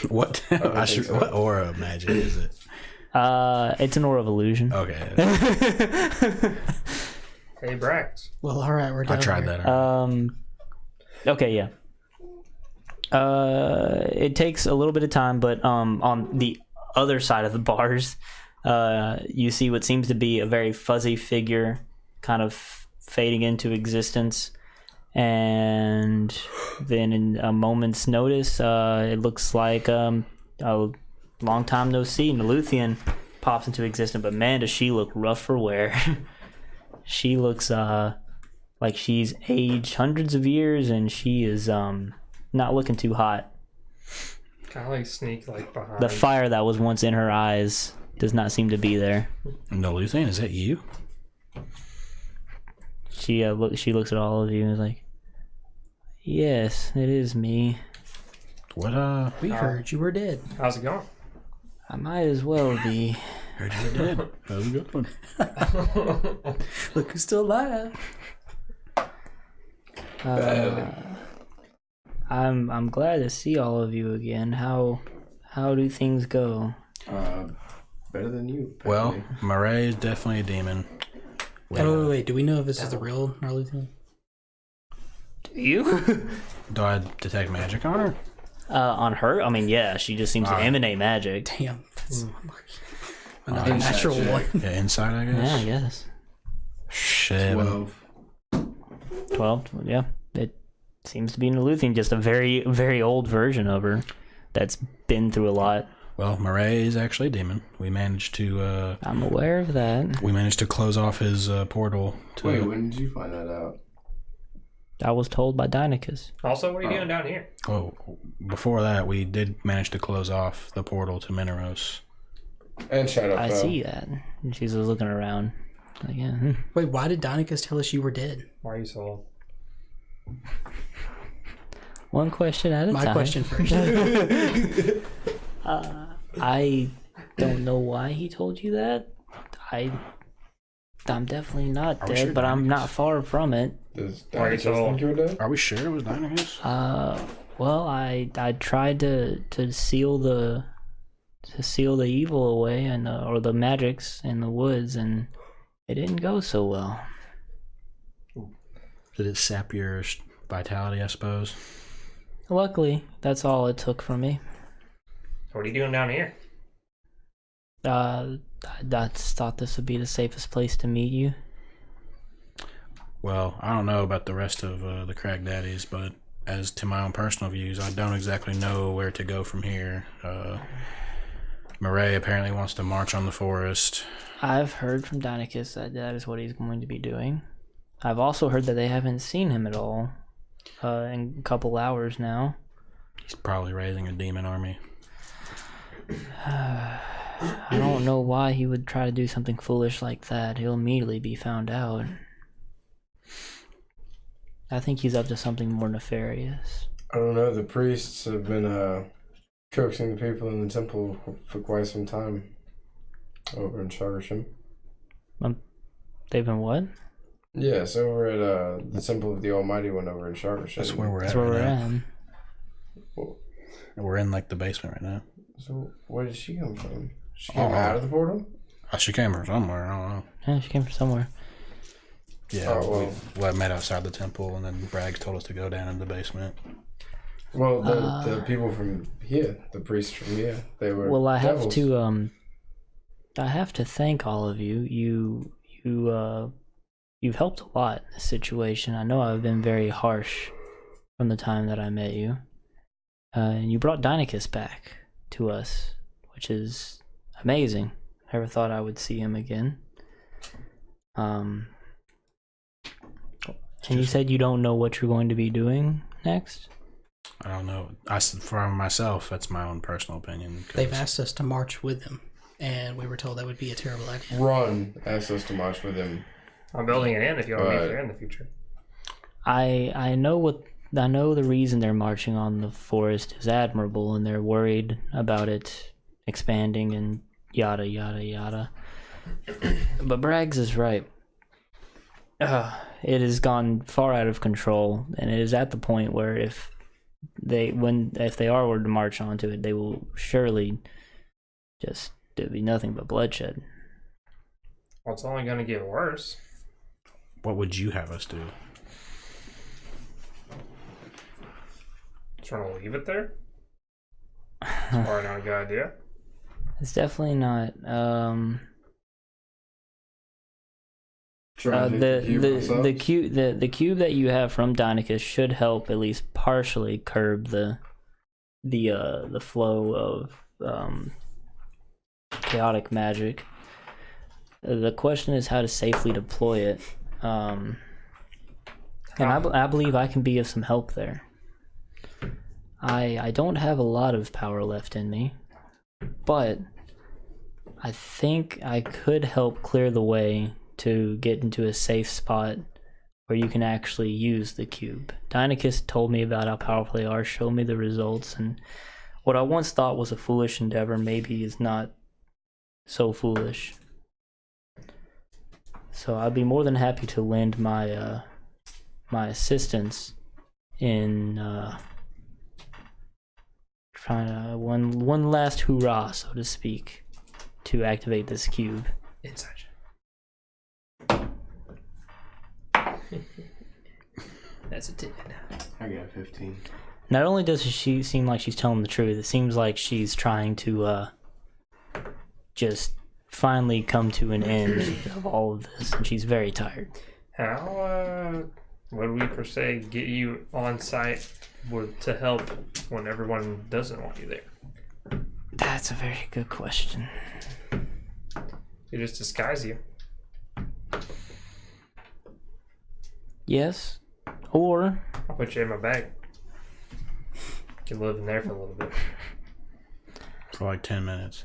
What? What aura of magic is it? It's an aura of illusion. Okay. Hey, Brax. Well, all right, we're done. I tried here. that. Okay, yeah. It takes a little bit of time, but on the other side of the bars, you see what seems to be a very fuzzy figure kind of fading into existence. And then in a moment's notice, it looks like a long time no see. Naluthian pops into existence, but man, does she look rough for wear. She looks like she's aged hundreds of years, and she is not looking too hot. Kind of like sneak like behind. The fire that was once in her eyes does not seem to be there. No, Luthian, is that you? She looks at all of you and is like, "Yes, it is me. What? We heard you were dead. How's it going? I might as well be." Heard you were dead. How's it going? Look who's still alive. I'm glad to see all of you again. How do things go? Better than you. Apparently. Well, Murray is definitely a demon. Wait. Do we know if this is the real Narluthian? You? Do I detect magic on her? On her? I mean, yeah, she just seems to emanate magic. Damn. That's a natural check. one. Yeah, inside, I guess. Yeah, I guess. 7. 12, yeah. It seems to be Naluthian, just a very, very old version of her that's been through a lot. Well, Murray is actually a demon. We managed to. I'm aware of that. We managed to close off his portal. To, Wait, when did you find that out? I was told by Deinecus. Also, what are you doing down here? Oh, before that, we did manage to close off the portal to Mineros. And Shadowfell. I see that. And she's just looking around. Like, yeah. Wait, why did Deinecus tell us you were dead? Why are you so old? One question at a time. My question first. I don't know why he told you that. I'm definitely not Are we dead, sure but I'm Deinecus- not far from it. Does Why are you so Dynasty old? think you were dead? Are we sure it was Dynacus? Well, I tried to seal the evil away and or the magics in the woods, and it didn't go so well. Did it sap your vitality, I suppose? Luckily, that's all it took from me. What are you doing down here? I thought this would be the safest place to meet you. Well, I don't know about the rest of the Cragdaddies, but as to my own personal views, I don't exactly know where to go from here. Murray apparently wants to march on the forest. I've heard from Deinecus that is what he's going to be doing. I've also heard that they haven't seen him at all in a couple hours now. He's probably raising a demon army. I don't know why he would try to do something foolish like that. He'll immediately be found out. I think he's up to something more nefarious. I don't know. The priests have been coaxing the people in the temple for quite some time over in Shagarshim. They've been what? Yes, over at the Temple of the Almighty One over in Shagarshim. That's where we're That's at where right we're now. at. We're in like the basement right now. So where did she come from? She came out of the portal? She came from somewhere. I don't know. Yeah, she came from somewhere. Yeah, Oh, well. we met outside the temple, and then Bragg told us to go down in the basement. Well, the people from here, the priests from here, they were. Well, I have devils. I have to thank all of you. You've helped a lot in this situation. I know I've been very harsh from the time that I met you. And you brought Deinecus back to us, which is amazing. Never thought I would see him again. And you said you don't know what you're going to be doing next? I don't know. For myself, that's my own personal opinion. They've asked us to march with them, and we were told that would be a terrible idea. Ron asked us to march with him. I'm building it in if you want to be there in the future. I know the reason they're marching on the forest is admirable, and they're worried about it expanding and yada yada yada. But Braggs is right. It has gone far out of control, and it is at the point where if they are ordered to march onto it, they will surely just there'll be nothing but bloodshed. Well, it's only going to get worse. What would you have us do? Trying to leave it there? It's probably not a good idea. It's definitely not. The cube that you have from Deinecke should help at least partially curb the flow of chaotic magic. The question is how to safely deploy it, and I believe I can be of some help there. I don't have a lot of power left in me, but I think I could help clear the way to get into a safe spot where you can actually use the cube. Deinecke told me about how powerful they are, showed me the results, and what I once thought was a foolish endeavor maybe is not so foolish. So I'd be more than happy to lend my my assistance in trying to one last hoorah, so to speak, to activate this cube. Inside. That's a 10. I got 15. Not only does she seem like she's telling the truth, it seems like she's trying to just finally come to an end of all of this, and she's very tired. How would we per se get you on site to help when everyone doesn't want you there? That's a very good question. You just disguise you. Yes, or I'll put you in my bag. You can live in there for a little bit. For like 10 minutes.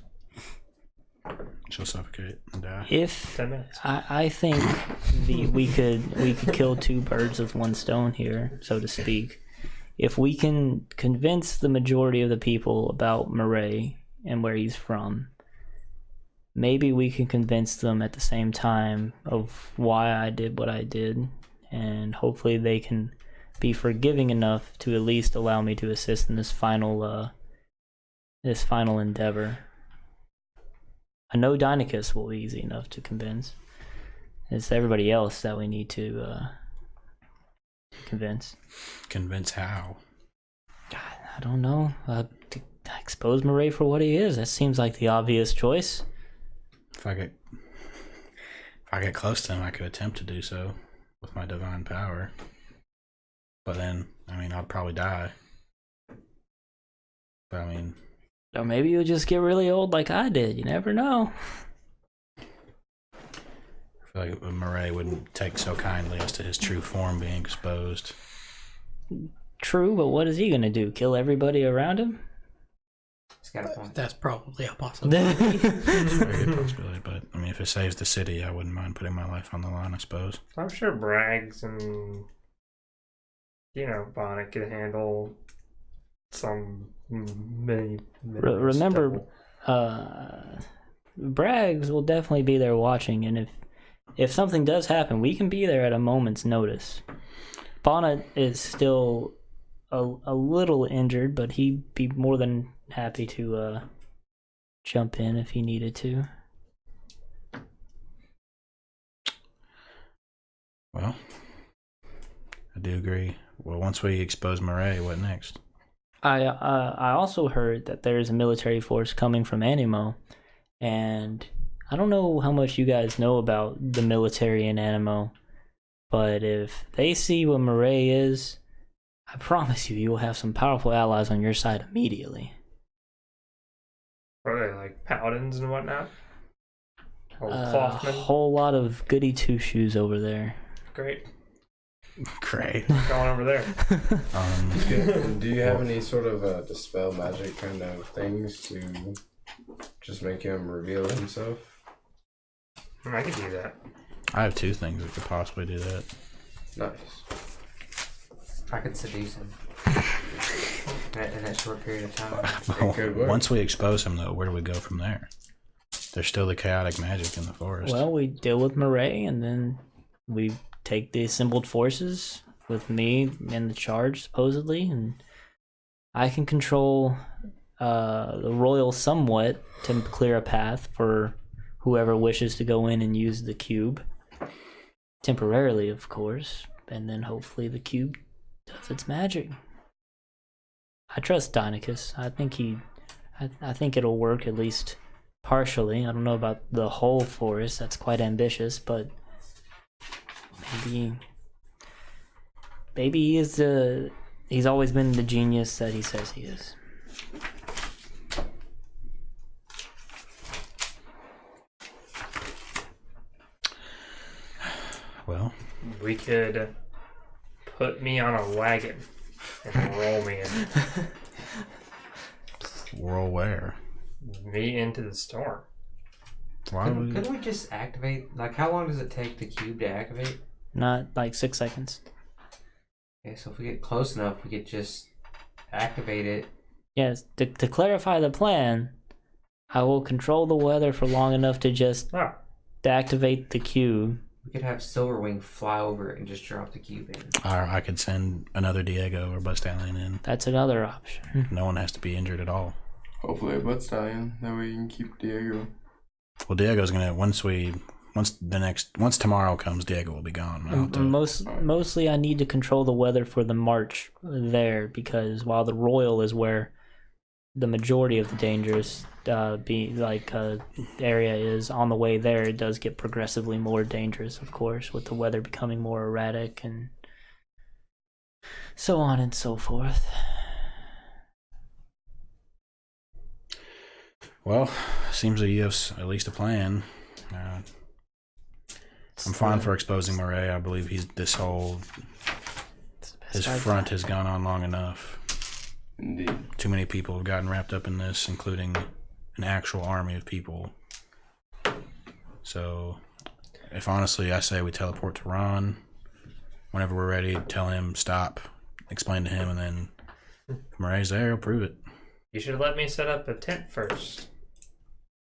She'll suffocate and die. if 10 minutes. I think we could kill two birds with one stone here, so to speak. If we can convince the majority of the people about Murray and where he's from, maybe we can convince them at the same time of why I did what I did, and hopefully they can be forgiving enough to at least allow me to assist in this final endeavor. I know Deinecke will be easy enough to convince. It's everybody else that we need to convince. Convince how? I don't know. To expose Murray for what he is. That seems like the obvious choice. If I get close to him, I could attempt to do so with my divine power. But then, I'd probably die. But Or maybe you'll just get really old like I did. You never know. I feel like Murray wouldn't take so kindly as to his true form being exposed. True, but what is he gonna do? Kill everybody around him? He's got a point. That's probably a possibility. It's a very good possibility, but if it saves the city, I wouldn't mind putting my life on the line, I suppose. I'm sure Braggs and Bonnet could handle some many Remember, Braggs will definitely be there watching, and if something does happen, we can be there at a moment's notice. Bonnet is still a little injured, but he'd be more than happy to jump in if he needed to. Well, I do agree. Well, once we expose Murray, what next? I also heard that there is a military force coming from Animo, and I don't know how much you guys know about the military in Animo, but if they see what Murray is, I promise you will have some powerful allies on your side immediately. Are they like paladins and whatnot? Old A clothmen? whole lot of goody two-shoes over there. Great. Great. Going over there. Do you have any sort of dispel magic kind of things to just make him reveal himself? I could do that. I have 2 things that could possibly do that. Nice. I could seduce him in that short period of time. It could work. Once we expose him, though, where do we go from there? There's still the chaotic magic in the forest. Well, we deal with Murray, and then we take the assembled forces with me in the charge, supposedly, and I can control the royal somewhat to clear a path for whoever wishes to go in and use the cube. Temporarily, of course, and then hopefully the cube does its magic. I trust Deinecus. I think it'll work at least partially. I don't know about the whole forest. That's quite ambitious, but maybe he's always been the genius that he says he is. Well, We could put me on a wagon and roll me in. whirl where? Me into the storm. Why would we... Couldn't we just activate? Like, how long does it take the cube to activate? Not like 6 seconds. Okay, so if we get close enough, we could just activate it. Yes, to clarify the plan, I will control the weather for long enough to just Oh, activate the cube. We could have Silverwing fly over it and just drop the cube in. Or I could send another Diego or Buzz Stallion in. That's another option. No one has to be injured at all. Hopefully a butt stallion. That way you can keep Diego. Well, Diego's gonna once tomorrow comes, Diego will be gone. I'll have to- Mostly, I need to control the weather for the march there, because while the royal is where the majority of the dangerous area is, on the way there, it does get progressively more dangerous, of course, with the weather becoming more erratic and so on and so forth. Well, seems that you have at least a plan. I'm fine for exposing Murray. I believe his front has gone on long enough. Indeed. Too many people have gotten wrapped up in this, including an actual army of people. So, if honestly, I say we teleport to Ron. Whenever we're ready, tell him stop, explain to him, and then if Murray's there, he'll prove it. you should let me set up a tent first.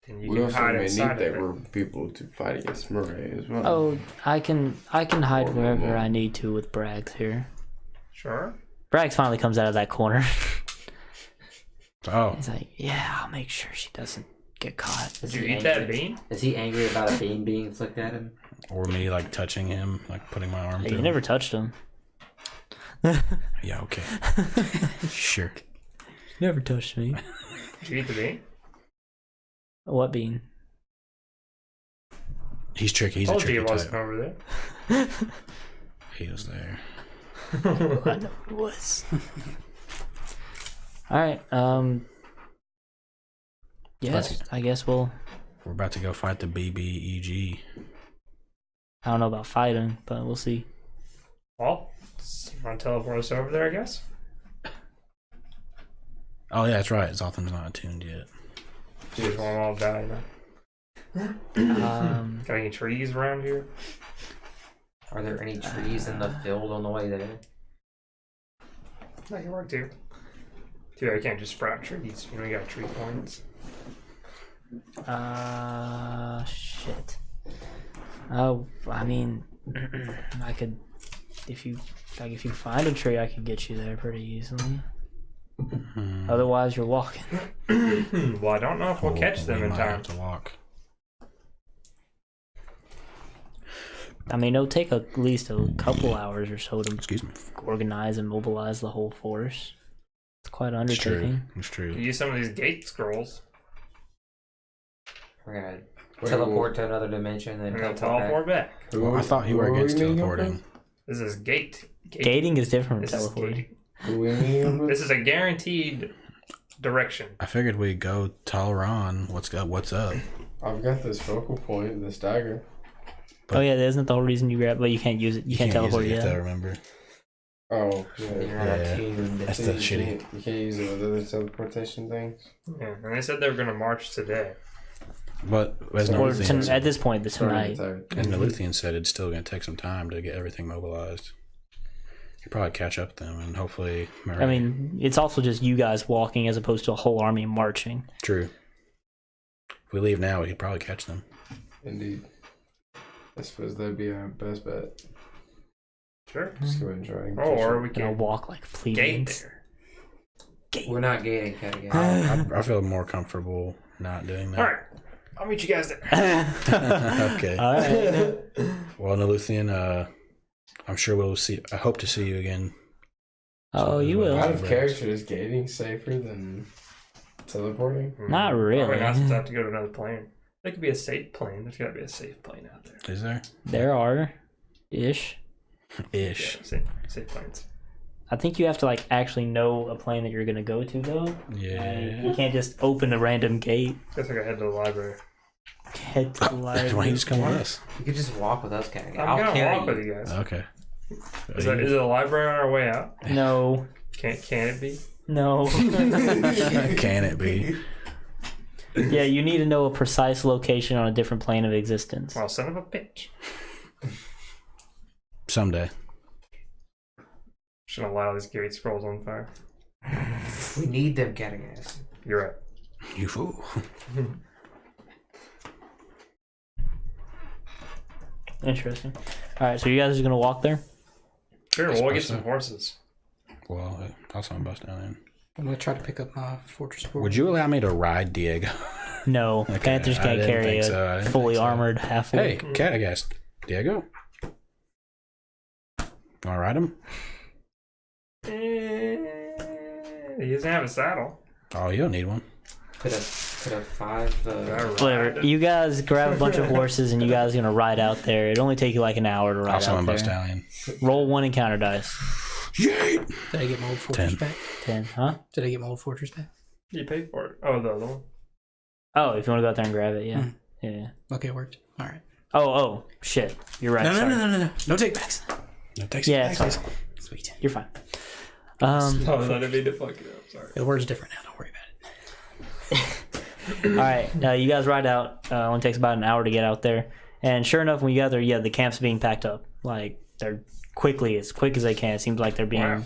Then you We can also hide may need inside that of it. group of people to fight against Murray as well. Oh, I can hide Or wherever more. I need to with Braggs here. Sure. Braggs finally comes out of that corner. Oh, He's like, yeah, I'll make sure she doesn't get caught. Did you eat that bean? Is he angry about a beam being flicked at him? or me like touching him, like putting my arm Hey, through you him. never touched him. Yeah, okay. Sure. Never touched me. Did you eat the bean? What bean? He's tricky. He's a Told you tricky he wasn't type. over there. He was there. I know it was. Alright, yes, I guess we're about to go fight the BBEG. I don't know about fighting, but we'll see. Well, want to teleport us over there, I guess? Oh yeah, that's right. Zotham's not attuned yet. Just want all die now. Got any trees around here? Are there any trees in the field on the way there? That can work too. Dude, I can't just sprout trees. You know, you got tree points. Shit. Oh, I mean, I could, if you find a tree, I could get you there pretty easily. Otherwise, you're walking. Well, I don't know if we'll catch them We in might time. have to walk. I mean, it'll take at least a couple hours or so to Excuse me. organize and mobilize the whole force. It's quite an It's true. undertaking. It's true. Use some of these gate scrolls. We're gonna Wait, teleport to another dimension and And then then teleport back. teleport back. Well, I thought you were against teleporting. This is gate. Gating is different from This is teleporting. gating. This is a guaranteed direction. I figured we'd go tell Ron what's up. I've got this focal point, this dagger. Oh yeah, that isn't the whole reason you grab. But you can't use it. You can't teleport use it, yet. you have to remember. Oh, You're yeah. not Yeah. tuned. That's So the you shitty. You can't use it with other teleportation things. Yeah, and they said they were going to march today. But as Or Or Naluthian, at this point, the Sorry, tonight. as Naluthian said, it's still going to take some time to get everything mobilized. You probably catch up with them, and hopefully. I mean, it's also just you guys walking as opposed to a whole army marching. True. If we leave now, we could probably catch them. Indeed. I suppose that'd be our best bet. Sure. Just go ahead and try. And Oh, catch or them. we Gonna can walk like gate plebeians. there. We're not gating Catagay. I feel more comfortable not doing that. All right. I'll meet you guys there. Okay. All right. Well, Naluthian, I'm sure we'll see. I hope to see you again. Oh, you will. Out of character, is gating safer than teleporting? Not Probably really. not since I have to go to another plane. There could be a safe plane. There's got to be a safe plane out there. Is there? There are, ish. Ish. Yeah, safe planes. I think you have to like actually know a plane that you're gonna go to though. Yeah. You can't just open a random gate. Guess I gotta head to the library. Head to the Why don't you library. just come with us? You could just walk with us, Catagay. I'm I'll gonna carry walk you. with you guys. Okay. Is it a library on our way out? No, Can it be? no. Can it be? Yeah, you need to know a precise location on a different plane of existence. Well, son of a bitch. Someday. Shouldn't light all these gate scrolls on fire. We need them Catagays. You're right. You fool. Interesting. All right, so you guys are gonna walk there. Sure, I well, we'll get suppose some so. horses. Well, I'll send a bus down in. I'm gonna try to pick up my fortress. Would you allow me to ride Diego? No, Okay, Panthers I can't didn't carry think a so. I didn't fully think so. armored half. Hey, Catagast. Diego? Want to ride him? He doesn't have a saddle. Oh, you don't need one. Could have 5. Whatever. You guys grab a bunch of horses and you guys are gonna ride out there. It'd only take you like an hour to ride I'll out summon there. Bus Stallion. Roll 1 encounter dice. Yay! Did I get my old fortress 10. back? 10, huh? Did I get my old fortress back? You paid for it. Oh, the other one. Oh, if you want to go out there and grab it, yeah. Yeah. Okay, it worked. All right. Oh, shit. You're right. Sorry. No. No take backs. No, takes Yeah, it's fine. Sweet. You're fine. Oh, I didn't mean to fuck it up. Sorry. The word's different now. Don't worry about it. All right, you guys ride out. Only takes about an hour to get out there. And sure enough, when you get there, yeah, the camp's being packed up. Like, they're as quick as they can. It seems like they're being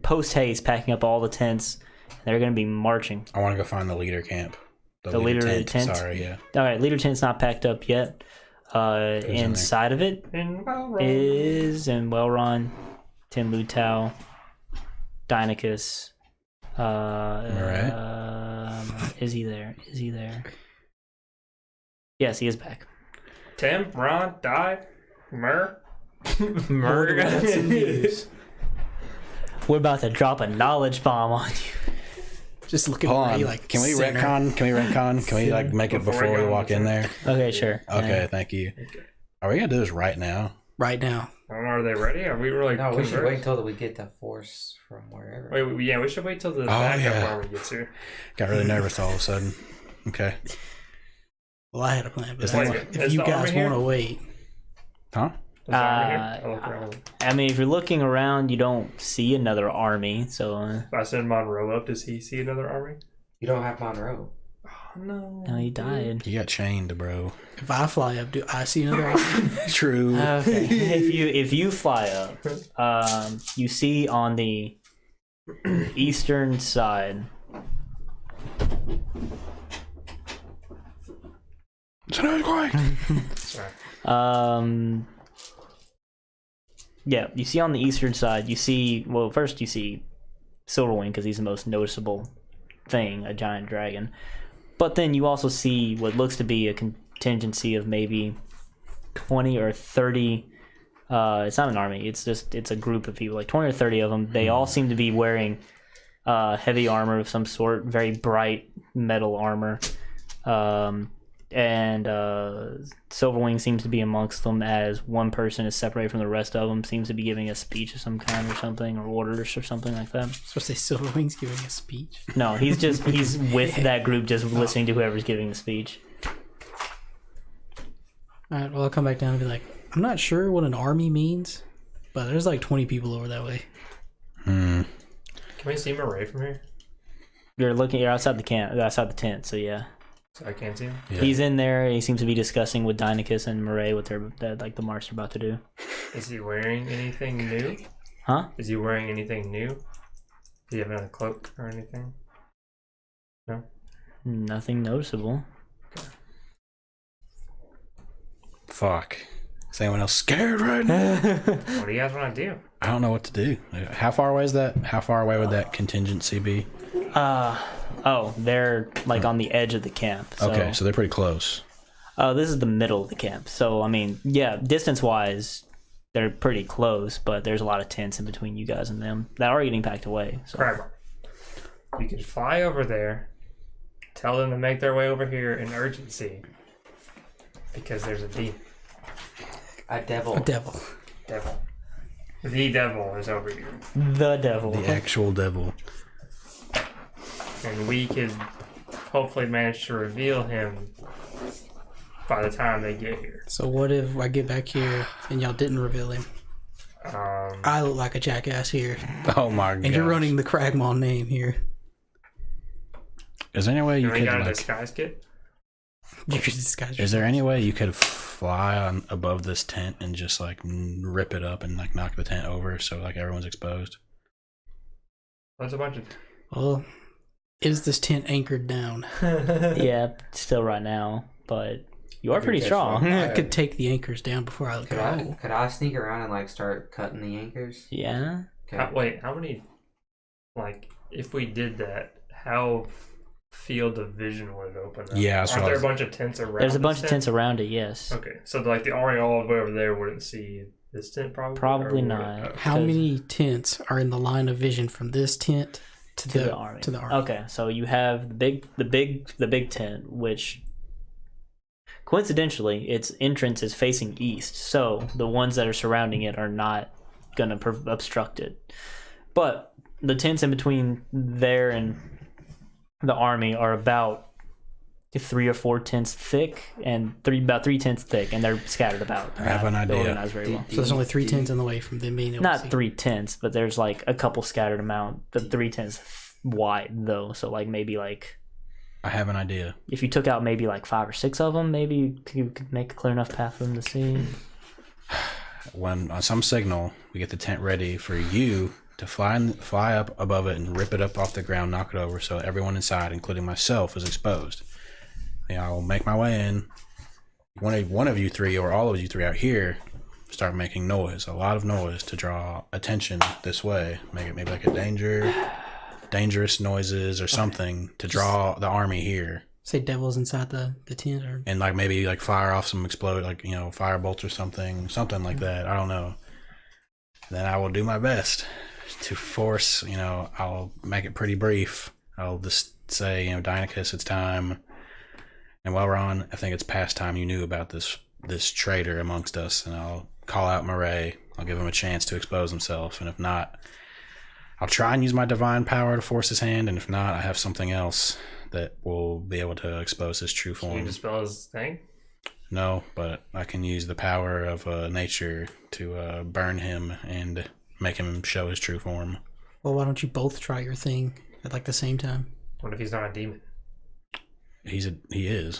post-haste, packing up all the tents. They're going to be marching. I want to go find the leader camp. The leader tent? Sorry, yeah. All right, leader tent's not packed up yet. in Inside of it And well, is in Welron, Tim Lutau, Deinicus. Is he there? Yes, he is back. Tim, Ron, Die, Mur. We're about to drop a knowledge bomb on you. Just looking Hold at on. you like Can we sinner. retcon? Can we like make it Before before we we go walk in there? Okay, sure. Okay, thank you. Are we gonna do this right now? right now? I don't know, are they ready? Are we really No, we should converse? wait till we get the force from wherever. Yeah, we should wait till the backup yeah. army gets here. Got really nervous all of a sudden. Okay. Well, I had a plan, but Is that's- the- if is you the guys army here? want to wait, Huh? Is the army here? I'll look around. I mean, if you're looking around, you don't see another army, so If I send Monroe up, does he see another army? You don't have Monroe. Oh, no. no, he died. You got chained, bro. if I fly up, do I see another option? True. Okay. if you fly up, you see on the eastern side. It's an earthquake. Sorry. Yeah, you see on the eastern side. You see first you see Silverwing because he's the most noticeable thing, a giant dragon. But then you also see what looks to be a contingency of maybe 20 or 30. It's not an army. It's a group of people, like 20 or 30 of them. They all seem to be wearing heavy armor of some sort, very bright metal armor. And Silverwing seems to be amongst them, as one person is separated from the rest of them, seems to be giving a speech of some kind or something, or orders or something like that. supposed to say Silverwing's giving a speech. No, he's with that group, just listening to whoever's giving the speech. Alright, well, I'll come back down and be like, I'm not sure what an army means, but there's like 20 people over that way. Can we see Murray from here? You're outside the camp, outside the tent, so yeah. So I can't see him? Yeah. He's in there. He seems to be discussing with Deinecus and Murray what the march are about to do. Is he wearing anything new? Huh? Is he wearing anything new? Do you have another cloak or anything? No? Nothing noticeable. Fuck. Is anyone else scared right now? What do you guys want to do? I don't know what to do. How far away is that? How far away would that contingency be? They're like on the edge of the camp. So. Okay, so they're pretty close. Oh, this is the middle of the camp. So, I mean, yeah, distance-wise, they're pretty close, but there's a lot of tents in between you guys and them that are getting packed away. So. Crab. You could fly over there, tell them to make their way over here in urgency, because there's a demon. A devil. A devil. Devil. The devil is over here. The devil. The actual devil. And we could hopefully manage to reveal him by the time they get here. So what if I get back here and y'all didn't reveal him? I look like a jackass here. Oh my god. And you're running the Cragmaw name here. Is there any way you we could got a like, disguise kit? You could disguise is there any way you could fly on above this tent and just like rip it up and like knock the tent over so like everyone's exposed? There's a bunch of... Well, is this tent anchored down? Yeah, still right now, but you are pretty catch strong. one. I could take the anchors down before I go. Could I sneak around and like start cutting the anchors? Yeah. Okay. How many... Like, if we did that, how field of vision would it open up? Yeah, that's Aren't what I there a was- bunch of tents around There's a bunch this of tent? tents around it, yes. Okay, so like the army all the way over there wouldn't see this tent probably? Probably Or would not. it? How many tents are in the line of vision from this tent to the army. To the army. Okay, so you have the big tent, which coincidentally its entrance is facing east, so the ones that are surrounding it are not gonna obstruct it. But the tents in between there and the army are about 3 or 4 tents thick, and about 3 tents thick, and they're scattered about. I have an They're idea. organized very well. So there's only 3 tents in the way from them being able to Not see. 3 tents, but there's like a couple scattered amount. The 3 tents wide though, so like maybe like I have an idea. if you took out maybe like 5 or 6 of them, maybe you could make a clear enough path for them to see. When on some signal we get the tent ready for you to fly up above it and rip it up off the ground, knock it over, so everyone inside, including myself, is exposed. I'll make my way in. One of you 3 or all of you 3 out here start making noise, a lot of noise to draw attention this way. Make it maybe like a dangerous noises or something to draw the army here. Say devils inside the tent, or And like maybe like fire off some explode, like, you know, fire bolts or something like that. I don't know. Then I will do my best to force, you know, I'll make it pretty brief. I'll just say, you know, Deinecus, it's time. And while we're on, I think it's past time you knew about this traitor amongst us, and I'll call out Murray. I'll give him a chance to expose himself, and if not, I'll try and use my divine power to force his hand, and if not, I have something else that will be able to expose his true Can you form. dispel his thing? No, but I can use the power of nature to burn him and make him show his true form. well, why don't you both try your thing at like the same time? What if he's not a demon? He is.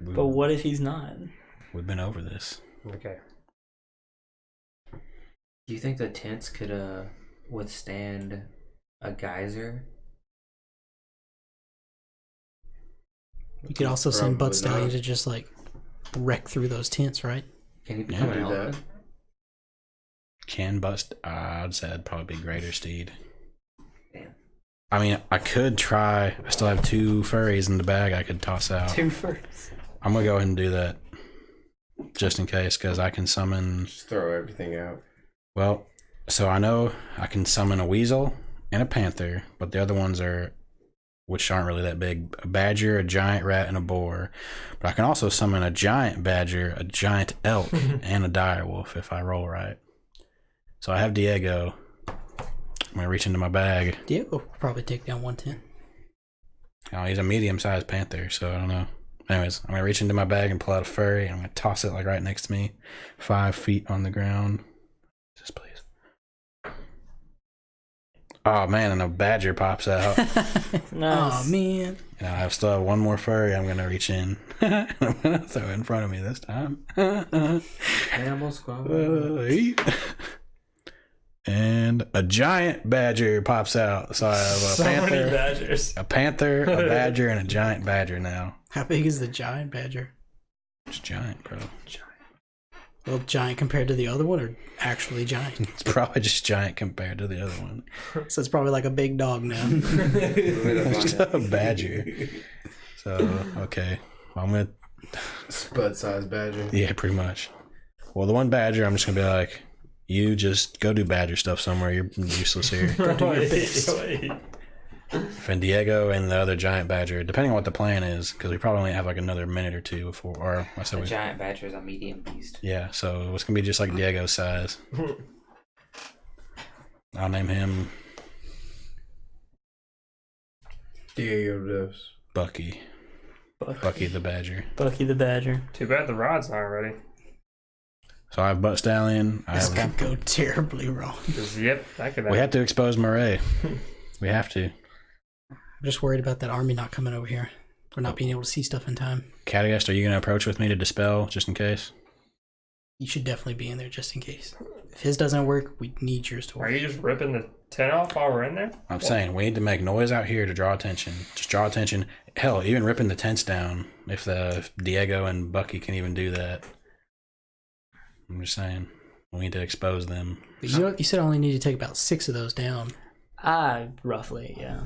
But what if he's not? We've been over this. Okay. Do you think the tents could withstand a geyser? You could also send Bud Probably Stallion not. to just like wreck through those tents, right? Can he become Yeah, an do that. elephant? Can bust? I'd say that'd probably be greater steed. Damn. I mean, I could try. I still have 2 furries in the bag I could toss out. 2 first. I'm gonna go ahead and do that, just in case, because I can summon. Just throw everything out. Well, so I know I can summon a weasel and a panther, but the other ones are, which aren't really that big, a badger, a giant rat, and a boar. But I can also summon a giant badger, a giant elk, and a direwolf if I roll right. So I have Diego. I'm gonna reach into my bag. Yeah, we'll probably take down 1 tent. Oh, he's a medium-sized panther, so I don't know. Anyways, I'm gonna reach into my bag and pull out a furry. And I'm gonna toss it like right next to me, 5 feet on the ground. Just please. Oh man, and a badger pops out. Nice. Oh man. And I still have one more furry. I'm gonna reach in. I'm gonna throw it in front of me this time. Animal squad. And a giant badger pops out. So I have a Many panther, badgers. a badger, and a giant badger now. How big is the giant badger? It's giant, bro. Well, giant compared to the other one, or actually giant? It's probably just giant compared to the other one. So it's probably like a big dog now. It's just a badger. So, okay. Well, I'm going to... Spud-sized badger. Yeah, pretty much. Well, the one badger, I'm just going to be like, you just go do badger stuff somewhere. You're useless here. Wait. And Diego and the other giant badger, depending on what the plan is, because we probably only have like another minute or two before, or I said A we... giant badger is a medium beast. Yeah, so it's going to be just like Diego's size. I'll name him Diego does. Bucky. Bucky the badger. Bucky the badger. Too bad the rod's not ready. So I have Butt Stallion. This could go terribly wrong. Yep, that could We have to expose Murray. We have to. I'm just worried about that army not coming over here. Or not being able to see stuff in time. Catagast, are you going to approach with me to dispel, just in case? You should definitely be in there just in case. If his doesn't work, we need yours to Are work. you just ripping the tent off while we're in there? I'm saying we need to make noise out here to draw attention. Just draw attention. Hell, even ripping the tents down, if Diego and Bucky can even do that. I'm just saying. We need to expose them. But you said I only need to take about 6 of those down. Roughly, yeah.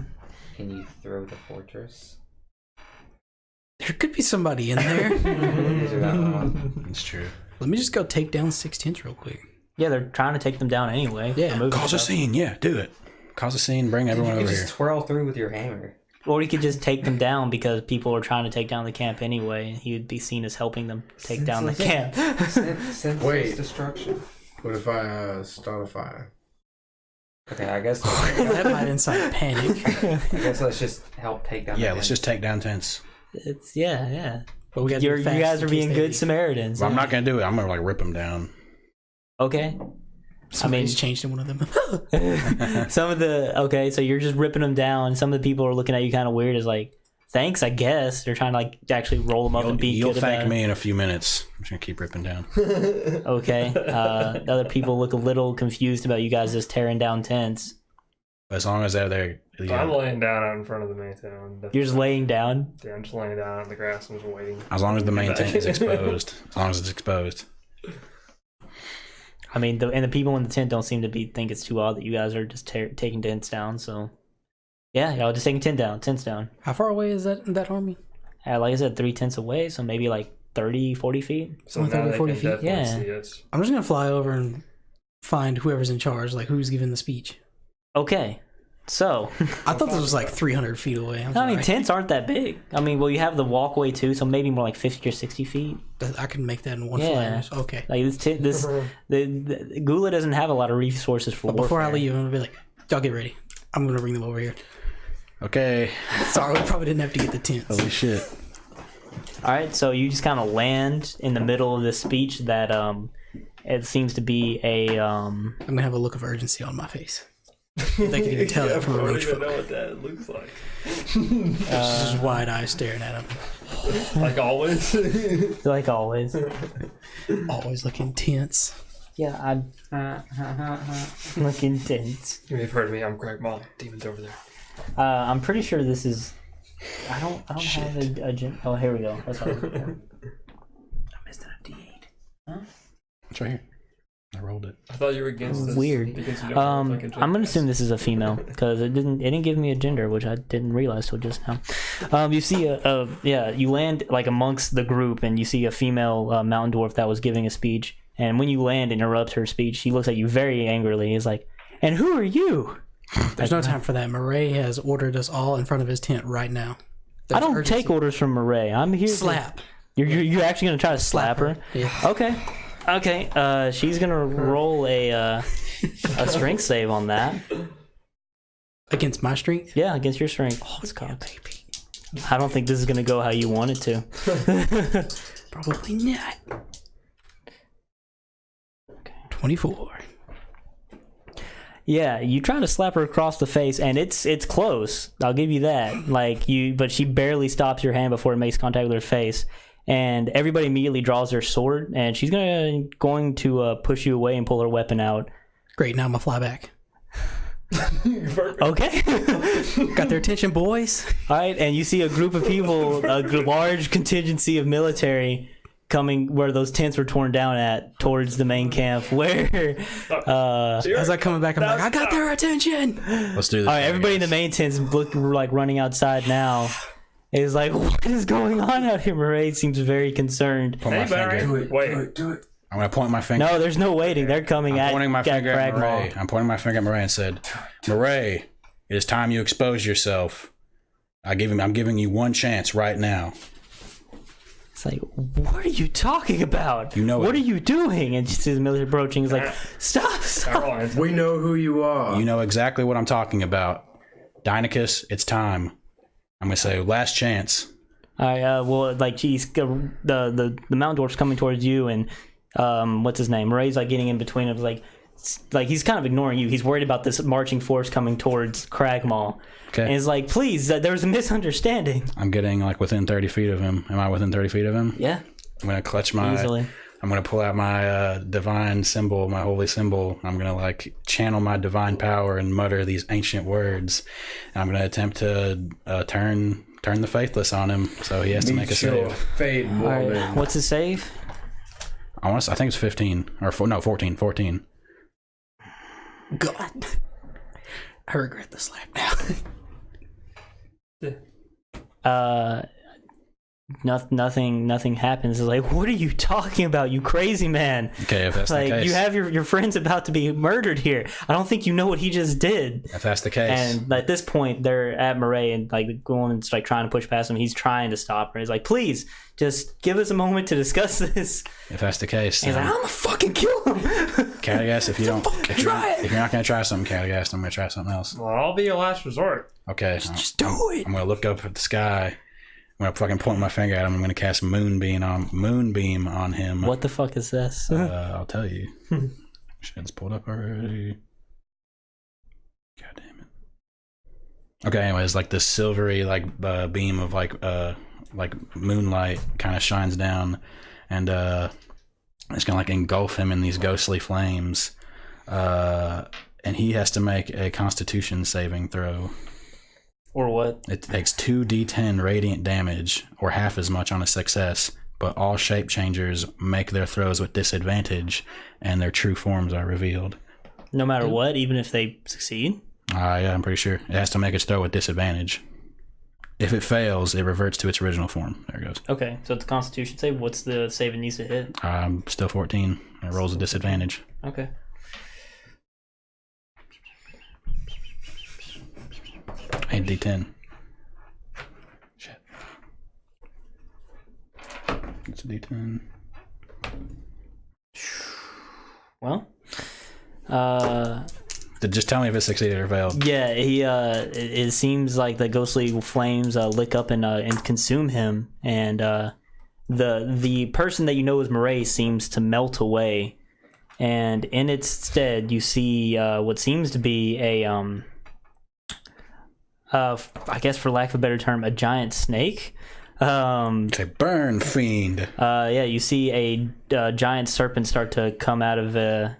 Can you throw the fortress? There could be somebody in there. It's true. Let me just go take down 6 tents real quick. Yeah, they're trying to take them down anyway. Yeah. They're moving Cause a stuff. scene, yeah, do it. Cause a scene, bring everyone You over can here. just twirl through with your hammer. Or he could just take them down because people are trying to take down the camp anyway. He would be seen as helping them take down the camp. Senseless Wait. destruction. What if I start a fire? Okay, I guess. That might incite panic. I guess let's just help take down. Yeah, the let's tents. just take down tents. It's yeah. But we gotta You be fast guys in are case being they good leave. Samaritans. Well, I'm not going to do it. I'm going to like rip them down. Okay. Somebody's changed in one of them. So you're just ripping them down. Some of the people are looking at you kind of weird as like, thanks, I guess. They're trying to like actually roll them up and be You'll good thank about me in a few minutes. I'm just going to keep ripping down. it. Okay. The other people look a little confused about you guys just tearing down tents. As long as they're there. I'm laying down out in front of the main tent. You're just laying down. Yeah, I'm just laying down on the grass and just waiting. As long as the main Get back. tent is exposed. As long as it's exposed. I mean, the people in the tent don't seem to think it's too odd that you guys are just taking tents down. So, yeah, y'all just taking tents down. How far away is that army? Like I said, 3 tents away, so maybe like 30, 40 feet. So Only now 30, they 40 can feet? definitely Yeah. see us. I'm just gonna fly over and find whoever's in charge, like who's giving the speech. Okay, so I thought this was like 300 feet away. I'm I mean, sorry. tents aren't that big. I mean, well, you have the walkway too, so maybe more like 50 or 60 feet. I can make that in one Yeah. flight. Okay. Like the Gula doesn't have a lot of resources for But before I warfare. leave, I'm gonna be like, y'all get ready. I'm gonna bring them over here. Okay. Sorry, we probably didn't have to get the tents. Holy shit. All right, so you just kind of land in the middle of this speech that it seems to be a I'm gonna have a look of urgency on my face. They can even tell that from a I don't roach even folk. know what that looks like. Just wide eyes staring at him. Like always. like always. Always looking tense. Yeah, I'm looking tense. You've heard me. I'm Greg Mall. Demon's over there. I'm pretty sure this is. I don't have a agenda. Oh, here we go. That's what I was looking for. I missed a D8. It's right here. I rolled it. I thought you were against this. Weird. Because you don't have, like, a gender. I'm gonna assume this is a female because it didn't give me a gender, which I didn't realize till just now. You see you land like amongst the group and you see a female mountain dwarf that was giving a speech, and when you land, interrupts her speech. She looks at you very angrily. Is like, "And who are you?" There's no time for that. Murray has ordered us all in front of his tent right now. I don't take orders from Murray. I'm here. Slap. You're actually gonna try to slap her? Yeah. Okay. She's gonna roll a strength save on that. Against my strength? Yeah, against your strength. Oh, it's called baby. I don't think this is gonna go how you want it to. Probably not. Okay. 24. Yeah, you try to slap her across the face, and it's close. I'll give you that. But she barely stops your hand before it makes contact with her face, and everybody immediately draws their sword, and she's going to push you away and pull her weapon out. Great, now I'm a flyback. Okay. Got their attention, boys. All right, and you see a group of people, a large contingency of military coming where those tents were torn down at towards the main camp. Where, as I coming back, I'm like, I got their attention. Let's do this. all right, everybody in the main tents running outside now. Is like, what is going on out here? Murray seems very concerned. Point my finger. Do it. I'm gonna point my finger. No, there's no waiting. They're coming I'm at pointing my finger at Murray. Cragmaw. I'm pointing my finger at Murray and said, Murray, it is time you expose yourself. I'm giving you one chance right now. It's like, what are you talking about? You know what it. are you doing? And she sees the military approaching. He's like, stop. We know who you are. You know exactly what I'm talking about. Deinicus, it's time. I'm gonna say last chance. All right, well, like, geez, the mountain dwarf's coming towards you, and what's his name? Ray's like getting in between him, like he's kind of ignoring you. He's worried about this marching force coming towards Cragmaw. Okay. And he's like, please, there's a misunderstanding. I'm getting like within 30 feet of him. Am I within 30 feet of him? Yeah, I'm gonna clutch my. easily. I'm gonna pull out my divine symbol, my holy symbol. I'm gonna like channel my divine power and mutter these ancient words. And I'm gonna attempt to turn the faithless on him, so he has to make a save. Fate, All right, what's his save? I think it's 15 or 14. 14. God, I regret the slap now. Nothing happens. It's like, what are you talking about, you crazy man? Okay, if that's Like, the case. you have your friend's about to be murdered here. I don't think you know what he just did. If that's the case. And at this point, they're at Murray, and like the woman's like trying to push past him. He's trying to stop her. He's like, please, just give us a moment to discuss this. If that's the case, He's like, I'm gonna fucking kill him. Catagast, if you're not gonna try something, Catagast, I'm gonna try something else. Well, I'll be your last resort. Okay. Just do it. I'm gonna look up at the sky. I'm gonna fucking point my finger at him. I'm gonna cast Moonbeam on him. What the fuck is this? I'll tell you. Shit's pulled up already. God damn it. Okay, anyways, like this silvery beam of like moonlight kind of shines down, and it's gonna like engulf him in these ghostly flames. And he has to make a Constitution saving throw. Or what? It takes 2d10 radiant damage, or half as much on a success, but all shape changers make their throws with disadvantage, and their true forms are revealed. No matter what, even if they succeed? Yeah, I'm pretty sure. It has to make its throw with disadvantage. If it fails, it reverts to its original form. There it goes. Okay, so it's a Constitution save. What's the save it needs to hit? Still 14. It rolls a disadvantage. Okay. Hey, D10. Shit. It's a D10. Well, Just tell me if it succeeded or failed. yeah, he it seems like the ghostly flames lick up and consume him, and the person that you know is Murray seems to melt away, and in its stead you see what seems to be a I guess for lack of a better term, a giant snake. Say, burn, fiend. Yeah, you see a giant serpent start to come out of the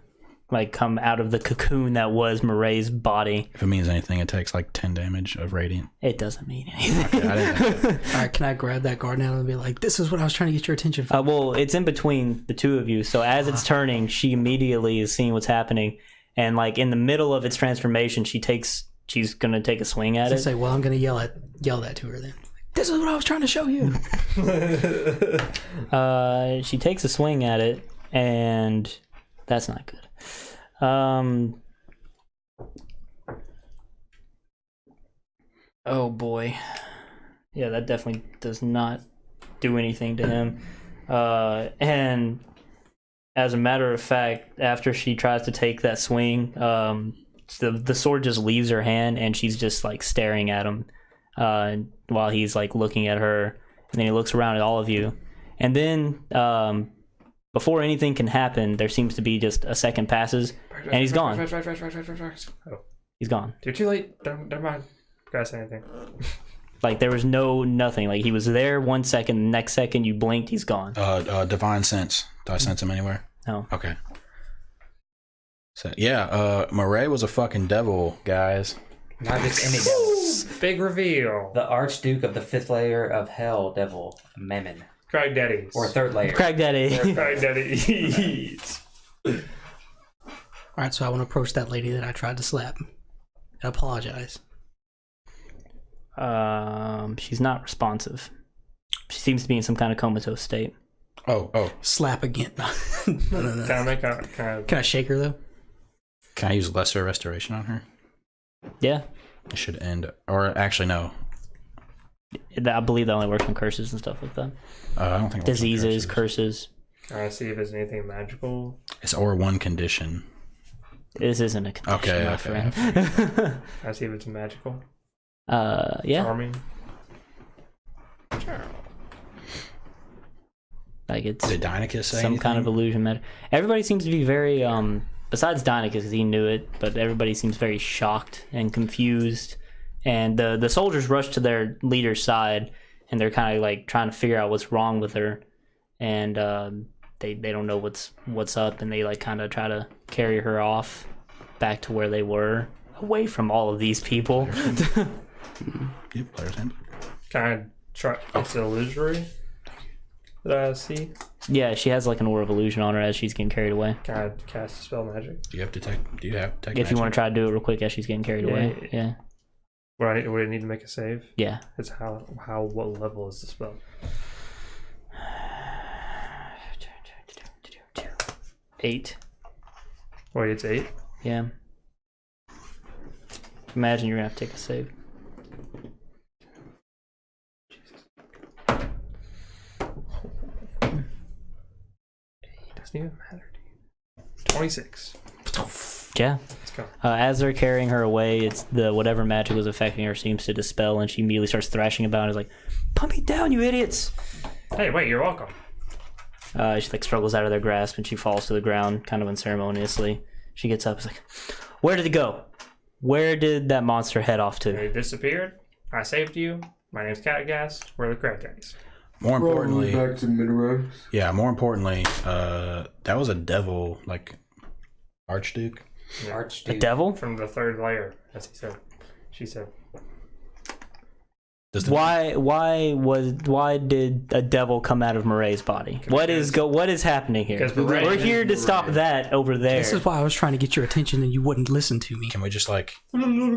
cocoon that was Murray's body. If it means anything, it takes like 10 damage of radiant. It doesn't mean anything. Okay, I didn't know. All right, can I grab that guard now and be like, this is what I was trying to get your attention for? Well, it's in between the two of you, so as it's turning, she immediately is seeing what's happening, and like in the middle of its transformation, she's gonna take a swing at I it. say, well, I'm gonna yell that to her then. This is what I was trying to show you. She takes a swing at it, and that's not good. Oh boy. Yeah, that definitely does not do anything to him. And as a matter of fact, after she tries to take that swing, the sword just leaves her hand, and she's just like staring at him while he's like looking at her, and then he looks around at all of you, and then before anything can happen, there seems to be just a second passes, and he's gone. Oh, He's gone. you're too late. Never mind. Forgot to say anything. Like there was nothing. Like he was there 1 second, the next second you blinked, he's gone. Divine sense. Do I sense him anywhere? No. Okay. So yeah, Murray was a fucking devil, guys. Not just any devil. Big reveal. The Archduke of the 5th layer of Hell devil, Mammon. Cragdaddies. Or 3rd layer. Cragdaddy. Cragdaddies. Alright, so I want to approach that lady that I tried to slap and apologize. She's not responsive. She seems to be in some kind of comatose state. Oh. Slap again. No. Can I shake her though? Can I use lesser restoration on her? Yeah. It should end. Or actually, no. I believe that only works on curses and stuff like that. I don't think it works on Diseases, curses. Can I see if there's anything magical? It's or one condition. This isn't a condition, my friend. Can I see if it's magical? Yeah. Charming. Like it's Did Deinecke say some anything? kind of illusion matter. Everybody seems to be very besides Deinecke, because he knew it, but everybody seems very shocked and confused. And the soldiers rush to their leader's side, and they're kind of like trying to figure out what's wrong with her, and they don't know what's up, and they like kind of try to carry her off back to where they were, away from all of these people. Yep, player's hand. Can I try? It's illusory. That I see. Yeah, she has like an aura of illusion on her as she's getting carried away. Can I cast a spell magic? Do you have detect? If you want to try to do it real quick as she's getting carried away, yeah. Would I need to make a save? Yeah. It's what level is the spell? 8. Wait, it's 8? Yeah. Imagine you're gonna have to take a save. It doesn't even matter, dude. 26. Yeah. Let's go. As they're carrying her away, it's the whatever magic was affecting her seems to dispel, and she immediately starts thrashing about and is like, "Pump me down, you idiots!" Hey, wait, you're welcome. She like struggles out of their grasp and she falls to the ground, kind of unceremoniously. She gets up, is like, "Where did it go? Where did that monster head off to?" It disappeared. I saved you. My name's Catgas. We're the Cragdaddies. More importantly, back to Midwest. yeah. More importantly, that was a devil, like Archduke. A Archduke. devil? From the 3rd layer, as he said. She said. Does the, Why did a devil come out of Murray's body? What is happening here? Because Murray We're is here to stop that over there. This is why I was trying to get your attention and you wouldn't listen to me. Can we just like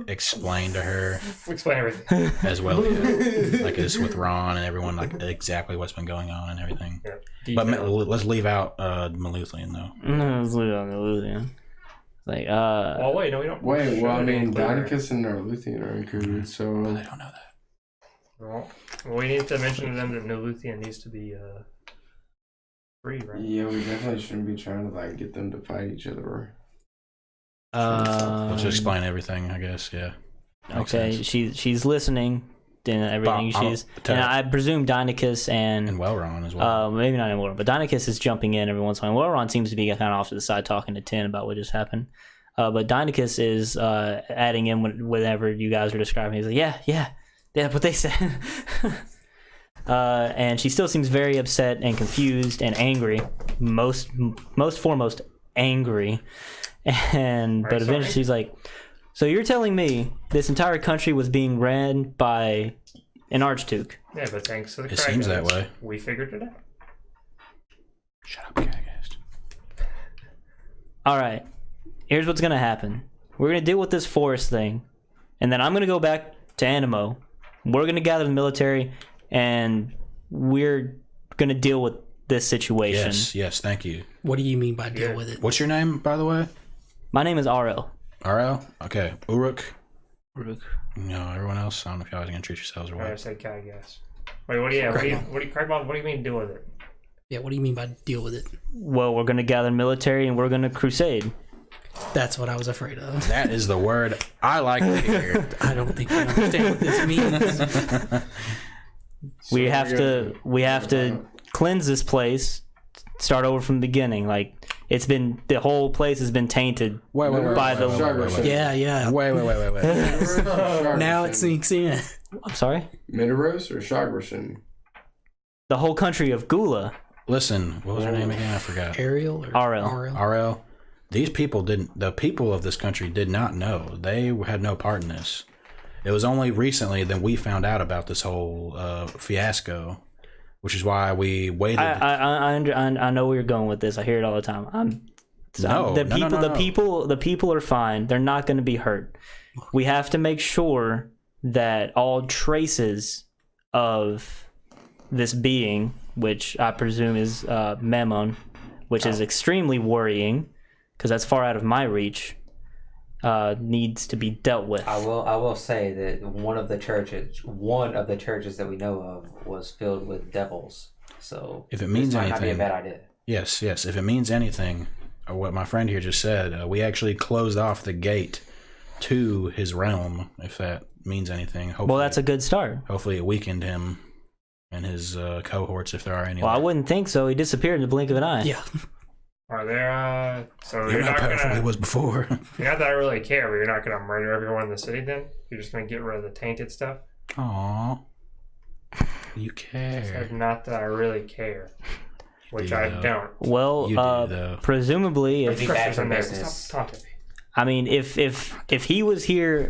explain to her Explain everything. as well, like as with Ron and everyone, like exactly what's been going on and everything. Yeah. But let's leave out Maluthian though. No, let's leave it on the Lutheran. Like, Oh, wait, no, we don't. Wait, well, I mean, Dynacus. Deinecke and Narluthian are included, so... They don't know that. Well, we need to mention to them that Niluthian needs to be free, right? Yeah, we definitely shouldn't be trying to, like, get them to fight each other. Let's just explain everything, I guess. Yeah. Makes okay, sense. she's listening and everything. And I presume Deinecke And Welron as well. maybe not anymore, but Deinecke is jumping in every once in a while. Welron seems to be kind of off to the side talking to Tin about what just happened. But Deinecke is adding in whenever you guys are describing. He's like, yeah, what they said. And she still seems very upset and confused and angry. Most foremost angry. But eventually she's like, "So you're telling me this entire country was being ran by an Archduke?" Yeah, but thanks to the It seems that Cragdaddies, way. we figured it out. Shut up, Catgast. All right, here's what's gonna happen. We're gonna deal with this forest thing, and then I'm gonna go back to Animo. We're gonna gather the military, and we're gonna deal with this situation. Yes, thank you. What do you mean by deal with it? What's your name, by the way? My name is RL. RL? Okay. Uruk? Uruk. No, everyone else? I don't know if y'all are going to treat yourselves or I what. said Catgas. Wait, what do you mean deal with it? Yeah, what do you mean by deal with it? Well, we're gonna gather military, and we're gonna crusade. That's what I was afraid of. That is the word I like to hear. I don't think you understand what this means. We have to cleanse this place, start over from the beginning. Like the whole place has been tainted Wait. Yeah. Wait. Now it sinks in. I'm sorry? Mineros or Shagrashin? The whole country of Gula. Listen, what was her name again? I forgot. Ariel or RL. RL. These people didn't. The people of this country did not know. They had no part in this. It was only recently that we found out about this whole fiasco, which is why we waited. I know where you're going with this. I hear it all the time. The people are fine. They're not going to be hurt. We have to make sure that all traces of this being, which I presume is Mammon, which is extremely worrying because that's far out of my reach, needs to be dealt with. I will say that one of the churches that we know of was filled with devils. So if it means this might anything, not be a bad idea. Yes. If it means anything, or what my friend here just said, we actually closed off the gate to his realm. If that means anything, hopefully, Well, that's a good start. Hopefully, it weakened him and his cohorts, if there are any. Well, I wouldn't think so. He disappeared in the blink of an eye. Yeah. Are there, so You're not powerful he was before. Not that I really care, but you're not going to murder everyone in the city then? You're just going to get rid of the tainted stuff? Aww. You I care. said not that I really care. Which Do you I though? don't. Well, You do, though. presumably, It'd be bad for Stop business. taunting me. I mean, if he was here,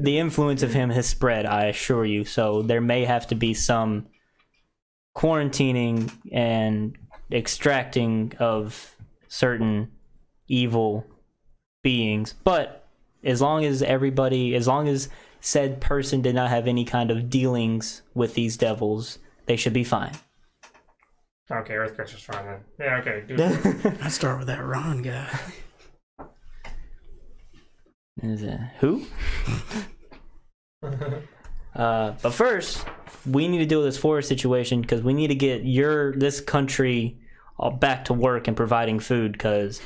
the influence of him has spread, I assure you. So there may have to be some quarantining and extracting of certain evil beings. But as long as said person did not have any kind of dealings with these devils, they should be fine. Okay, Earthcrusher's fine then. Yeah, okay. Do it. I start with that Ron guy. Is it who? But first, we need to deal with this forest situation because we need to get this country all back to work and providing food because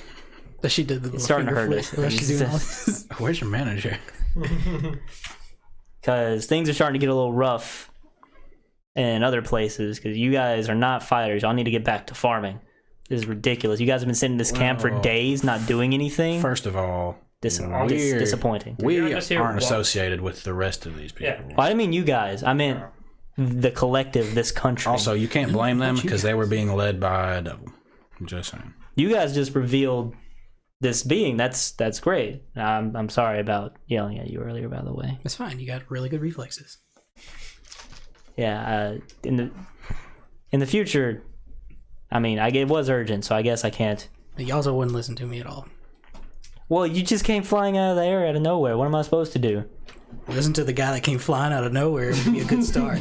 She did the it's starting to hurt us. She's doing all this. Where's your manager? Because things are starting to get a little rough in other places because you guys are not fighters. Y'all need to get back to farming. This is ridiculous. You guys have been sitting in this camp for days not doing anything. First of all, Disappointing. we You're just here aren't walk- associated with the rest of these people. Yeah. Well, I didn't mean you guys. I meant the collective, this country. Also, you can't blame them because they were being led by a devil. I'm just saying. You guys just revealed this being. That's great. I'm sorry about yelling at you earlier, by the way. It's fine. You got really good reflexes. Yeah. In the future, I mean, it was urgent, so I guess I can't. You also wouldn't listen to me at all. Well, you just came flying out of the air out of nowhere. What am I supposed to do? Listen to the guy that came flying out of nowhere would be a good start.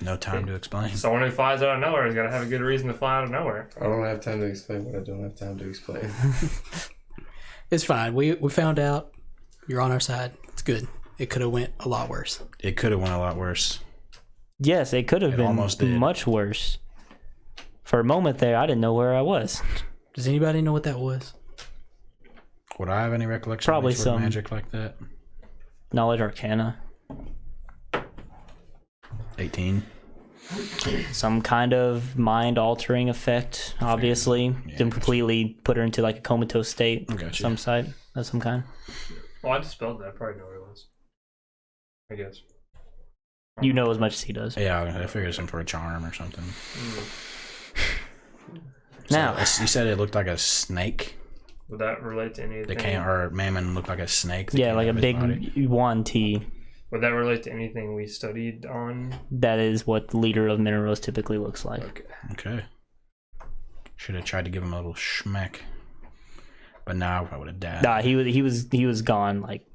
No time to explain. Someone who flies out of nowhere has got to have a good reason to fly out of nowhere. I don't have time to explain what I don't have time to explain. It's fine. We found out. You're on our side. It's good. It could have went a lot worse. It could have went a lot worse. Yes, it could have been almost did. much worse. For a moment there, I didn't know where I was. Does anybody know what that was? Would I have any recollection Probably of any sort of some. magic like that? Knowledge Arcana. 18. Some kind of mind-altering effect, obviously. Yeah. Didn't completely put her into like a comatose state I got you. of some kind. Well, I just spelled that. I probably know what it was. I guess. You know as much as he does. Yeah, I figured some sort of charm or something. Now, So, you said it looked like a snake. Would that relate to anything? Or Mammon looked like a snake. that yeah, came like a out of his body. big Yuan T. Would that relate to anything we studied on? That is what the leader of Mineros typically looks like. Okay. Okay. Should have tried to give him a little schmack. But now I would have died. Nah, he was gone like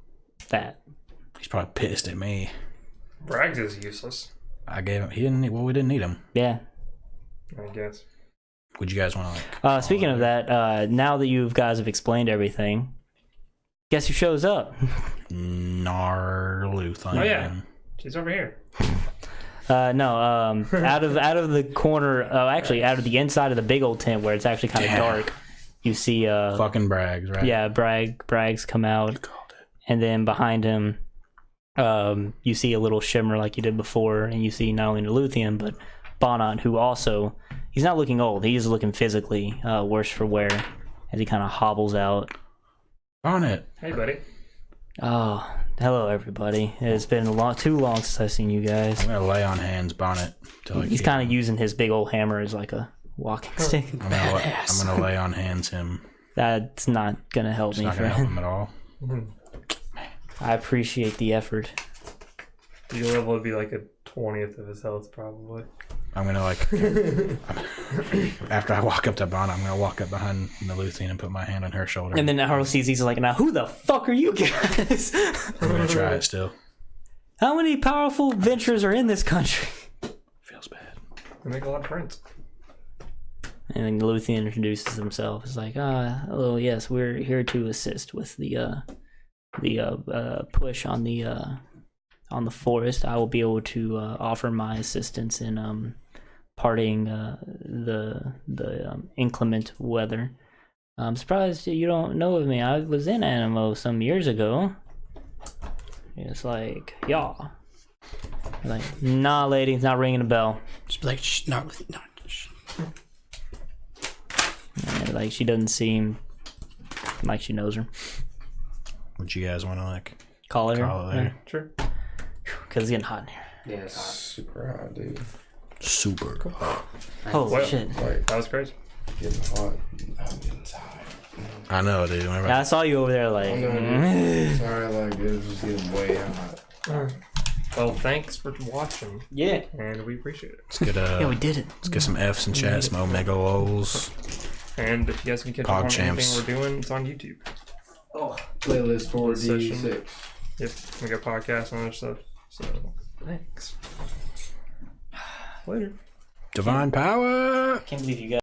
that. He's probably pissed at me. Braggs is useless, I gave him. He didn't. We didn't need him. Yeah. I guess. Would you guys want to Speaking of that, now that you guys have explained everything, guess who shows up? Gnarluthan. Oh yeah, she's over here. No, out of the corner, actually out of the inside of the big old tent where it's actually kind of dark. you see Fucking Brags, right? yeah, Brags come out, Called it. and then behind him, you see a little shimmer like you did before, and you see not only Neluthian but Bonnet, who also he's not looking old. He's looking physically worse for wear as he kind of hobbles out. Bonnet. Hey, buddy. Oh, hello everybody. It's been too long since I've seen you guys. I'm gonna lay on hands Bonnet till I He's keep- kind of using his big old hammer as like a walking stick. I'm gonna lay on hands him. That's not gonna help It's me, not gonna help friend. him at all. I appreciate the effort. Your level would be like a 20th of his health, probably. I'm gonna like after I walk up to Bonnet, I'm gonna walk up behind Neluthian and put my hand on her shoulder. And then Harold sees he's like, now who the fuck are you guys? I'm gonna try it still. How many powerful adventurers are in this country? Feels bad. They make a lot of friends. And then Luthian introduces himself. It's like, hello, yes, we're here to assist with the push on the forest. I will be able to offer my assistance in parting the inclement weather. I'm surprised you don't know of me. I was in Animo some years ago. It's like, yeah. Like, nah, lady, it's not ringing a bell. Just be like, shh, not with no. Shh. And, like, she doesn't seem like she knows her. Would you guys want to like Call her. call it later? Sure. Because it's getting hot in here. Yeah, it's hot. Super hot, dude. Super. Oh, Well, shit. Like, That was crazy. getting hot. I'm getting tired. I know, dude. Whenever Yeah, I saw you over there, like. I know, dude. Sorry, like, it was just getting way hot. Well, thanks for watching, Yeah. and we appreciate it. let's get Yeah, we did it. let's get some F's in chat, some Omega lols. And if you guys can catch Pog up on champs. anything we're doing, it's on YouTube. Oh, playlist 4D6. Yep, we got podcasts and other stuff. So, thanks. Later. Divine power. Can't believe you guys.